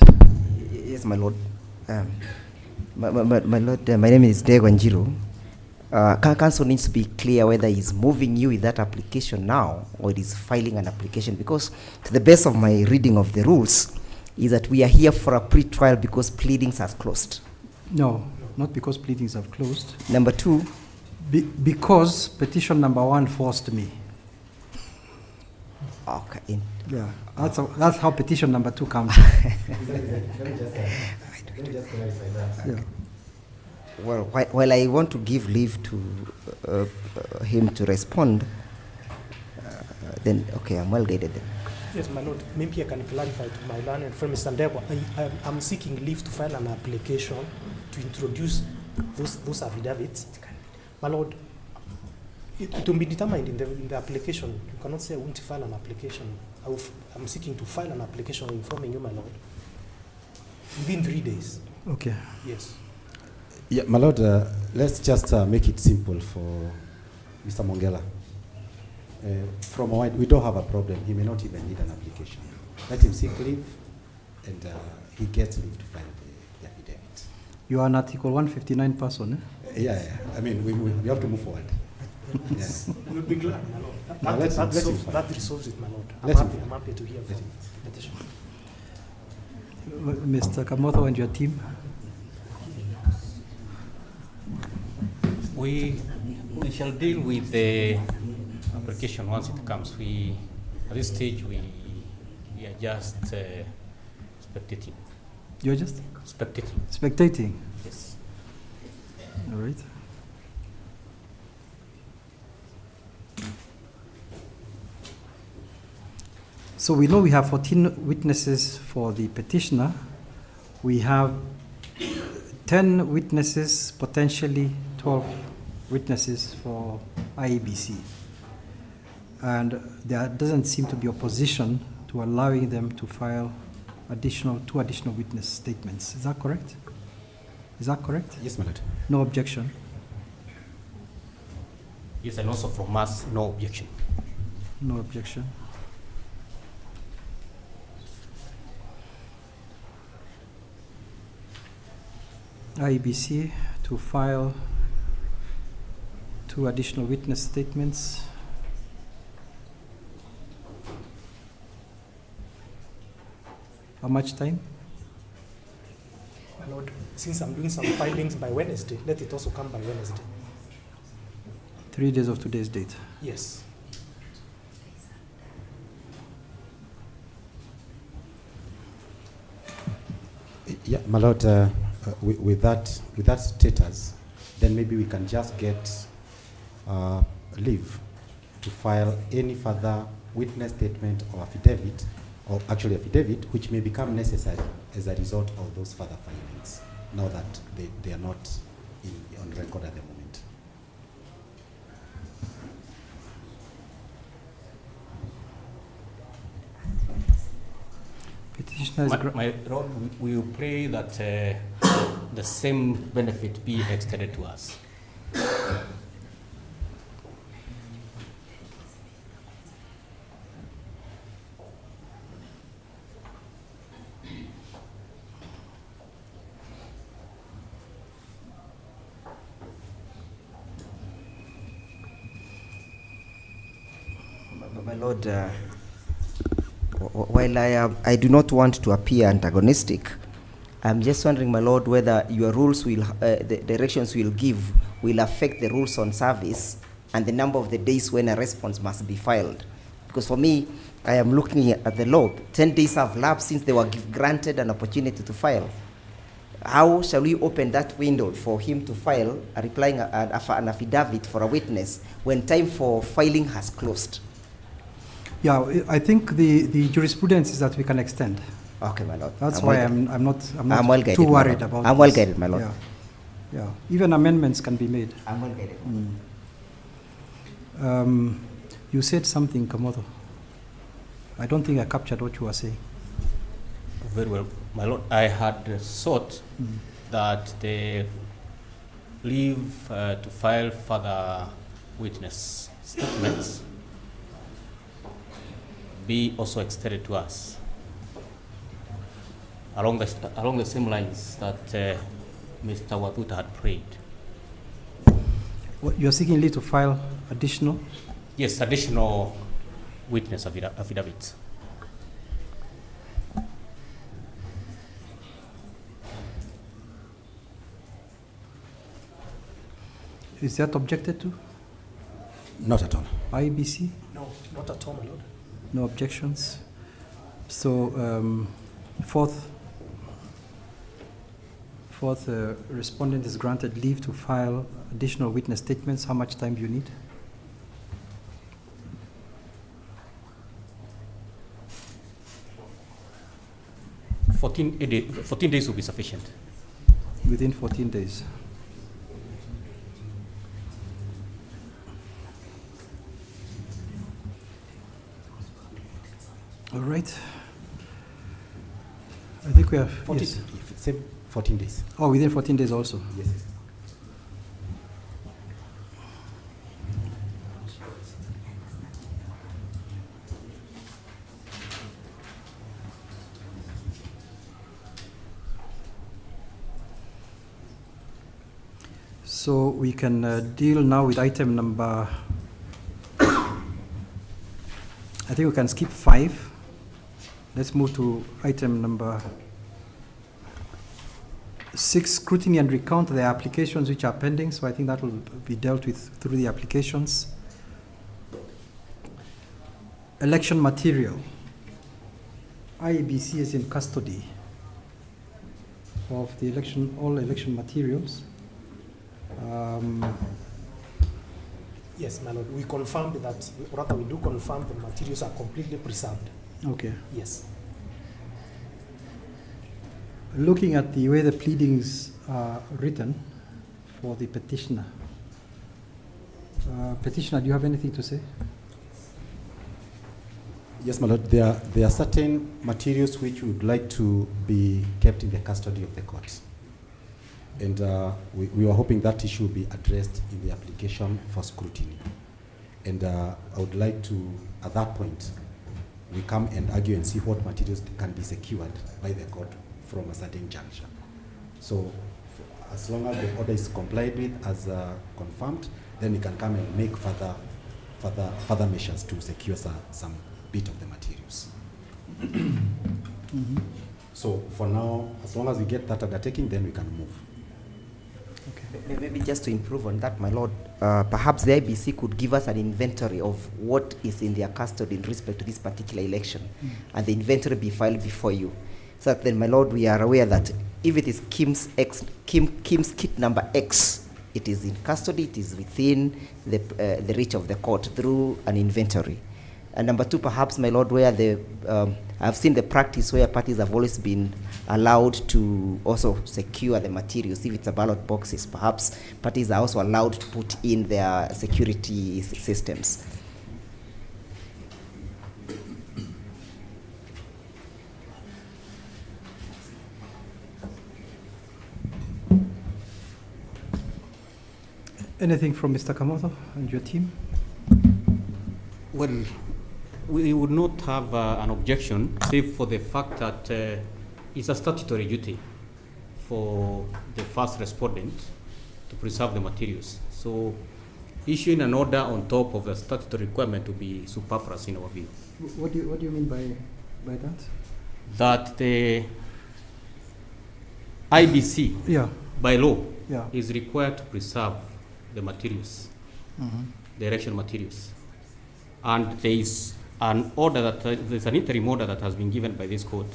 Yes, my lord. My lord, my name is Dego Njiro. Council needs to be clear whether he's moving you with that application now or it is filing an application, because to the best of my reading of the rules is that we are here for a pre-trial because pleadings are closed. No, not because pleadings have closed. Number 2. Because petition number 1 forced me. Okay. Yeah, that's how petition number 2 comes. Let me just clarify that. Yeah. Well, while I want to give leave to him to respond, then, okay, I'm well guided then. Yes, my lord, maybe I can clarify to my learned friend, Mr. Ndegwa. I'm seeking leave to file an application to introduce those affidavits. My lord, it will be determined in the application. You cannot say I won't file an application. I'm seeking to file an application informing you, my lord, within 3 days. Okay. Yes. Yeah, my lord, let's just make it simple for Mr. Mongela. From our end, we don't have a problem. He may not even need an application. Let him seek leave, and he gets leave to file the affidavit. You are an Article 159 person, eh? Yeah, I mean, we have to move forward. Yes. We'll be glad, my lord. No, let's him fight. That resolves it, my lord. Let him I'm happy to hear from the petition. Mr. Kamotho and your team? We shall deal with the application once it comes. At this stage, we are just spectating. You're just? Spectating. Spectating? Yes. All right. So we know we have 14 witnesses for the petitioner. We have 10 witnesses, potentially 12 witnesses for IEBC. And there doesn't seem to be opposition to allowing them to file two additional witness statements. Is that correct? Is that correct? Yes, my lord. No objection? Yes, and also from us, no objection. No objection. IEBC to file 2 additional witness statements. How much time? My lord, since I'm doing some filings by Wednesday, let it also come by Wednesday. 3 days of today's date. Yes. Yeah, my lord, with that status, then maybe we can just get leave to file any further witness statement or affidavit, or actually affidavit, which may become necessary as a result of those further filings, now that they are not on record at the moment. Petitioner is My Lord, we will pray that the same benefit be extended to us. My lord, while I do not want to appear antagonistic, I'm just wondering, my lord, whether your rules will, the directions will give will affect the rules on service and the number of the days when a response must be filed. Because for me, I am looking at the law. 10 days have lapsed since they were granted an opportunity to file. How shall we open that window for him to file replying an affidavit for a witness when time for filing has closed? Yeah, I think the jurisprudence is that we can extend. Okay, my lord. That's why I'm not well guided, too worried about I'm well guided, my lord. Yeah. Even amendments can be made. I'm well guided. You said something, Kamotho. I don't think I captured what you were saying. Very well, my lord. I had thought that the leave to file further witness statements be also extended to us along the same lines that Mr. Watuta had prayed. You're seeking leave to file additional? Yes, additional witness affidavits. Is that objected to? Not at all. IEBC? No, not at all, my lord. No objections. So, fourth respondent is granted leave to file additional witness statements. How much time do you need? Fourteen days will be sufficient. Within 14 days. All right. I think we have 14 days. Oh, within 14 days also. Yes. So we can deal now with item number, I think we can skip 5. Let's move to item number 6, scrutiny and recount the applications which are pending. So I think that will be dealt with through the applications. Election material. IEBC is in custody of the election, all election materials. Yes, my lord, we confirmed that, rather we do confirm the materials are completely preserved. Okay. Yes. Looking at the way the pleadings are written for the petitioner, petitioner, do you have anything to say? Yes, my lord, there are certain materials which we would like to be kept in the custody of the court. And we were hoping that issue will be addressed in the application for scrutiny. And I would like to, at that point, we come and argue and see what materials can be secured by the court from a certain juncture. So as long as the order is complied with as confirmed, then we can come and make further measures to secure some bit of the materials. Mm-hmm. So for now, as long as we get that undertaking, then we can move. Okay. Maybe just to improve on that, my lord, perhaps the IBC could give us an inventory of what is in their custody in respect to this particular election, and the inventory be filed before you. So that then, my lord, we are aware that if it is Kim's kit number X, it is in custody, it is within the reach of the court through an inventory. And number 2, perhaps, my lord, where I've seen the practice where parties have always been allowed to also secure the materials. If it's a ballot boxes, perhaps parties are also allowed to put in their security systems. Anything from Mr. Kamoto and your team? Well, we would not have an objection, save for the fact that it's a statutory duty for the first respondent to preserve the materials. So issuing an order on top of the statutory requirement would be superfluous in our view. What do you mean by that? That the IBC, by law, is required to preserve the materials, the election materials. And there is an order that, there's an interim order that has been given by this court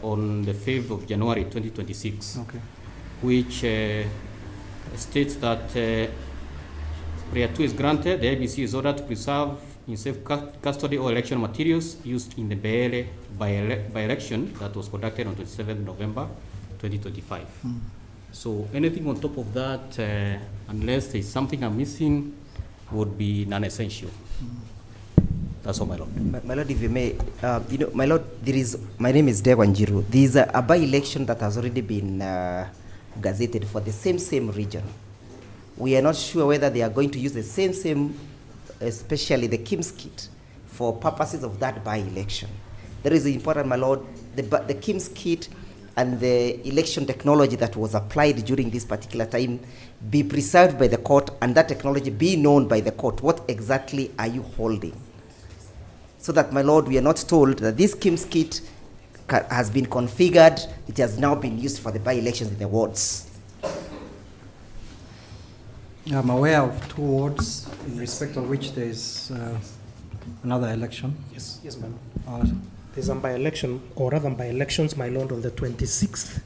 on the 5th of January 2026, which states that Prayer 2 is granted, the IBC is ordered to preserve in safe custody all election materials used in the Mbeere by-election that was conducted on 27 November 2025. So anything on top of that, unless there's something I'm missing, would be non-essential. That's all, my lord. My lord, if you may, my lord, my name is Dewanjiru. There is a by-election that has already been gazetted for the same region. We are not sure whether they are going to use the same, especially the Kim's kit, for purposes of that by-election. That is important, my lord. The Kim's kit and the election technology that was applied during this particular time be preserved by the court, and that technology be known by the court. What exactly are you holding? So that, my lord, we are not told that this Kim's kit has been configured, it has now been used for the by-elections in the wards. I'm aware of 2 wards in respect of which there is another election. Yes, ma'am. There's a by-election, or rather by-elections, my lord, on the 26th.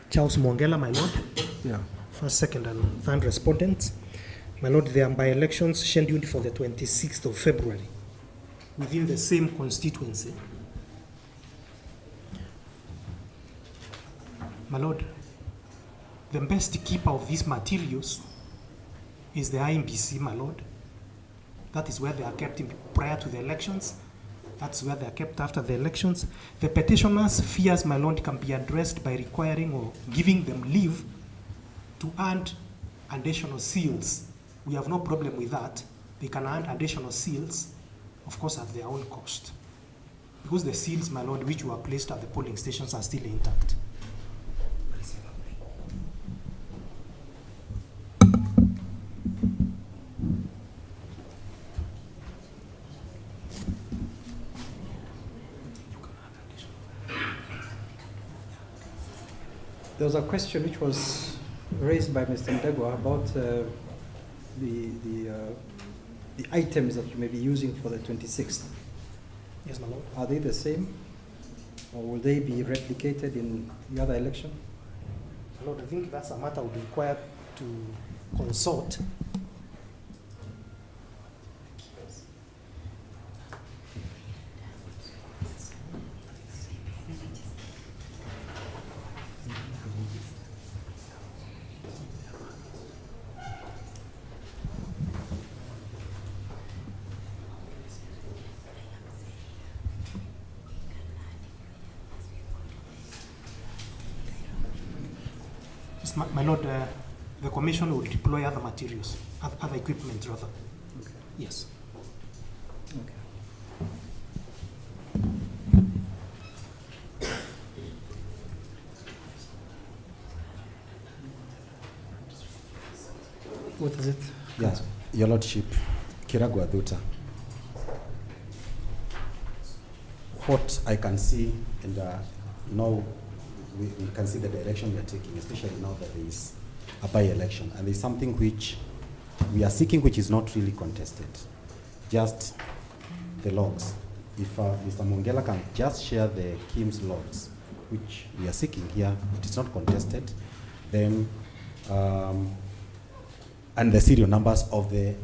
Charles Mongela, my lord. First, second, and third respondents. My lord, there are by-elections scheduled for the 26th of February within the same constituency. My lord, the best keeper of these materials is the IMBC, my lord. That is where they are kept prior to the elections. That's where they are kept after the elections. The petitioners' fears, my lord, can be addressed by requiring or giving them leave to earn additional seals. We have no problem with that. They can earn additional seals, of course, at their own cost. Because the seals, my lord, which were placed at the polling stations are still intact. There was a question which was raised by Mr. Ndegwa about the items that you may be using for the 26th. Yes, my lord. Are they the same, or will they be replicated in the other election? My lord, I think that's a matter we'll be required to consult. Yes, my lord, the commission will deploy other materials, other equipment rather. Okay. Yes. Okay. What is it? Yeah, Your Lordship, Kiragwa Dhuta. What I can see, and now we can see the direction we are taking, especially now that there is a by-election, and there's something which we are seeking which is not really contested, just the logs. If Mr. Mongela can just share the KIMS logs, which we are seeking here, it is not contested, then and the serial numbers of the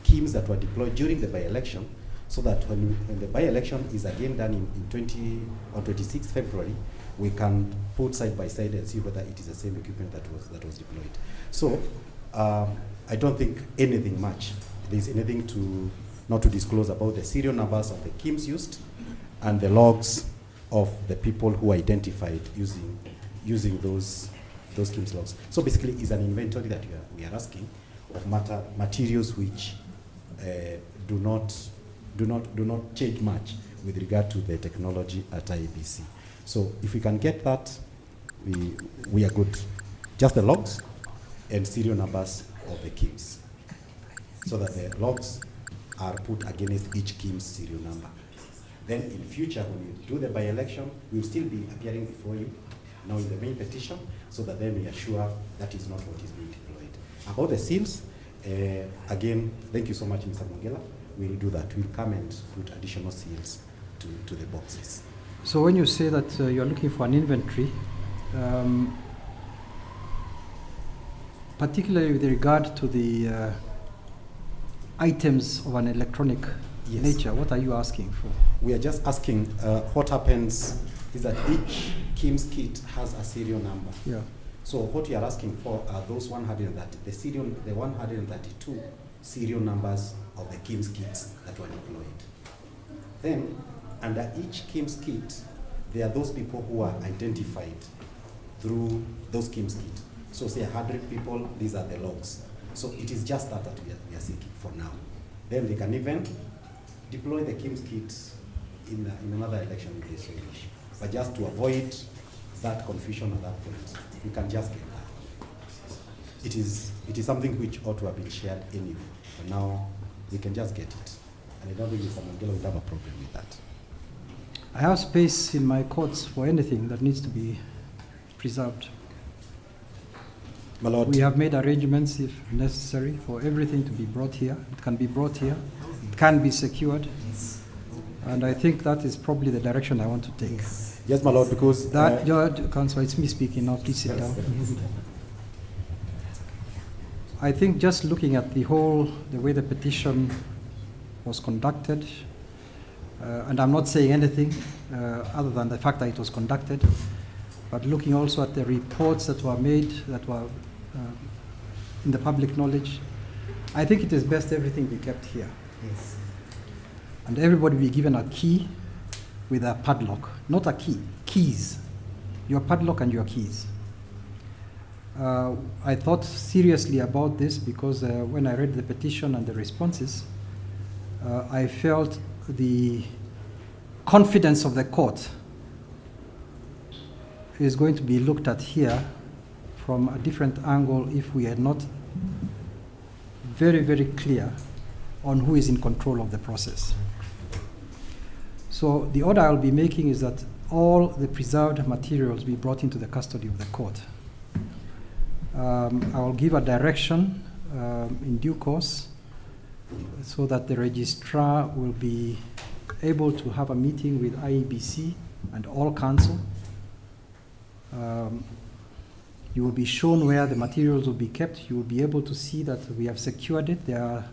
KIMS that were deployed during the by-election, so that when the by-election is again done in 20 or 26 February, we can put side by side and see whether it is the same equipment that was deployed. So I don't think anything much. There's anything not to disclose about the serial numbers of the KIMS used and the logs of the people who identified using those KIMS logs. So basically, it's an inventory that we are asking of materials which do not change much with regard to the technology at IEBC. So if we can get that, we are good. Just the logs and serial numbers of the KIMS, so that the logs are put against each KIMS serial number. Then in future, when we do the by-election, we'll still be appearing before you, now in the main petition, so that then we are sure that is not what is being deployed. About the seals, again, thank you so much, Mr. Mongela. We'll do that. We'll come and put additional seals to the boxes. So when you say that you're looking for an inventory, particularly with regard to the items of an electronic nature, what are you asking for? We are just asking what happens is that each KIMS kit has a serial number. Yeah. So what we are asking for are those 130, the 132 serial numbers of the KIMS kits that were deployed. Then, under each KIMS kit, there are those people who are identified through those KIMS kits. So say 100 people, these are the logs. So it is just that we are seeking for now. Then they can even deploy the KIMS kits in another election if they so wish. But just to avoid that confusion at that point, we can just get that. It is something which ought to have been shared anyway. But now we can just get it. And I don't think Mr. Mongela would have a problem with that. I have space in my courts for anything that needs to be preserved. My Lord. We have made arrangements, if necessary, for everything to be brought here. It can be brought here. It can be secured. And I think that is probably the direction I want to take. Yes, my Lord, because... Councillor, it's me speaking now. Please sit down. I think just looking at the way the petition was conducted, and I'm not saying anything other than the fact that it was conducted, but looking also at the reports that were made, that were in the public knowledge, I think it is best everything be kept here. Yes. And everybody be given a key with a padlock. Not a key, keys. Your padlock and your keys. I thought seriously about this because when I read the petition and the responses, I felt the confidence of the court is going to be looked at here from a different angle if we are not very, very clear on who is in control of the process. So the order I'll be making is that all the preserved materials be brought into the custody of the court I will give a direction in due course so that the registrar will be able to have a meeting with IEBC and all council. You will be shown where the materials will be kept. You will be able to see that we have secured it. There are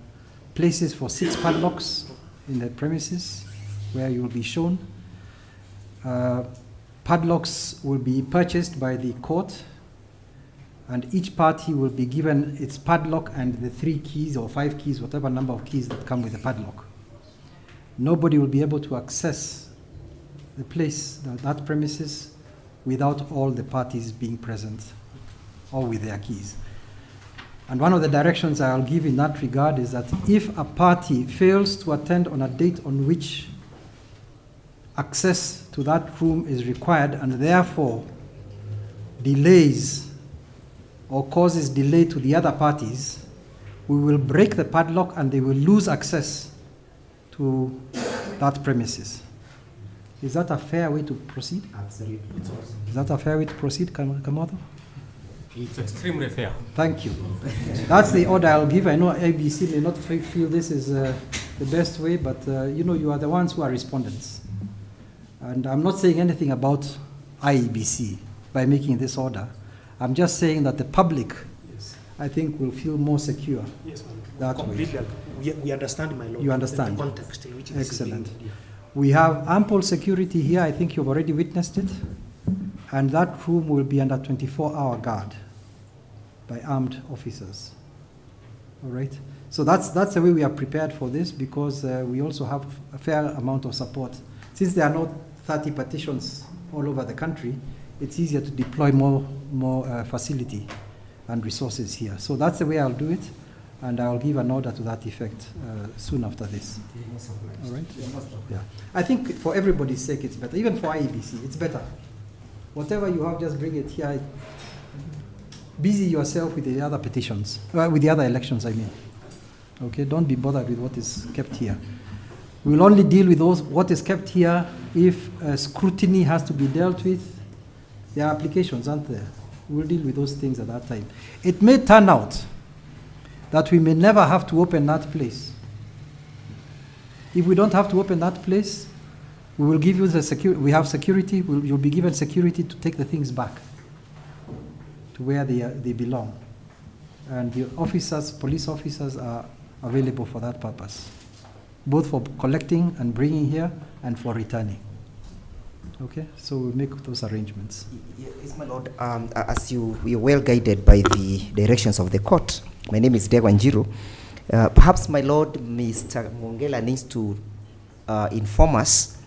places for 6 padlocks in the premises where you will be shown. Padlocks will be purchased by the court, and each party will be given its padlock and the 3 keys or 5 keys, whatever number of keys that come with the padlock. Nobody will be able to access the place, that premises, without all the parties being present or with their keys. And one of the directions I'll give in that regard is that if a party fails to attend on a date on which access to that room is required and therefore delays or causes delay to the other parties, we will break the padlock and they will lose access to that premises. Is that a fair way to proceed? Absolutely. Is that a fair way to proceed, Kamoto? It's extremely fair. Thank you. That's the order I'll give. I know ABC may not feel this is the best way, but you know, you are the ones who are respondents. And I'm not saying anything about IEBC by making this order. I'm just saying that the public, I think, will feel more secure. Yes, that completely. way. We understand, my lord. You understand? The context in which this is Excellent. being, yeah. We have ample security here. I think you've already witnessed it. And that room will be under 24-hour guard by armed officers. All right? So that's the way we are prepared for this, because we also have a fair amount of support. Since there are not 30 petitions all over the country, it's easier to deploy more facility and resources here. So that's the way I'll do it, and I'll give an order to that effect soon after this. All right? Yeah. I think for everybody's sake, it's better. Even for IEBC, it's better. Whatever you have, just bring it here. Busy yourself with the other petitions, with the other elections, I mean. Okay, don't be bothered with what is kept here. We'll only deal with what is kept here if scrutiny has to be dealt with. There are applications, aren't there? We'll deal with those things at that time. It may turn out that we may never have to open that place. If we don't have to open that place, we will give you the security. We have security. You'll be given security to take the things back to where they belong. And the officers, police officers, are available for that purpose, both for collecting and bringing here and for returning. Okay, so we'll make those arrangements. Yes, my lord. As we are well guided by the directions of the court. My name is Degwa Njiru. Perhaps, my lord, Mr. Mongela needs to inform us,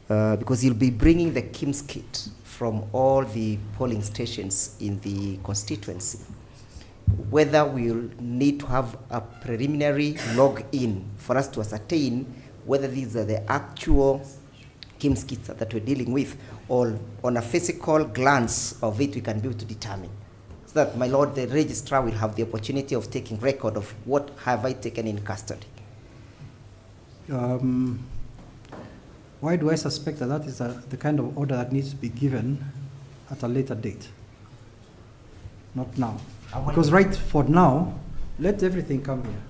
because he'll be bringing the KIMS kit from all the polling stations in the constituency, whether we'll need to have a preliminary log-in for us to ascertain whether these are the actual KIMS kits that we're dealing with, or on a physical glance of it we can be able to determine. So that, my lord, the registrar will have the opportunity of taking record of what have I taken in custody. Why do I suspect that is the kind of order that needs to be given at a later date? Not now. Because right for now, let everything come here.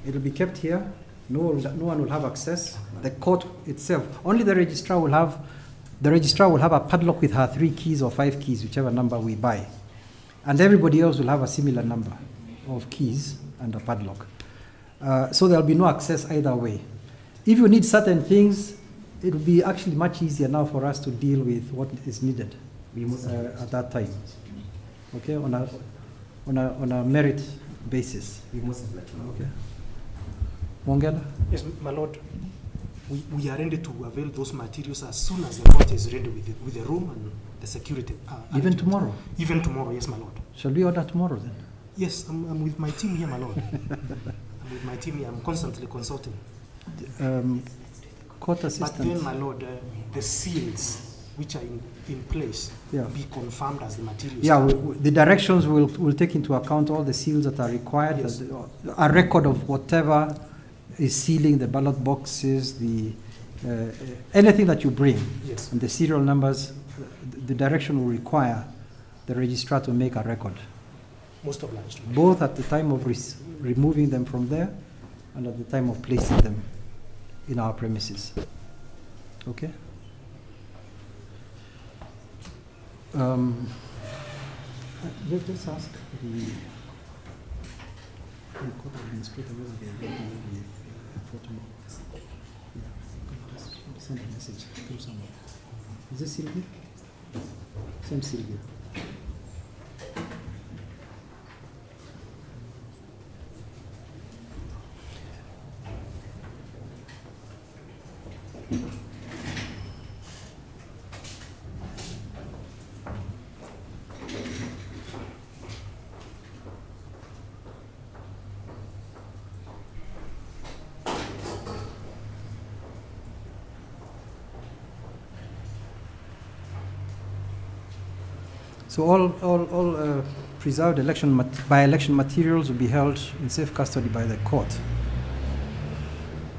It'll be kept here. No one will have access. The court itself, only the registrar will have a padlock with her 3 keys or 5 keys, whichever number we buy. And everybody else will have a similar number of keys and a padlock. So there'll be no access either way. If you need certain things, it will be actually much easier now for us to deal with what is needed at that time. Okay, on a merit basis. Okay. Mongela? Yes, my lord. We are ready to avail those materials as soon as the court is ready with the room and the security. Even tomorrow? Even tomorrow, yes, my lord. Shall we order tomorrow then? Yes, I'm with my team here, my lord. I'm with my team here. I'm constantly consulting. Court assistant. But then, my lord, the seals which are in place be confirmed as the materials. Yeah, the directions will take into account all the seals that are required, yes. A record of whatever is sealing the ballot boxes, anything that you bring, yes. And the serial numbers. The direction will require the registrar to make a record, Most obliged. both at the time of removing them from there and at the time of placing them in our premises. Okay? Let's ask the court administrator whether they are ready for tomorrow. Yeah, just send a message to someone. Is this Sylvia? Send Sylvia. So all preserved by-election materials will be held in safe custody by the court.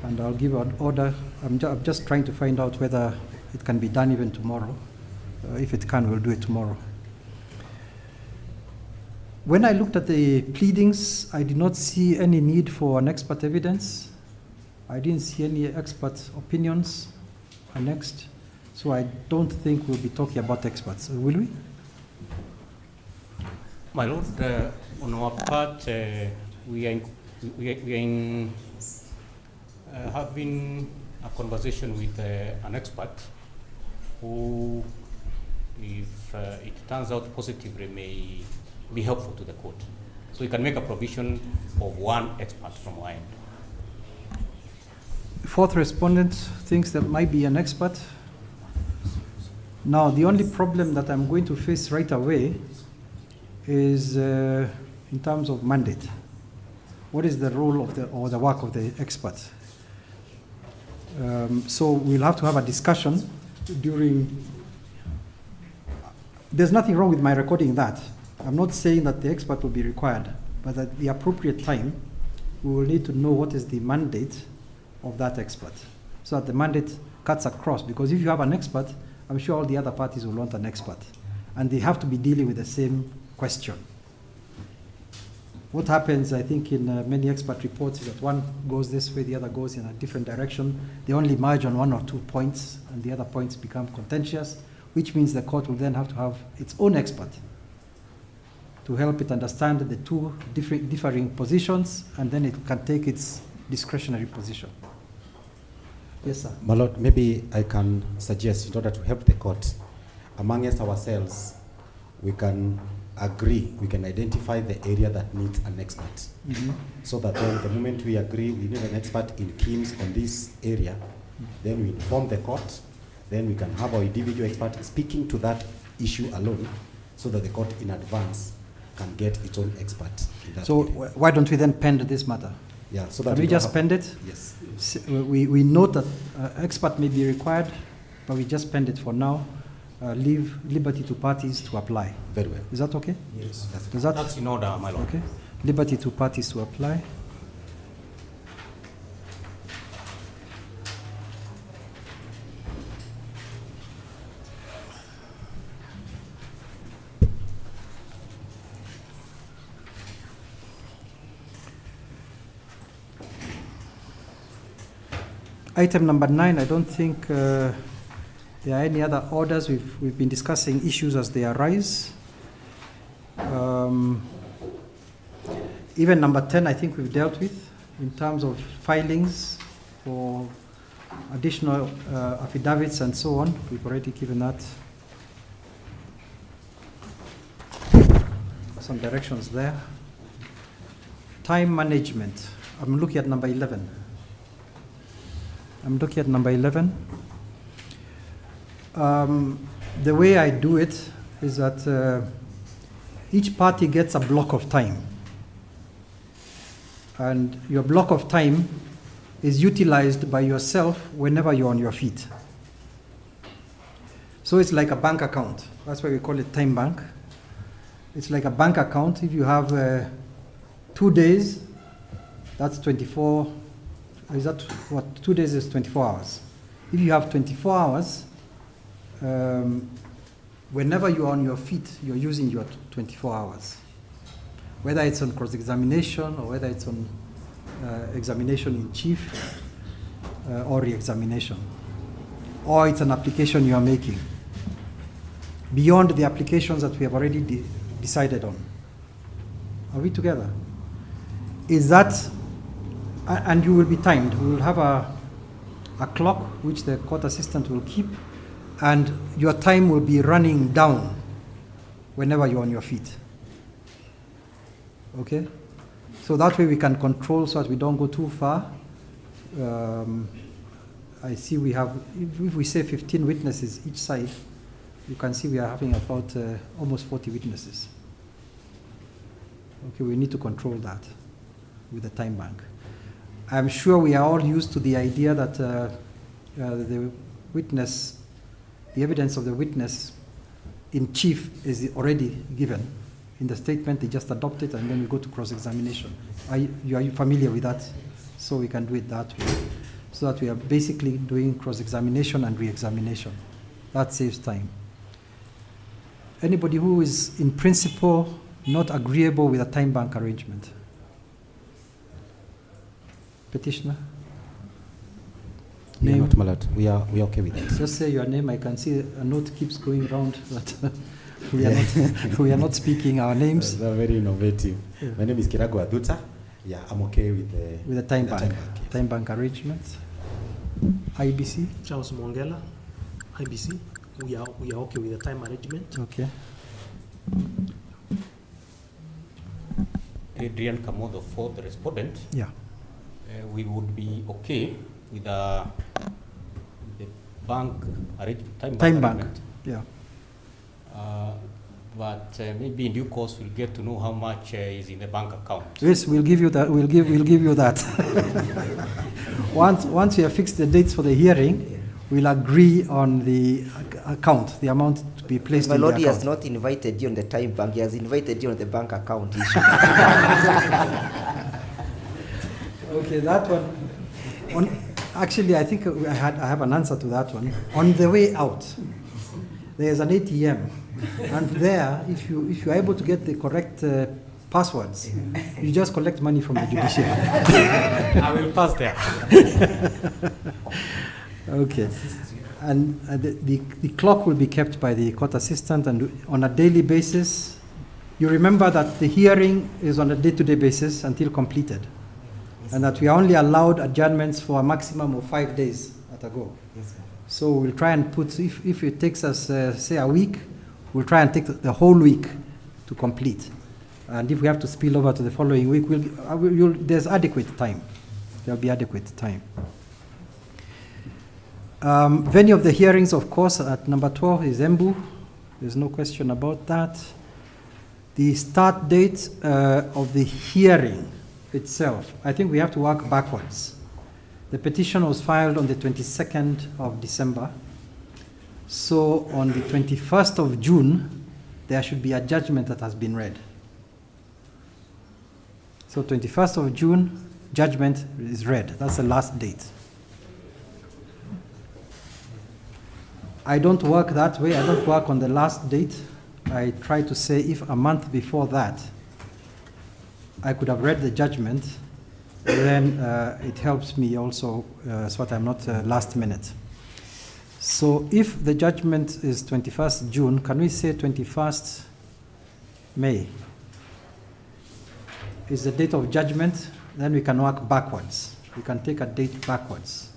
And I'll give an order. I'm just trying to find out whether it can be done even tomorrow. If it can, we'll do it tomorrow. When I looked at the pleadings, I did not see any need for an expert evidence. I didn't see any expert opinions annexed. So I don't think we'll be talking about experts, will we? My Lord, on our part, we are having a conversation with an expert who, if it turns out positively, may be helpful to the court. So we can make a provision of one expert from our end. Fourth respondent thinks there might be an expert. Now, the only problem that I'm going to face right away is in terms of mandate. What is the role of the work of the expert? So we'll have to have a discussion during. There's nothing wrong with my recording that. I'm not saying that the expert will be required, but at the appropriate time, we will need to know what is the mandate of that expert, so that the mandate cuts across. Because if you have an expert, I'm sure all the other parties will want an expert, and they have to be dealing with the same question. What happens, I think, in many expert reports is that one goes this way, the other goes in a different direction. They only merge on one or two points, and the other points become contentious, which means the court will then have to have its own expert to help it understand the two differing positions, and then it can take its discretionary position. Yes, sir. My Lord, maybe I can suggest, in order to help the court, amongst ourselves, we can agree, we can identify the area that needs an expert. Mm-hmm. So that then the moment we agree we need an expert in Kims on this area, then we inform the court, then we can have our individual expert speaking to that issue alone, so that the court in advance can get its own expert in that So area. why don't we then pend this matter? Yeah, so that Can we don't just have- pend it? Yes. We note that expert may be required, but we just pend it for now. Leave liberty to parties to apply. Very well. Is that okay? Yes. That's in order, my Lord. Okay. Liberty to parties to apply. Item number 9, I don't think there are any other orders. We've been discussing issues as they arise. Even number 10, I think we've dealt with in terms of filings for additional affidavits and so on. We've already given that some directions there. Time management. I'm looking at number 11. The way I do it is that each party gets a block of time. And your block of time is utilized by yourself whenever you're on your feet. So it's like a bank account. That's why we call it time bank. It's like a bank account. If you have 2 days, that's 24. Is that what? 2 days is 24 hours. If you have 24 hours, whenever you are on your feet, you're using your 24 hours. Whether it's on cross-examination or whether it's on examination in chief or re-examination, or it's an application you are making, beyond the applications that we have already decided on. Are we together? Is that, and you will be timed. We will have a clock which the court assistant will keep, and your time will be running down whenever you're on your feet. Okay? So that way we can control so that we don't go too far. I see we have, if we say 15 witnesses each side, you can see we are having about almost 40 witnesses. Okay, we need to control that with the time bank. I'm sure we are all used to the idea that the witness, the evidence of the witness in chief is already given. In the statement, they just adopt it and then we go to cross-examination. Are you familiar with that? So we can do it that way. So that we are basically doing cross-examination and re-examination. That saves time. Anybody who is in principle not agreeable with a time bank arrangement? Petitioner? Yeah, Name? not my lord. We are okay with that. Just say your name. I can see a note keeps going around that we are not speaking our names. They're very innovative. Yeah. My name is Kirago Aduta. Yeah, I'm okay with The time bank. Yes. Time bank arrangement. IBC? Charles Mongela, IBC. We are okay with the time arrangement. Okay. Adrian Kamodo for the respondent. Yeah. We would be okay with the bank Time bank. arrangement. Yeah. But maybe in due course we'll get to know how much is in the bank account. Yes, we'll give you that. We'll give you that. Once we have fixed the dates for the hearing, we'll agree on the account, the amount to be placed My in lord, the he account. has not invited you on the time bank. He has invited you on the bank account issue. Okay, that one. Actually, I think I have an answer to that one. On the way out, there is an ATM, and there, if you are able to get the correct passwords, you just collect money from the judiciary. I will pass there. Okay. And the clock will be kept by the court assistant, and on a daily basis, you remember that the hearing is on a day-to-day basis until completed, and that we are only allowed adjournments for a maximum of 5 days at a go. So we'll try and put, if it takes us, say, a week, we'll try and take the whole week to complete. And if we have to spill over to the following week, there's adequate time. There'll be adequate time. Venue of the hearings, of course, at number 12 is Embu. There's no question about that. The start date of the hearing itself, I think we have to work backwards. The petition was filed on the 22nd of December. So on the 21st of June, there should be a judgment that has been read. So 21st of June, judgment is read. That's the last date. I don't work that way. I don't work on the last date. I try to say if a month before that, I could have read the judgment, then it helps me also so that I'm not last minute. So if the judgment is 21st June, can we say 21st May is the date of judgment? Then we can work backwards. We can take a date backwards.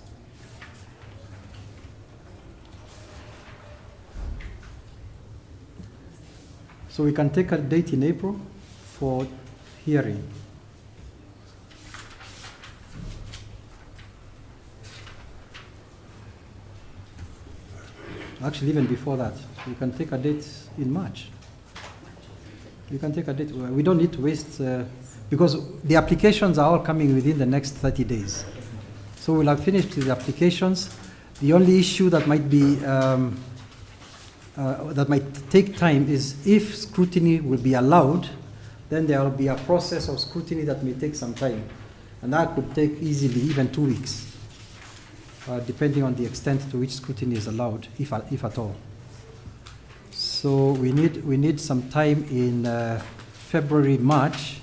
So we can take a date in April for hearing. Actually, even before that, we can take a date in March. We can take a date. We don't need to waste, because the applications are all coming within the next 30 days. So we'll have finished the applications. The only issue that might be, that might take time is if scrutiny will be allowed, then there will be a process of scrutiny that may take some time. And that could take easily even 2 weeks. Depending on the extent to which scrutiny is allowed, if at all. So we need some time in February, March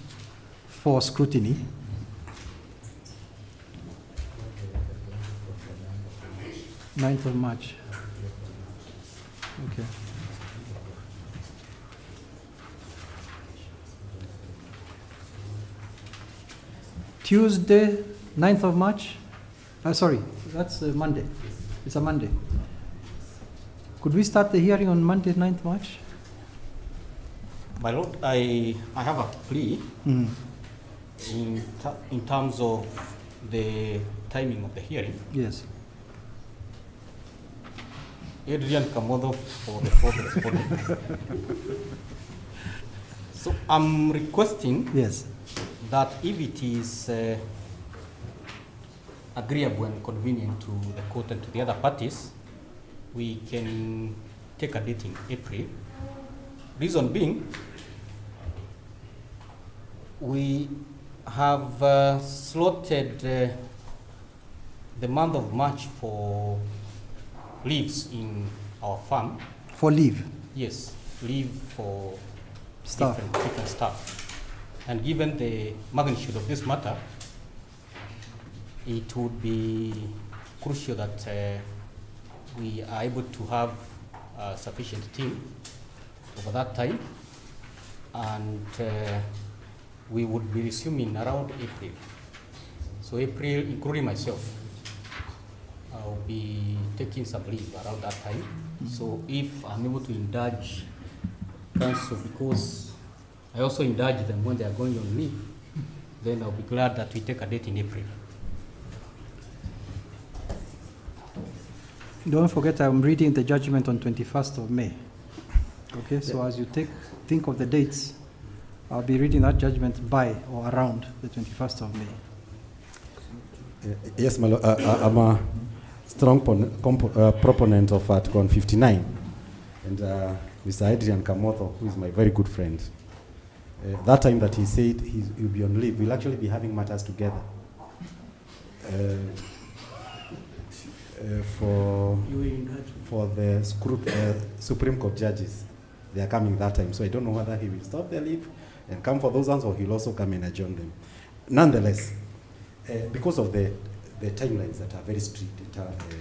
for scrutiny. Ninth of March. Okay. Tuesday, 9th of March? Sorry, that's Monday. It's a Monday. Could we start the hearing on Monday, 9th March? My Lord, I have a plea Mm. in terms of the timing of the hearing. Yes. Adrian Kamodo for the fourth respondent. So I'm requesting Yes. that if it is agreeable and convenient to the court and to the other parties, we can take a date in April. Reason being, we have slotted the month of March for leaves in our farm. For leave. Yes, leave for Staff. different staff. And given the magnitude of this matter, it would be crucial that we are able to have a sufficient team over that time, and we would be resuming around April. So April, including myself, I'll be taking some leave around that time. So if I'm able to indulge council, because I also indulge them when they are going on leave, then I'll be glad that we take a date in April. Don't forget, I'm reading the judgment on 21st of May. Okay, so as you think of the dates, I'll be reading that judgment by or around the 21st of May. Yes, my lord, I'm a strong proponent of Article 59, and Mr. Adrian Kamotho, who is my very good friend, that time that he said he'll be on leave, we'll actually be having matters together. For the Supreme Court judges, they are coming that time. So I don't know whether he will stop their leave and come for those ones, or he'll also come and adjourn them. Nonetheless, because of the timelines that are very strict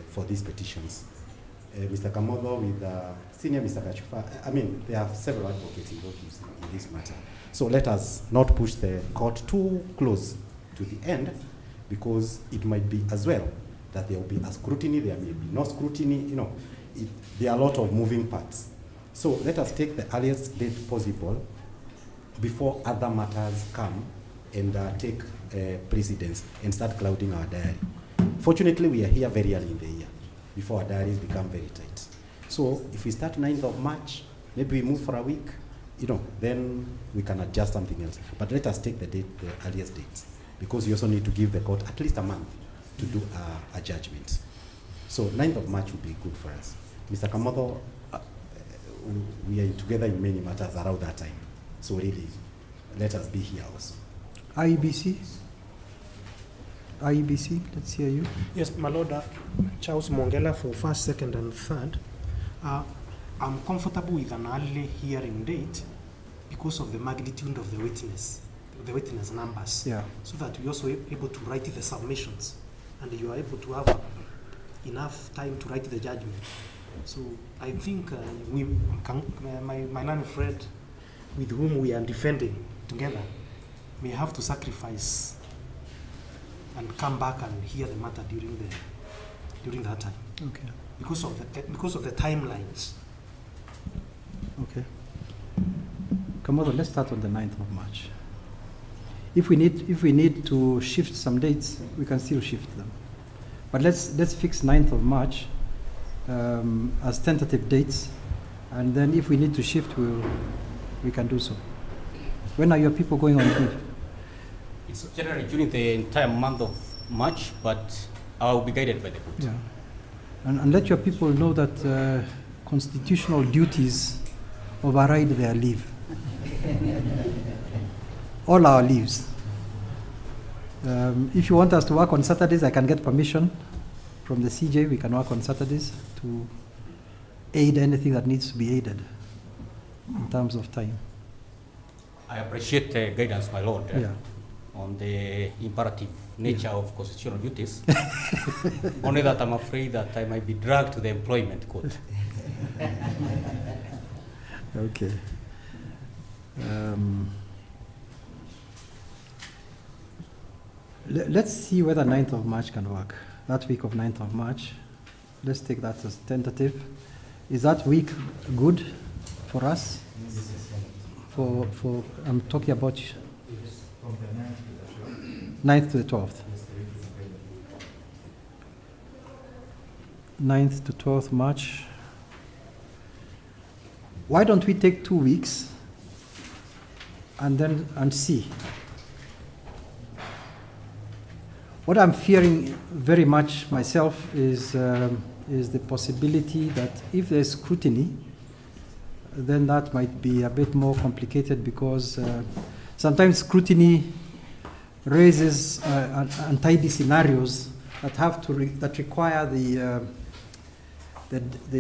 for these petitions, Mr. Kamodo with senior Mr. Kachufa, I mean, there are several advocates involved in this matter. So let us not push the court too close to the end, because it might be as well that there will be a scrutiny, there may be no scrutiny, you know, there are a lot of moving parts. So let us take the earliest date possible before other matters come and take precedence and start clouding our diary. Fortunately, we are here very early in the year, before our diaries become very tight. So if we start 9th of March, maybe we move for a week, you know, then we can adjust something else. But let us take the earliest date, because you also need to give the court at least a month to do a judgment. So 9th of March would be good for us. Mr. Kamodo, we are together in many matters around that time. So really, let us be here also. IEBC, let's hear you. Yes, my lord, Charles Mongela for first, second, and third. I'm comfortable with an early hearing date because of the magnitude of the witness numbers. Yeah. So that we're also able to write the submissions, and you are able to have enough time to write the judgment. So I think my learned friend, with whom we are defending together, may have to sacrifice and come back and hear the matter during that time. Okay. Because of the timelines. Okay. Kamodo, let's start on the 9th of March. If we need to shift some dates, we can still shift them. But let's fix 9th of March as tentative dates, and then if we need to shift, we can do so. When are your people going on leave? It's generally during the entire month of March, but I will be guided by the court. Yeah. And let your people know that constitutional duties override their leave. All our leaves. If you want us to work on Saturdays, I can get permission from the CJ. We can work on Saturdays to aid anything that needs to be aided. in terms of time. I appreciate guidance, my lord, Yeah. on the imperative nature of constitutional duties. Only that I'm afraid that I might be dragged to the employment court. Okay. Let's see whether 9th of March can work. That week of 9th of March. Let's take that as tentative. Is that week good for us? For I'm talking about 9th to the 12th. 9th to 12th March. Why don't we take 2 weeks and see? What I'm fearing very much myself is the possibility that if there's scrutiny, then that might be a bit more complicated, because sometimes scrutiny raises untidy scenarios that have to that require the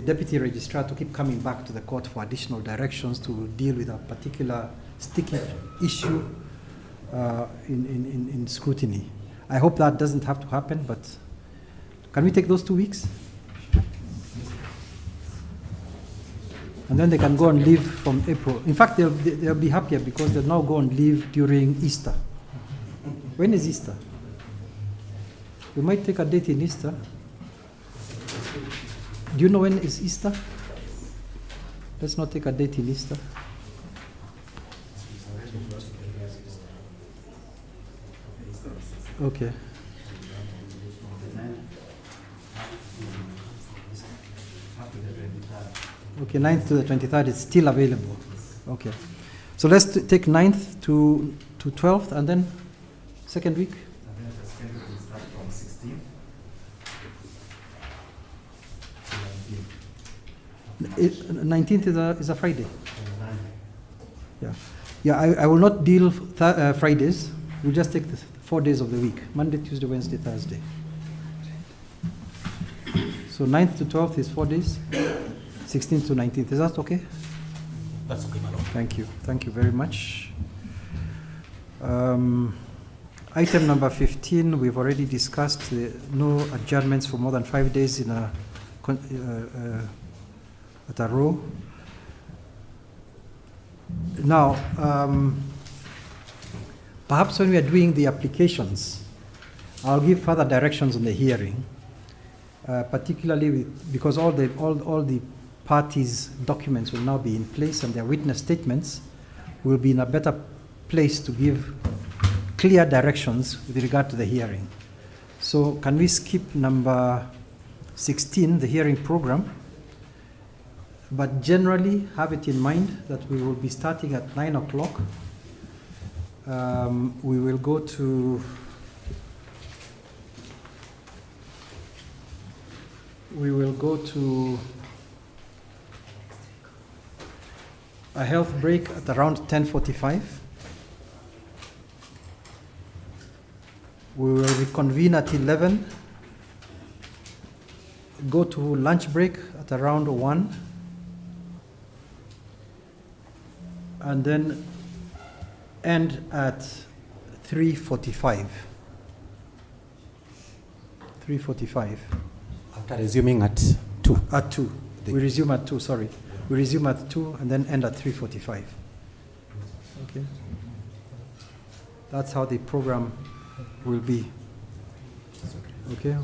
deputy registrar to keep coming back to the court for additional directions to deal with a particular sticky issue in scrutiny. I hope that doesn't have to happen, but can we take those 2 weeks? And then they can go on leave from April. In fact, they'll be happier because they'll now go on leave during Easter. When is Easter? We might take a date in Easter. Do you know when is Easter? Let's not take a date in Easter. Okay. Okay, 9th to the 23rd is still available. Okay. So let's take 9th to 12th, and then second week? 19th is a Friday. Yeah. Yeah, I will not deal Fridays. We'll just take the 4 days of the week: Monday, Tuesday, Wednesday, Thursday. So 9th to 12th is 4 days. 16th to 19th. Is that okay? That's okay, my lord. Thank you. Thank you very much. Item number 15, we've already discussed no adjournments for more than 5 days in at a row. Now, perhaps when we are doing the applications, I'll give further directions on the hearing, particularly because all the parties' documents will now be in place, and their witness statements will be in a better place to give clear directions with regard to the hearing. So can we skip number 16, the hearing program, but generally have it in mind that we will be starting at 9 o'clock. We will go to a health break at around 10:45. We will reconvene at 11, go to lunch break at around 1, and then end at 3:45. 3:45. After resuming at 2. At 2. We resume at 2, sorry. We resume at 2 and then end at 3:45. Okay. That's how the program will be. Okay.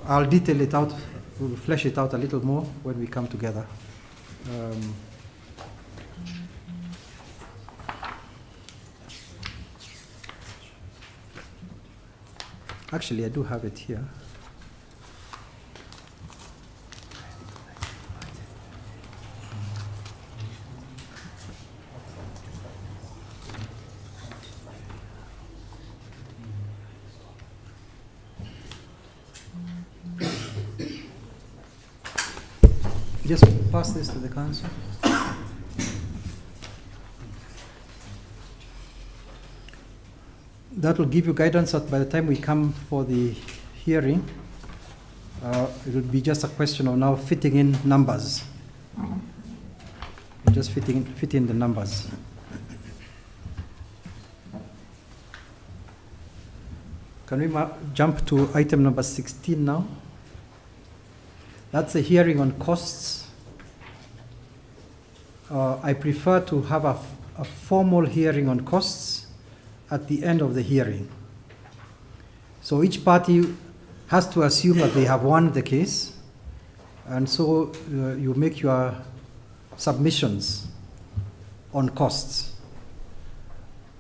I'll detail it out. We'll flesh it out a little more when we come together. Actually, I do have it here. Just pass this to the council. That will give you guidance that by the time we come for the hearing, it will be just a question of now fitting in numbers. just fit in the numbers. Can we jump to item number 16 now? That's a hearing on costs. I prefer to have a formal hearing on costs at the end of the hearing. So each party has to assume that they have won the case, and so you make your submissions on costs.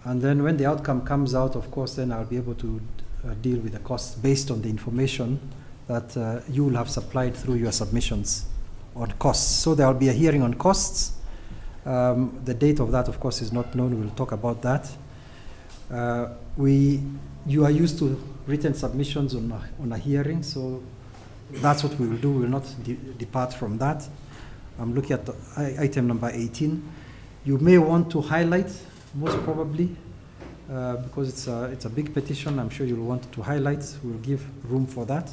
And then when the outcome comes out, of course, then I'll be able to deal with the costs based on the information that you will have supplied through your submissions on costs. So there will be a hearing on costs. The date of that, of course, is not known. We'll talk about that. You are used to written submissions on a hearing, so that's what we will do. We will not depart from that. I'm looking at item number 18. You may want to highlight, most probably, because it's a big petition. I'm sure you'll want to highlight. We'll give room for that.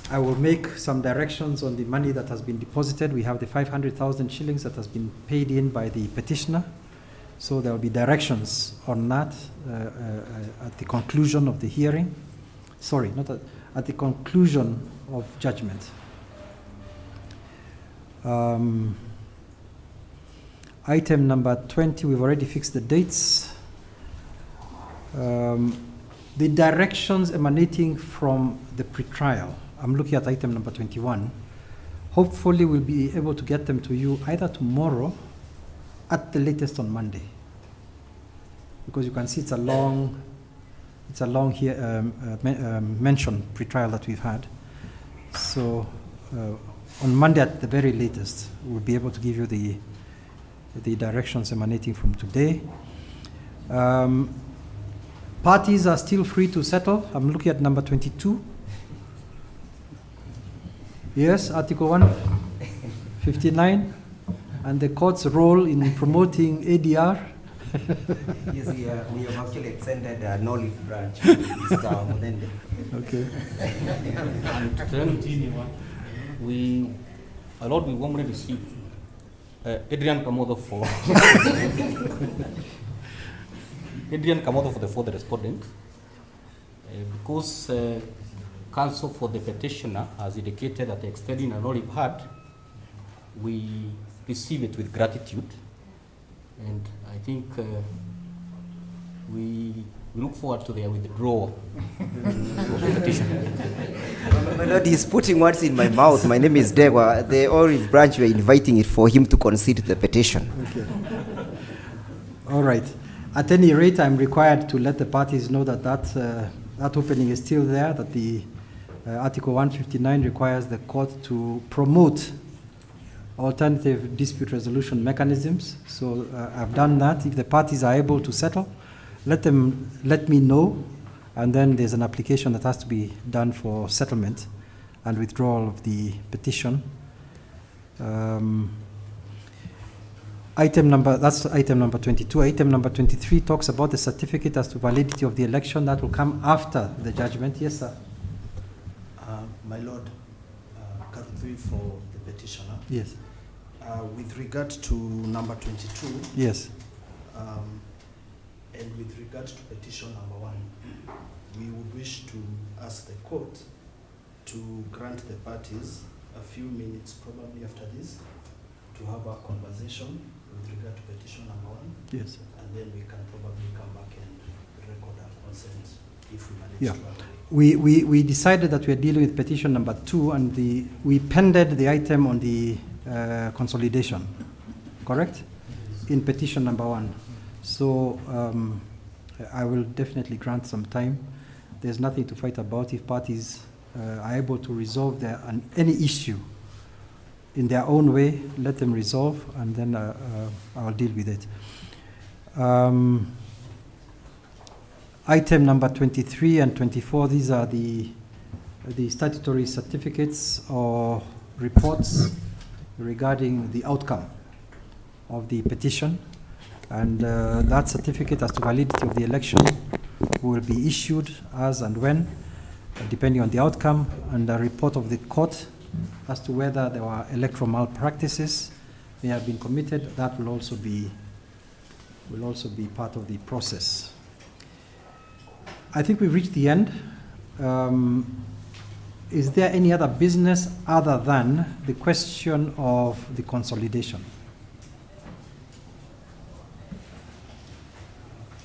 I will make some directions on the money that has been deposited. We have the 500,000 shillings that has been paid in by the petitioner. So there will be directions on that at the conclusion of the hearing. Sorry, not at the conclusion of judgment. Item number 20, we've already fixed the dates. The directions emanating from the pretrial. I'm looking at item number 21. Hopefully we'll be able to get them to you either tomorrow, at the latest on Monday. Because you can see it's a long mention pretrial that we've had. So on Monday at the very latest, we'll be able to give you the directions emanating from today. Parties are still free to settle. I'm looking at number 22. Yes, Article 159, and the court's role in promoting ADR. Yes, we have actually extended an olive branch to Mr. Mudende. Okay. And then we warmly receive Adrian Kamodo for Adrian Kamodo for the further respondent, because counsel for the petitioner has indicated that extending an olive had, we receive it with gratitude, and I think we look forward to their withdrawal of the petition. My Lord, he's putting words in my mouth. My name is Dewa. The olive branch, we're inviting it for him to concede the petition. Okay. All right. At any rate, I'm required to let the parties know that that opening is still there, that the Article 159 requires the court to promote alternative dispute resolution mechanisms. So I've done that. If the parties are able to settle, let me know, and then there's an application that has to be done for settlement and withdrawal of the petition. That's item number 22. Item number 23 talks about the certificate as to validity of the election. That will come after the judgment. Yes, sir. My Lord, Kathleen for the petitioner. Yes. With regard to number 22. Yes. And with regard to petition number 1, we would wish to ask the court to grant the parties a few minutes, probably after this, to have a conversation with regard to petition number 1. Yes. And then we can probably come back and record our consent if we manage Yeah. to have it. We decided that we are dealing with petition number 2, and we pended the item on the consolidation, correct? In petition number 1. So I will definitely grant some time. There's nothing to fight about. If parties are able to resolve any issue in their own way, let them resolve, and then I'll deal with it. Item number 23 and 24, these are the statutory certificates or reports regarding the outcome of the petition. And that certificate as to validity of the election will be issued as and when, depending on the outcome, and a report of the court as to whether there were electoral malpractices may have been committed, that will also be part of the process. I think we've reached the end. Is there any other business other than the question of the consolidation?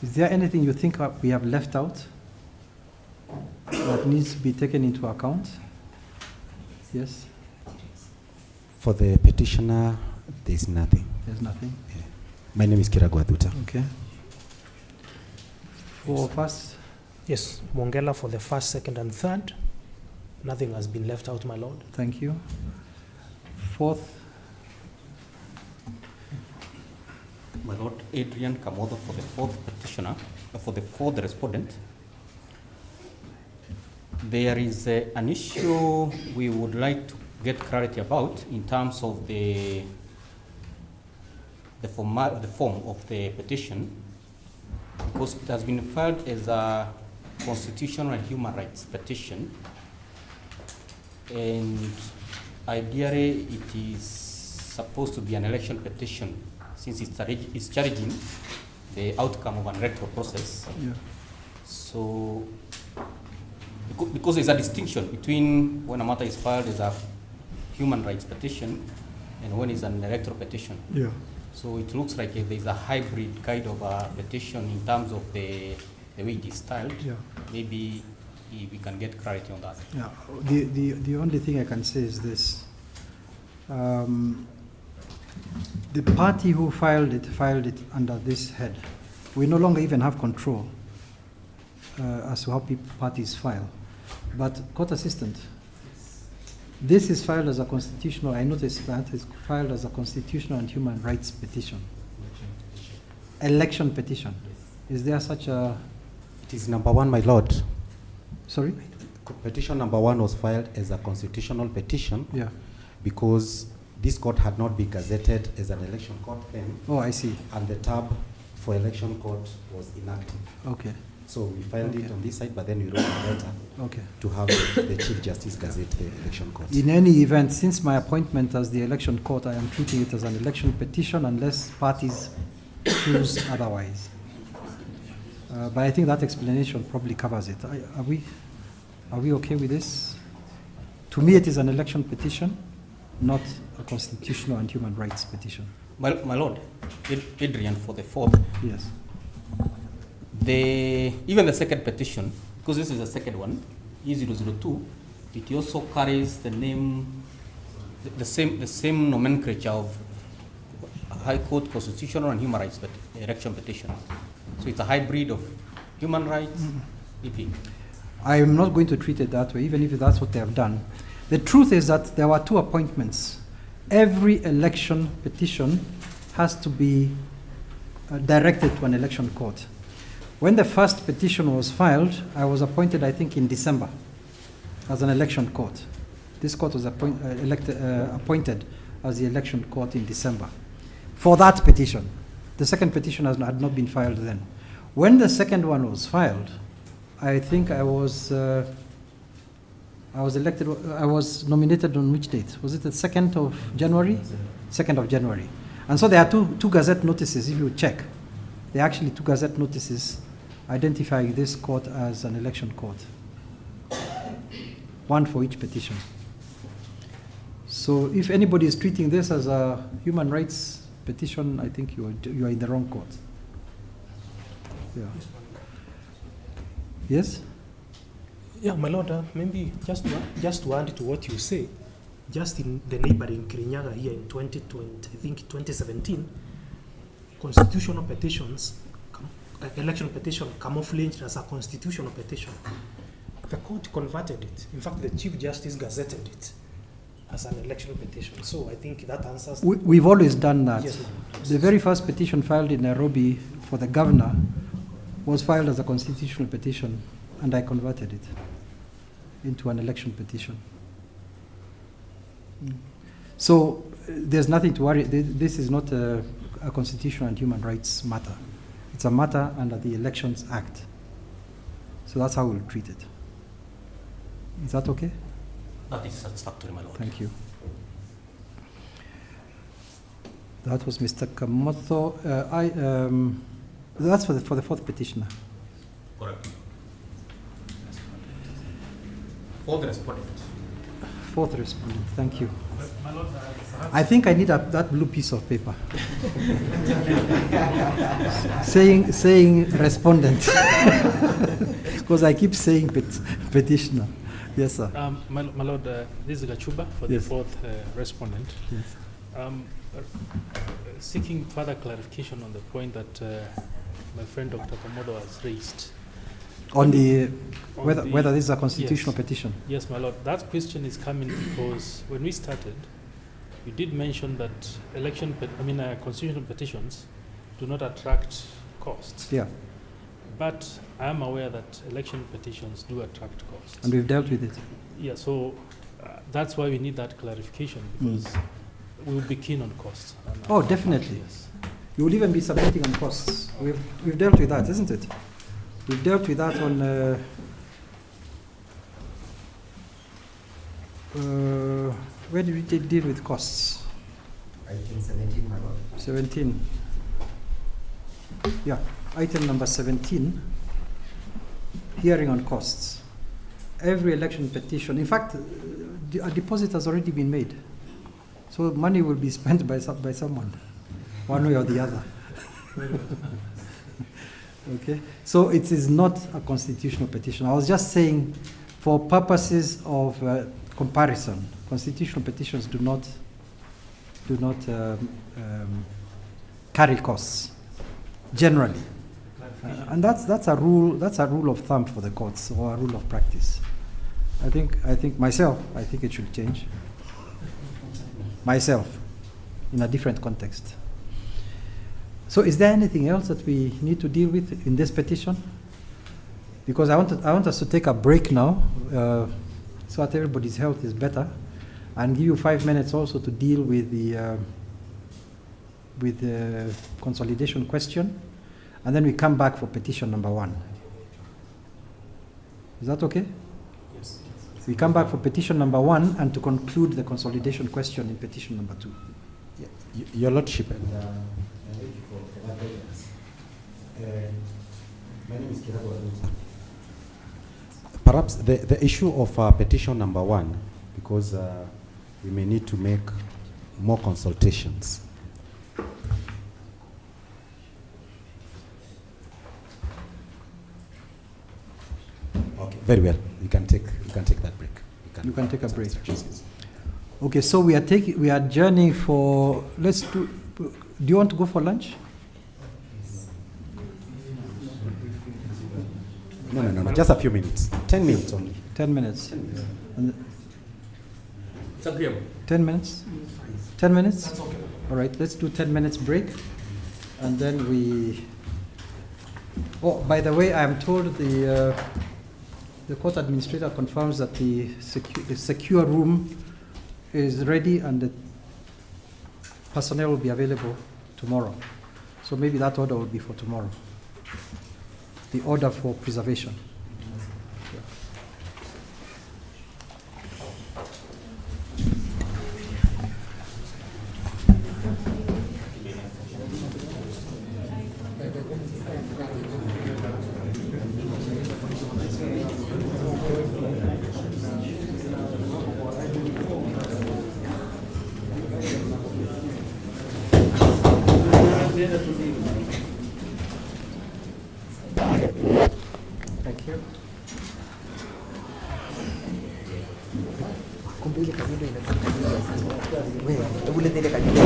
Is there anything you think we have left out that needs to be taken into account? Yes? For the petitioner, there's nothing. There's nothing? Yeah. My name is Kiragu Aduta. Okay. For first? Yes, Mongela for the first, second, and third. Nothing has been left out, my lord. Thank you. Fourth? My Lord, Adrian Kamodo for the fourth petitioner, for the fourth respondent. There is an issue we would like to get clarity about in terms of the form of the petition, because it has been filed as a constitutional and human rights petition, and ideally it is supposed to be an election petition, since it's challenging the outcome of an electoral process. Yeah. So, because there's a distinction between when a matter is filed as a human rights petition and when it's an electoral petition. Yeah. So it looks like there's a hybrid kind of a petition in terms of the way it is styled. Yeah. Maybe we can get clarity on that. Yeah. The only thing I can say is this. The party who filed it under this head. We no longer even have control as to how parties file. But court assistant, this is filed as a constitutional, I noticed that it's filed as a constitutional and human rights petition. Election petition. Is there such a... It is number one, my lord. Sorry? Petition number one was filed as a constitutional petition. Yeah. Because this court had not been gazetted as an election court then. Oh, I see. And the tab for election court was inactive. Okay. So we filed it on this side, but then we wrote a letter to have the Chief Justice gazette the election court. In any event, since my appointment as the election court, I am treating it as an election petition unless parties choose otherwise. But I think that explanation probably covers it. Are we okay with this? To me, it is an election petition, not a constitutional and human rights petition. My lord, Adrian for the fourth. Yes. Even the second petition, because this is the second one, E002, it also carries the name, the same nomenclature of High Court constitutional and human rights election petition. So it's a hybrid of human rights, EP. I am not going to treat it that way, even if that's what they have done. The truth is that there were two appointments. Every election petition has to be directed to an election court. When the first petition was filed, I was appointed, I think, in December as an election court. This court was appointed as the election court in December for that petition. The second petition had not been filed then. When the second one was filed, I think I was nominated on which date? Was it the 2nd of January? 2nd of January. And so there are two gazette notices, if you check. There are actually two gazette notices identifying this court as an election court. One for each petition. So if anybody is treating this as a human rights petition, I think you are in the wrong court. Yeah. Yes? Yeah, my lord, maybe just to add to what you say, just in the neighboring Kirinyaga here in 2020, I think 2017, constitutional petitions, election petition camouflaged as a constitutional petition. The court converted it. In fact, the Chief Justice gazetted it as an election petition. So I think that answers... We've always done that. Yes, the very first petition filed in Nairobi for the governor was filed as a constitutional petition, and I converted it into an election petition. So there's nothing to worry. This is not a constitutional and human rights matter. It's a matter under the Elections Act. So that's how we'll treat it. Is that okay? That is satisfactory, my lord. Thank you. That was Mr. Kamoto. That's for the fourth petitioner. Correct. Fourth respondent. Fourth respondent, thank you. I think I need that blue piece of paper. saying respondent. Because I keep saying petitioner. Yes, sir. My Lord, this is Gachuba for Yes. the fourth respondent. Yes. Seeking further clarification on the point that my friend Dr. Komodo has raised. On the On whether this is a constitutional yes. petition. Yes, my Lord. That question is coming because when we started, you did mention that constitutional petitions do not attract costs. Yeah, But I am aware that election petitions do attract costs. and we've dealt with it. Yeah, so that's why we need that clarification because we will be keen on costs. Oh, definitely. Yes. You will even be submitting on costs. We've dealt with that, isn't it? We've dealt with that on where did we deal with costs? Item 17, my lord. 17. Yeah, item number 17, hearing on costs. Every election petition, in fact, a deposit has already been made. So money will be spent by someone, one way or the other. Okay, so it is not a constitutional petition. I was just saying, for purposes of comparison, constitutional petitions do not carry costs generally, and that's a rule of thumb for the courts, or a rule of practice. I think it should change. Myself, in a different context. So is there anything else that we need to deal with in this petition? Because I want us to take a break now, so that everybody's health is better, and give you 5 minutes also to deal with the consolidation question, and then we come back for petition number 1. Is that okay? Yes. We come back for petition number 1 and to conclude the consolidation question in petition number 2. Yeah, Your Lordship, and thank you for that guidance. My name is Kirago. Perhaps the issue of petition number 1, because we may need to make more consultations. Okay, very well. You can take that break. You can take a break. Yes. Okay, so we are journeying for, do you want to go for lunch? No, just a few minutes. 10 minutes only. 10 minutes. And It's agreeable. 10 minutes? 10 minutes? That's okay. All right, let's do 10 minutes break. And then oh, by the way, I am told the court administrator confirms that the secure room is ready and the personnel will be available tomorrow. So maybe that order will be for tomorrow. The order for preservation. Thank you. Kumbe ile kajudo inatoka nje ya sasa. Wewe, hebu leta ile kajudo.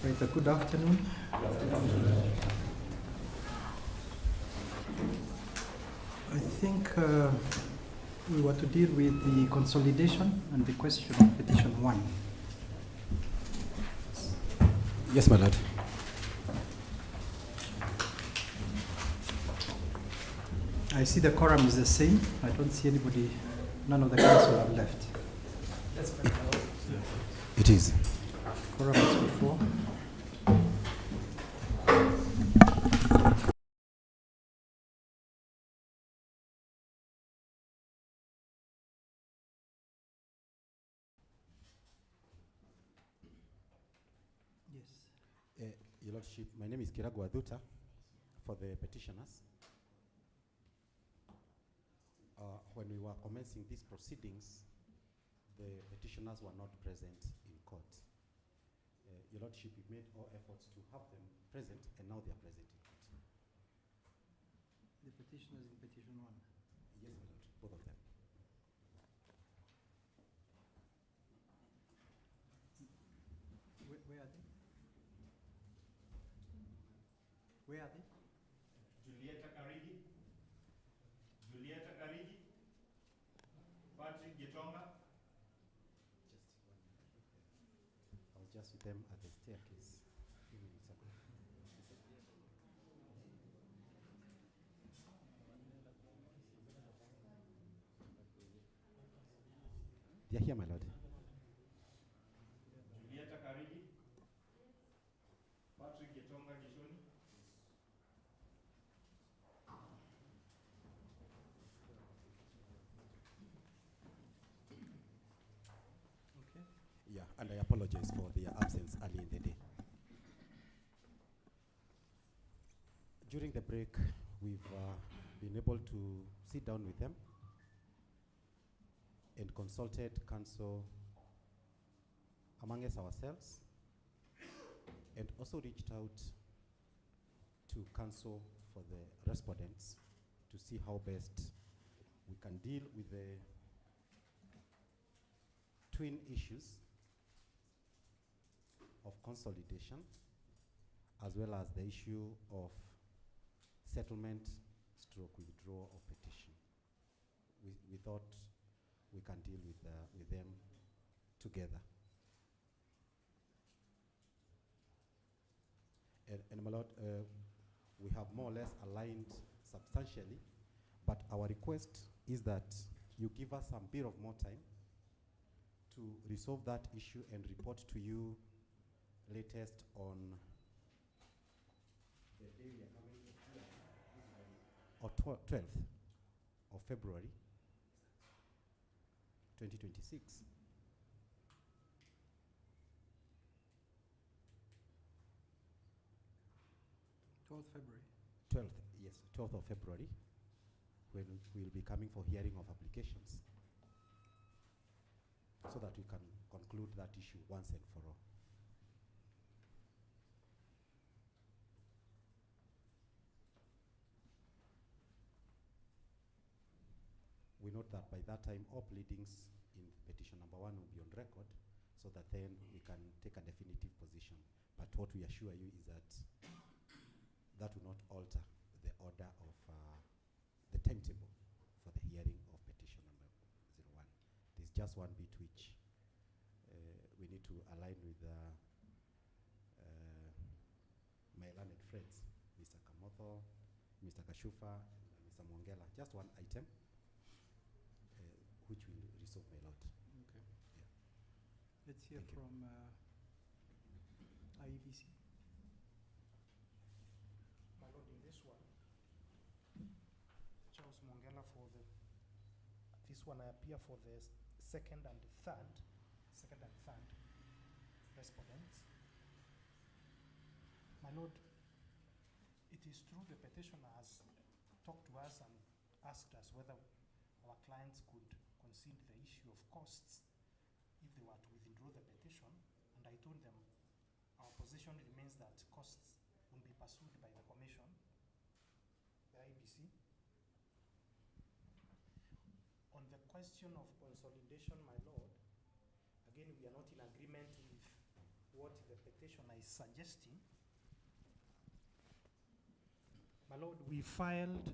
Right, good afternoon. I think we were to deal with the consolidation and the question of petition 1. Yes, my lord. I see the quorum is the same. I don't see anybody, none of the council have left. It is. Quorum is before. Yes. Your Lordship, my name is Kiragu Aduta for the petitioners. When we were commencing these proceedings, the petitioners were not present in court. Your Lordship, we made all efforts to have them present, and now they are present in court. The petitioners in petition 1. Yes, my lord, both of them. Where are they? Where are they? Julieta Karigi, Patrick Getonga. I was just with them at the staircase a few minutes ago. They are here, my lord. Julieta Karigi, Patrick Getonga Gishoni. Okay. Yeah, and I apologize for their absence early in the day. During the break, we've been able to sit down with them and consulted counsel among us ourselves, and also reached out to counsel for the respondents to see how best we can deal with the twin issues of consolidation, as well as the issue of settlement stroke withdrawal of petition. We thought we can deal with them together. And my lord, we have more or less aligned substantially, but our request is that you give us some bit of more time to resolve that issue and report to you latest on the day we are coming or 12th of February 2026. 12th February. 12th, yes, 12th of February, when we'll be coming for hearing of applications, so that we can conclude that issue once and for all. We note that by that time, all pleadings in petition number 1 will be on record, so that then we can take a definitive position. But what we assure you is that that will not alter the order of the timetable for the hearing of petition number 01. There's just one bit which we need to align with my learned friends, Mr. Kamotho, Mr. Kashufa, and Mr. Mwongela. Just one item which will resolve my lord. Okay. Yeah. Let's hear Thank you. from IEBC. My lord, in this one, Charles Mwongela for this one I appear for the second and third respondents. My lord, it is true the petitioner has talked to us and asked us whether our clients could concede the issue of costs if they were to withdraw the petition, and I told them our position remains that costs will be pursued by the commission, the IBC. On the question of consolidation, my lord, again, we are not in agreement with what the petitioner is suggesting, my lord, we filed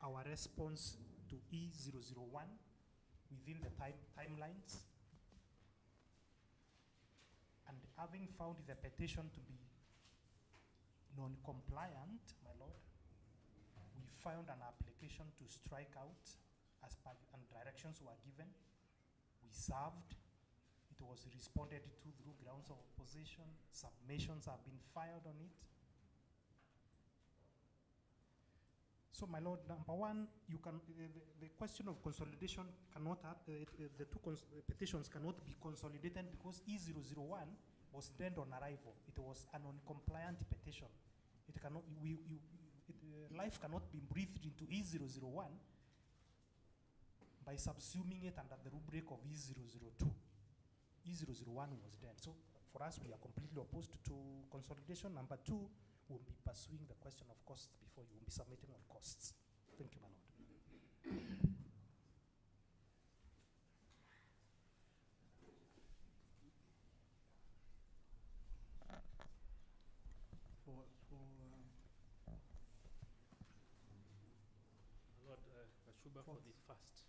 our response to E001 within the timelines, and having found the petition to be non-compliant, my lord, we filed an application to strike out as per, and directions were given. We served. It was responded to through grounds of opposition. Submissions have been filed on it. So, my lord, number one, you can the question of consolidation cannot the two petitions cannot be consolidated because E001 was sent on arrival. It was a non-compliant petition. It cannot life cannot be breathed into E001 by subsuming it under the rubric of E002. E001 was dead. So for us, we are completely opposed to consolidation. Number two, we'll be pursuing the question of costs before you will be submitting on costs. Thank you, my lord. Lord Kashuba, for the first.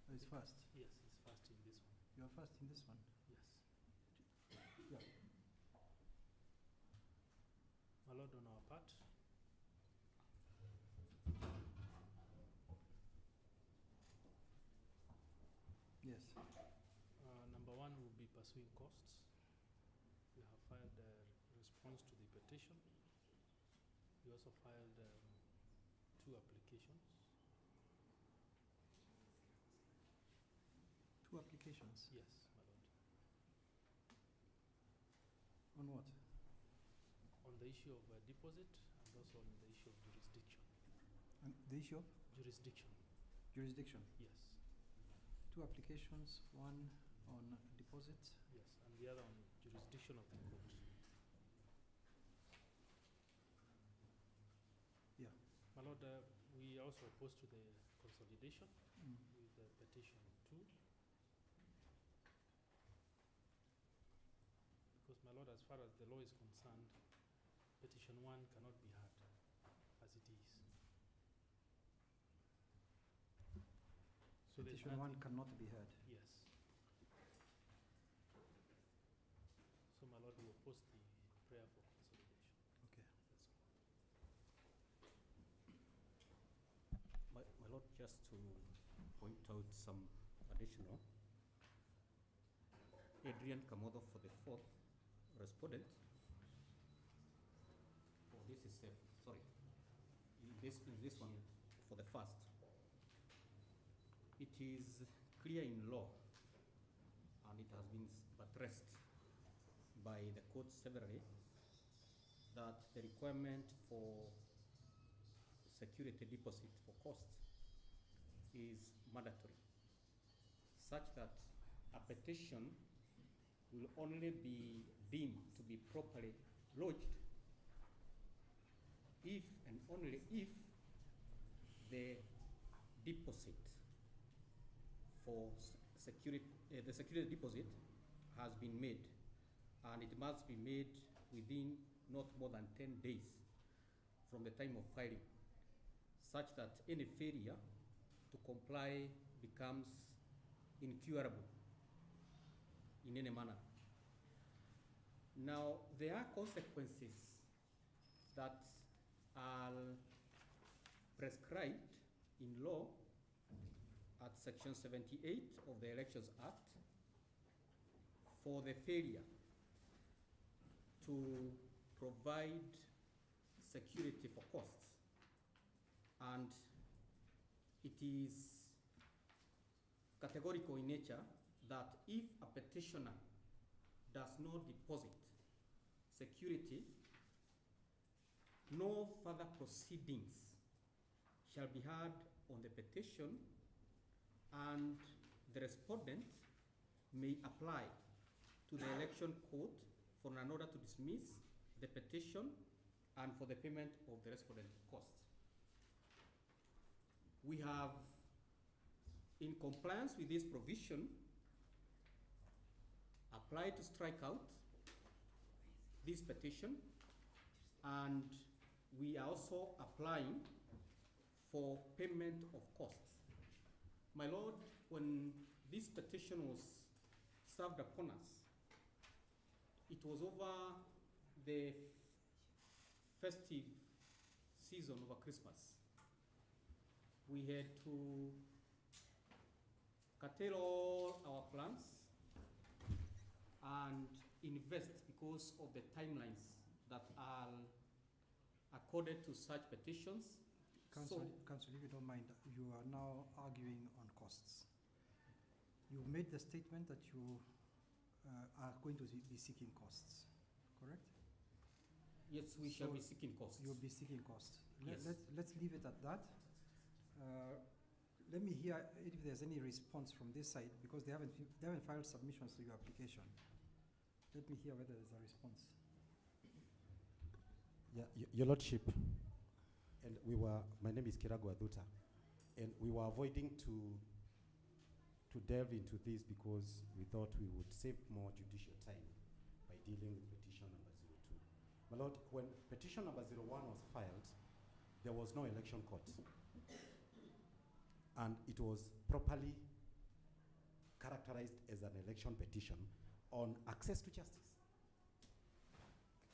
Oh, it's first. Yes, it's first in this one. You are first in this one. Yes. Yeah. My lord, on our part, Yes. number one will be pursuing costs. We have filed a response to the petition. We also filed 2 applications. 2 applications. Yes, my lord. On what? On the issue of deposit and also on the issue of jurisdiction. And the issue of Jurisdiction, jurisdiction. yes. 2 applications, one on deposit. Yes, and the other on jurisdiction of the court. Yeah. My lord, we are also opposed to the consolidation Mm. with the petition 2. Because, my lord, as far as the law is concerned, petition 1 cannot be heard as it is. So there's Petition 1 nothing- cannot be heard. Yes. So, my lord, we oppose the prayer for consolidation. Okay. That's all. My lord, just to point out some additional. Adrian Kamodo for the 4th respondent. Oh, this is safe. Sorry. In this one for the first. It is clear in law, and it has been buttressed by the court severally, that the requirement for security deposit for costs is mandatory, such that a petition will only be deemed to be properly lodged if and only if the deposit for security, the security deposit has been made, and it must be made within not more than 10 days from the time of filing, such that any failure to comply becomes incurable in any manner. Now, there are consequences that are prescribed in law at Section 78 of the Elections Act for the failure to provide security for costs. And it is categorical in nature that if a petitioner does not deposit security, no further proceedings shall be heard on the petition, and the respondent may apply to the election court for an order to dismiss the petition and for the payment of the respondent costs. We have, in compliance with this provision, applied to strike out this petition, and we are also applying for payment of costs. My Lord, when this petition was served upon us, it was over the festive season over Christmas. We had to curtail all our plans and invest because of the timelines that are accorded to such petitions. Council, if you don't mind, you are now arguing on costs. You made the statement that you are going to be seeking costs, correct? Yes, we shall be seeking costs. You'll be seeking costs. Yes. Let's leave it at that. Let me hear if there's any response from this side, because they haven't filed submissions to your application. Let me hear whether there's a response. Yeah, Your Lordship, and my name is Kirago Aduta, and we were avoiding to delve into this because we thought we would save more judicial time by dealing with petition number 02. My Lord, when petition number 01 was filed, there was no election court. And it was properly characterized as an election petition on access to justice.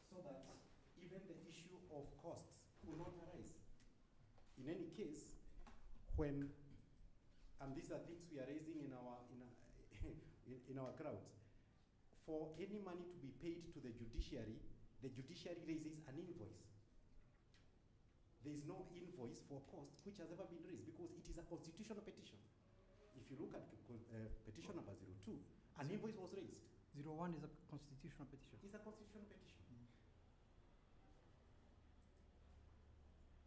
So that even the issue of costs could not arise. In any case, when, and these are things we are raising in our crowds, for any money to be paid to the judiciary raises an invoice. There is no invoice for cost which has ever been raised because it is a constitutional petition. If you look at petition number 02, an invoice was raised. 01 is a constitutional petition. It's a constitutional petition.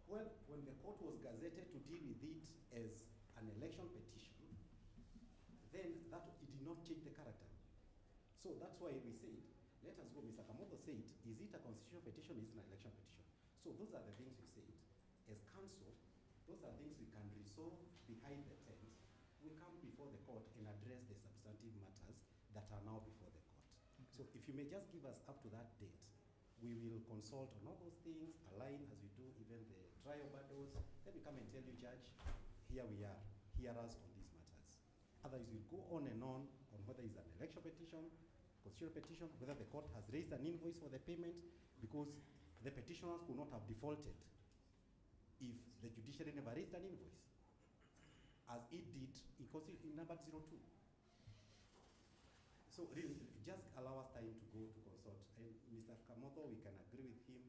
Well, when the court was gazetted to deal with it as an election petition, then it did not change the character. So that's why we said, let us go. Mr. Kamoto said, is it a constitutional petition? Is it an election petition? So those are the things we said. As council, those are things we can resolve behind the tent. We come before the court and address the substantive matters that are now before the court. Okay. So if you may just give us up to that date, we will consult on all those things, align as we do even the trial bundles. Then we come and tell you, Judge, here we are, hear us on these matters. Otherwise, we'll go on and on whether it's an election petition, constitutional petition, whether the court has raised an invoice for the payment, because the petitioners could not have defaulted if the judiciary never raised an invoice, as it did in number 02. So really, just allow us time to go to consult. And Mr. Kamoto, we can agree with him.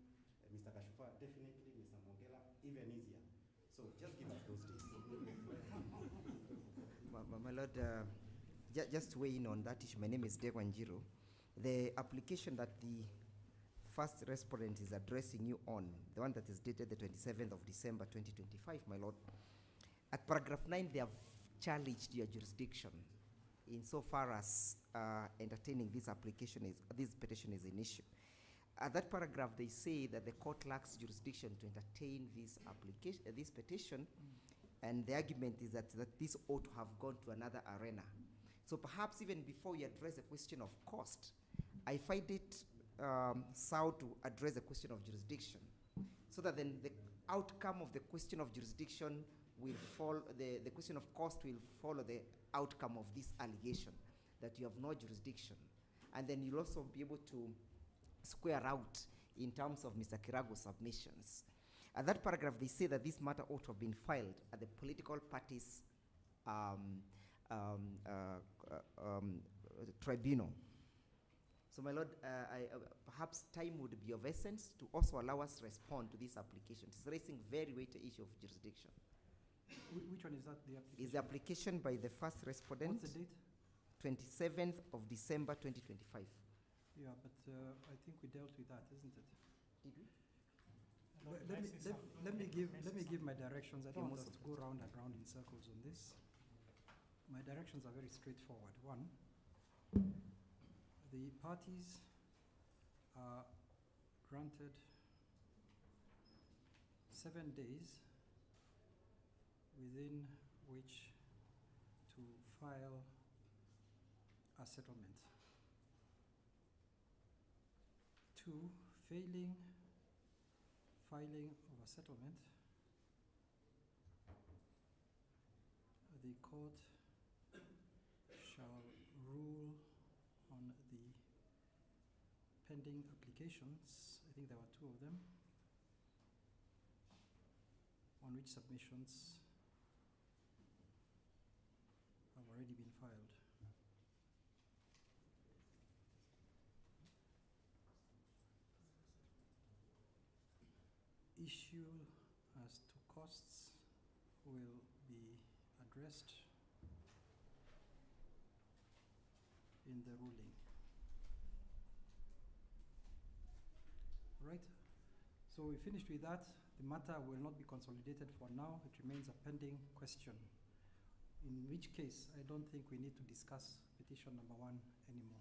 Mr. Kashufa, definitely. Mr. Mongela, even easier. So just give us those days. My Lord, just to weigh in on that issue, my name is Degwanjiro. The application that the first respondent is addressing you on, the one that is dated the 27th of December 2025, my Lord, at paragraph 9, they have challenged your jurisdiction insofar as entertaining this petition is an issue. At that paragraph, they say that the court lacks jurisdiction to entertain this application, this petition, and the argument is that this ought to have gone to another arena. So perhaps even before you address the question of cost, I find it sound to address the question of jurisdiction, so that then the outcome of the question of jurisdiction will follow, the question of cost will follow the outcome of this allegation that you have no jurisdiction. And then you'll also be able to square out in terms of Mr. Kirago's submissions. At that paragraph, they say that this matter ought to have been filed at the political parties tribunal. So, my Lord, perhaps time would be of essence to also allow us to respond to this application. It's raising very weighty issue of jurisdiction. Which one is that, the application? Is the application by the first respondent. What's the date? 27th of December 2025. Yeah, but I think we dealt with that, isn't it? Did we? Let me give my directions. I don't want us to go round and round in circles on this. My directions are very straightforward. One, the parties are granted 7 days within which to file a settlement. 2, 2, failing filing of a settlement, the court shall rule on the pending applications. I think there were 2 of them, on which submissions have already been filed. Issue as to costs will be addressed in the ruling. Right? So we finished with that. The matter will not be consolidated for now. It remains a pending question. In which case, I don't think we need to discuss petition number 1 anymore.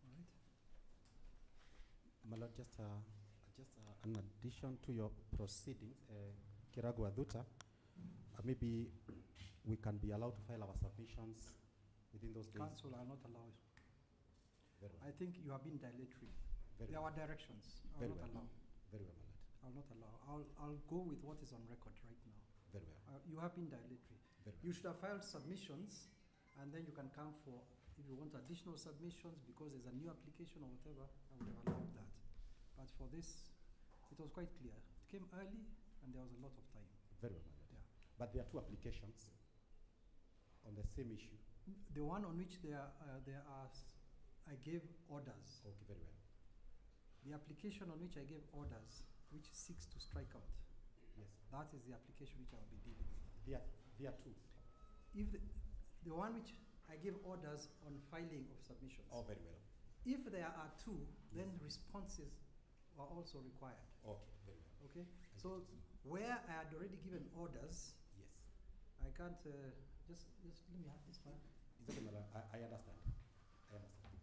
All right? My Lord, just an addition to your proceedings, Kiragu Adhuta, maybe we can be allowed to file our submissions within those days. Council are not allowed. Very well. I think you have been dilatory. Very There well. are directions. I'll Very not well. allow. Very well, my Lord. I'll not allow. I'll go with what is on record right now. Very well. You have been dilatory. Very well. You should have filed submissions, and then you can come for, if you want additional submissions because there's a new application or whatever, I would have allowed that. But for this, it was quite clear. It came early, and there was a lot of time. Very well, my Lord. Yeah. But there are 2 applications on the same issue. The one on which I gave orders. Okay, very well. The application on which I gave orders, which seeks to strike out, Yes. that is the application which I will be dealing with. There are 2. If the one which I gave orders on filing of submissions, Oh, very well. if there are 2, then responses are also required. Okay, very well. Okay? So where I had already given orders, Yes. I can't just let me have this file. Is that my Lord? I understand. I understand.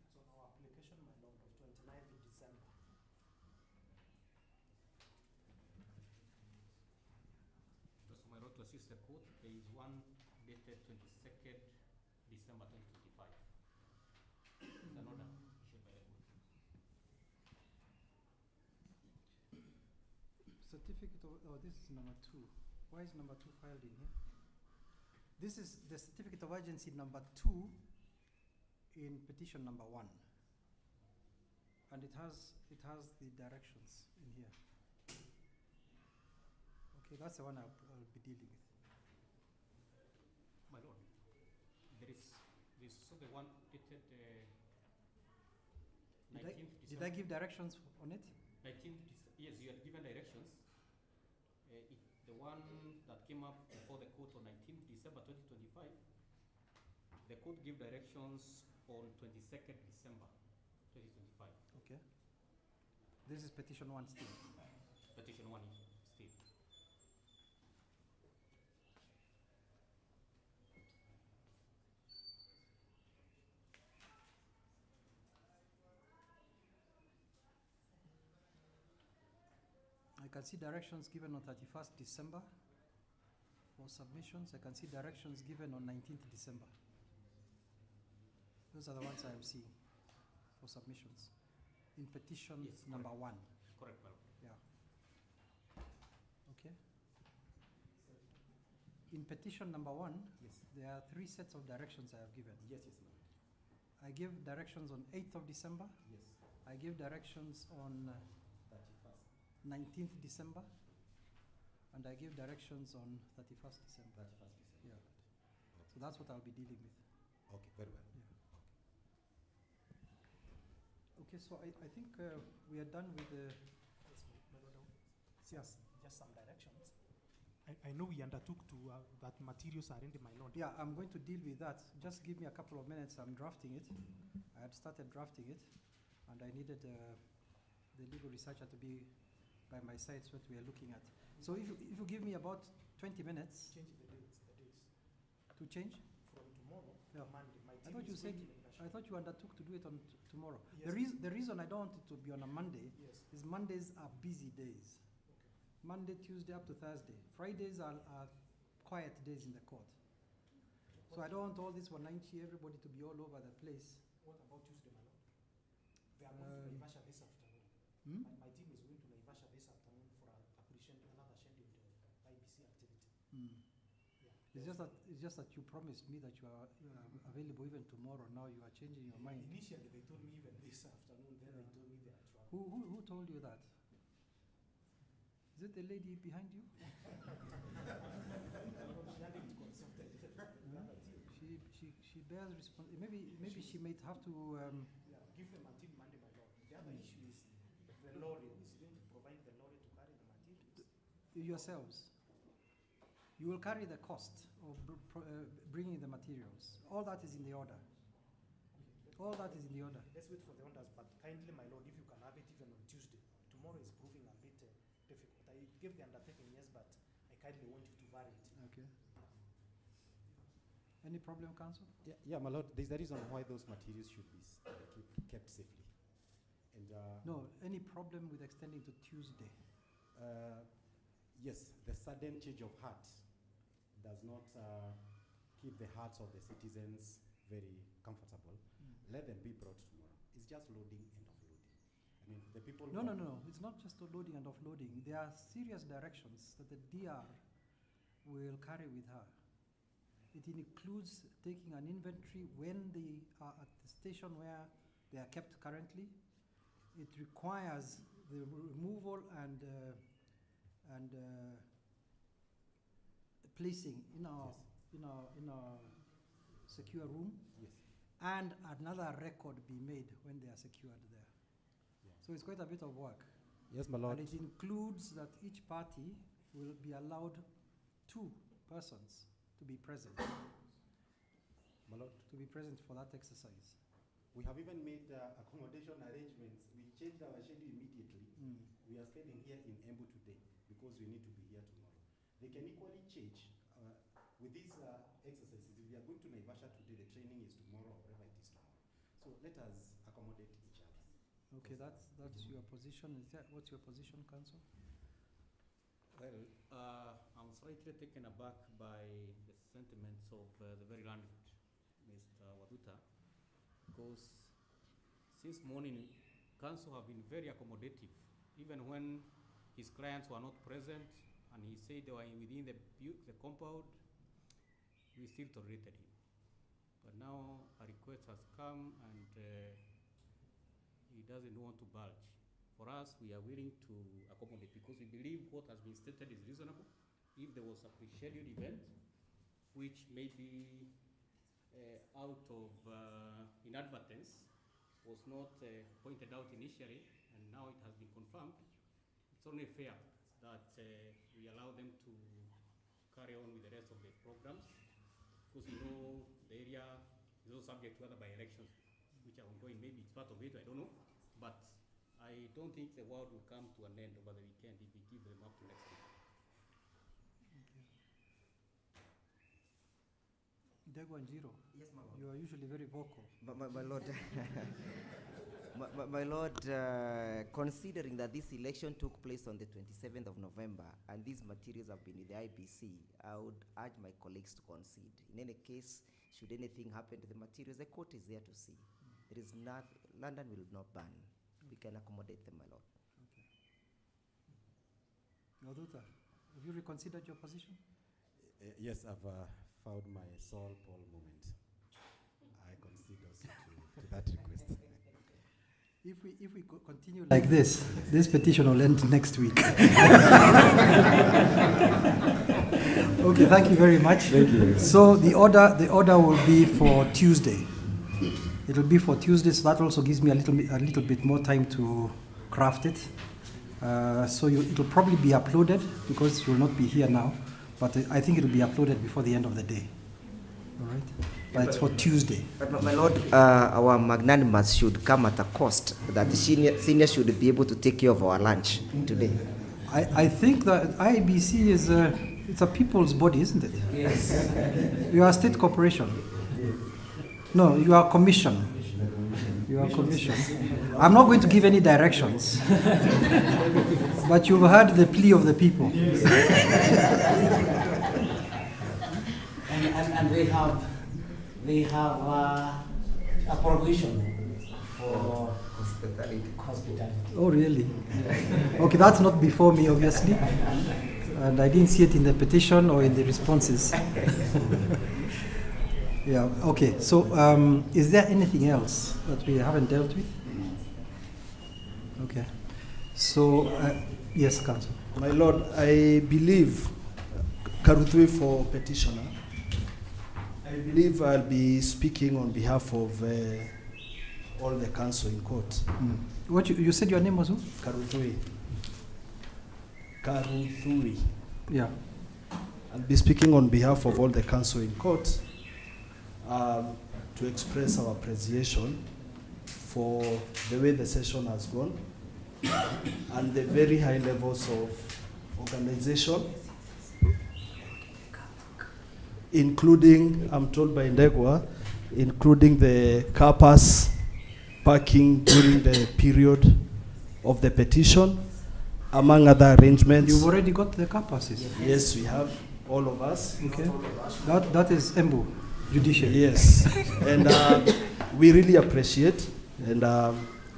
It's on our application, my Lord, of 29th of December. So my Lord, to assist the court, there is one dated 22nd December 2025. It's an order issued by the court. Certificate of, oh, this is number 2. Why is number 2 filed in here? This is the certificate of urgency number 2 in petition number 1. And it has the directions in here. Okay, that's the one I'll be dealing with. My Lord, there is also the one dated 19th December. Did I give directions on it? 19th, yes, you had given directions. The one that came up before the court on 19th December 2025, the court gave directions on 22nd December 2025. Okay. This is petition 1 still. Petition 1 still. I can see directions given on 31st December for submissions. I can see directions given on 19th December. Those are the ones I am seeing for submissions in petition Yes, number correct. 1. Correct, my Lord. Yeah. Okay. In petition number 1, Yes. there are 3 sets of directions I have given. Yes, yes, Lord. I give directions on 8th of December. Yes. I give directions on 31st. 19th December. And I give directions on 31st December. 31st December. Yeah. Okay. So that's what I'll be dealing with. Okay, very well. Yeah. Okay, so I think we are done with the. Yes, my Lord. Yes. Just some directions. I know we undertook to that materials are in the my Lord. Yeah, I'm going to deal with that. Just give me a couple of minutes. I'm drafting it. I had started drafting it, and I needed the legal researcher to be by my side, so what we are looking at. So if you give me about 20 minutes Change the dates. to change. From tomorrow, Yeah. Monday. My I team thought you is said, going to Naivasha. I thought you undertook to do it on tomorrow. Yes. The reason I don't want it to be on a Monday Yes. is Mondays are busy days. Okay. Monday, Tuesday up to Thursday. Fridays are quiet days in the court. So I don't want all this 190, everybody to be all over the place. What about Tuesday, my lord? They are going to Naivasha this afternoon. Hmm? My team is going to Naivasha this afternoon for another scheduled IBC activity. Mm. Yeah. It's just that you promised me that you are available even tomorrow. Now you are changing your mind. Initially, they told me even this afternoon. Then they told me they are traveling. Who told you that? Is it the lady behind you? She bears responsibility. Maybe she might have to. Yeah, give them until Monday, my lord. The other issue is the lorry. Who is going to provide the lorry to carry the materials? Yourselves. You will carry the cost of bringing the materials. All that is in the order. All that is in the order. Let's wait for the orders, but kindly, my lord, if you can have it even on Tuesday. Tomorrow is proving a bit difficult. I gave the undertaking, yes, but I kindly want you to vary it. Okay. Any problem, counsel? Yeah, my lord, there's a reason why those materials should be kept safely. And No, any problem with extending to Tuesday? yes, the sudden change of heart does not keep the hearts of the citizens very comfortable. Let them be brought tomorrow. It's just loading and offloading. I mean, the people. No. It's not just loading and offloading. There are serious directions that the DR will carry with her. It includes taking an inventory when they are at the station where they are kept currently. It requires the removal and placing in our secure room. Yes. And another record be made when they are secured there. Yeah. So it's quite a bit of work. Yes, my lord. And it includes that each party will be allowed 2 persons to be present. My lord. To be present for that exercise. We have even made accommodation arrangements. We changed our schedule immediately. We are staying here in Embu today because we need to be here tomorrow. They can equally change with these exercises. If we are going to Naivasha today, the training is tomorrow, or whatever it is tomorrow. So let us accommodate each other. Okay, that's your position. What's your position, counsel? Well, I'm slightly taken aback by the sentiments of the very learned Mr. Waduta, because since morning, counsel have been very accommodative, even when his clients were not present, and he said they were within the compound, we still tolerated him. But now a request has come, and he doesn't want to budge. For us, we are willing to accommodate because we believe what has been stated is reasonable. If there was a pre-scheduled event, which may be out of inadvertence, was not pointed out initially, and now it has been confirmed, it's only fair that we allow them to carry on with the rest of the programs, because you know the area is also subject to other by-elections which are ongoing. Maybe it's part of it, I don't know, but I don't think the world will come to an end over the weekend if we give them up to next week. Dego and Jiro. Yes, my lord. You are usually very vocal. My lord, my lord, considering that this election took place on the 27th of November and these materials have been with the IBC, I would urge my colleagues to concede. In any case, should anything happen to the materials, the court is there to see. There is nothing, London will not ban. We can accommodate them, my lord. Okay. Waduta, have you reconsidered your position? Yes, I've found my Saul Paul moment. I concede also to that request. If we continue like this petition will end next week. Okay, thank you very much. Thank you. So the order will be for Tuesday. It will be for Tuesday, so that also gives me a little bit more time to craft it. So it will probably be uploaded because you will not be here now, but I think it will be uploaded before the end of the day. All right, but it's for Tuesday. But my lord, our magnanimous should come at a cost that the senior should be able to take care of our lunch today. I think that IBC is it's a people's body, isn't it? Yes. You are a state corporation. No, you are commission. You are commission. I'm not going to give any directions, but you've heard the plea of the people. And they have a provision for hospitality. Oh, really? Okay, that's not before me, obviously. And I didn't see it in the petition or in the responses. Yeah, okay. So, is there anything else that we haven't dealt with? Okay. So, yes, Council. My Lord, I believe, Karuthui for petitioner, I believe I'll be speaking on behalf of all the council in court. What you said your name was who? Karuthui. Karuthui. Yeah. I'll be speaking on behalf of all the council in court to express our appreciation for the way the session has gone and the very high levels of organization, including, I'm told by Ndegwa, including the car pass parking during the period of the petition, among other arrangements. You've already got the car passes? Yes, we have, all of us. Okay. That is Embu, judiciary. Yes. And we really appreciate and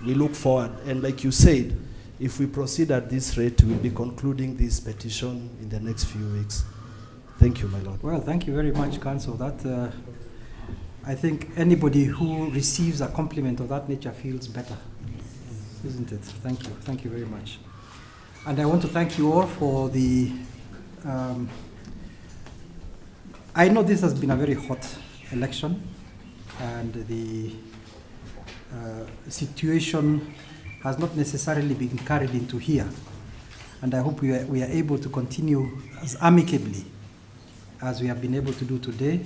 we look forward. And like you said, if we proceed at this rate, we'll be concluding this petition in the next few weeks. Thank you, my Lord. Well, thank you very much, Council. That I think anybody who receives a compliment of that nature feels better, isn't it? Thank you. Thank you very much. And I want to thank you all for the. I know this has been a very hot election, and the situation has not necessarily been carried into here. And I hope we are able to continue as amicably as we have been able to do today,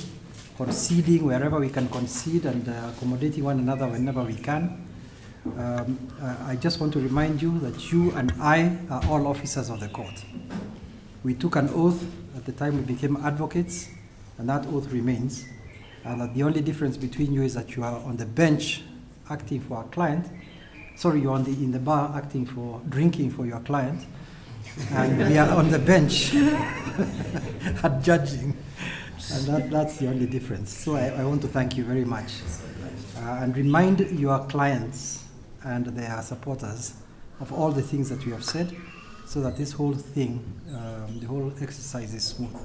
conceding wherever we can concede and accommodating one another whenever we can. I just want to remind you that you and I are all officers of the court. We took an oath at the time we became advocates, and that oath remains. And that the only difference between you is that you are on the bench acting for our client. Sorry, you're in the bar drinking for your client. And we are on the bench at judging. And that's the only difference. So I want to thank you very much. And remind your clients and their supporters of all the things that you have said, so that this whole thing, the whole exercise is smooth.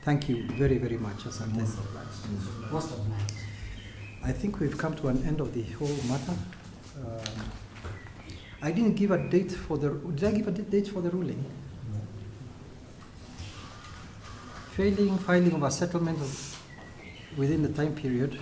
Thank you very, very much. Most of night. I think we've come to an end of the whole matter. I didn't give a date for the. Did I give a date for the ruling? No. Failing filing of a settlement within the time period.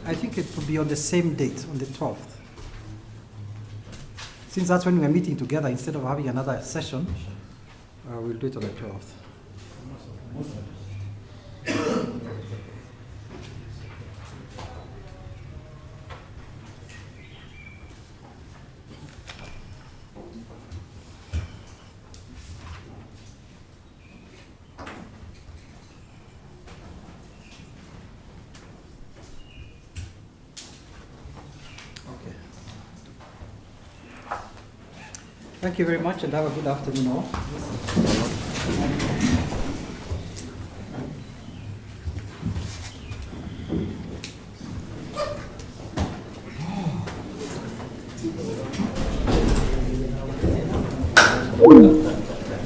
I think it will be on the same date, on the 12th. Since that's when we're meeting together, instead of having another session, we'll do it on the 12th. Thank you very much, and have a good afternoon all.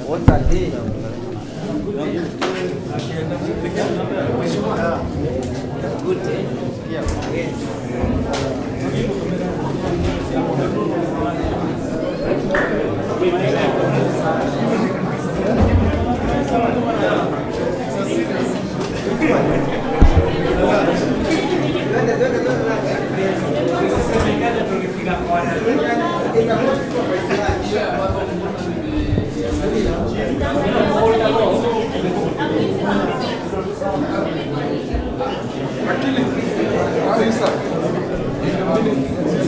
What's that day? Good day. Aqui, minutes.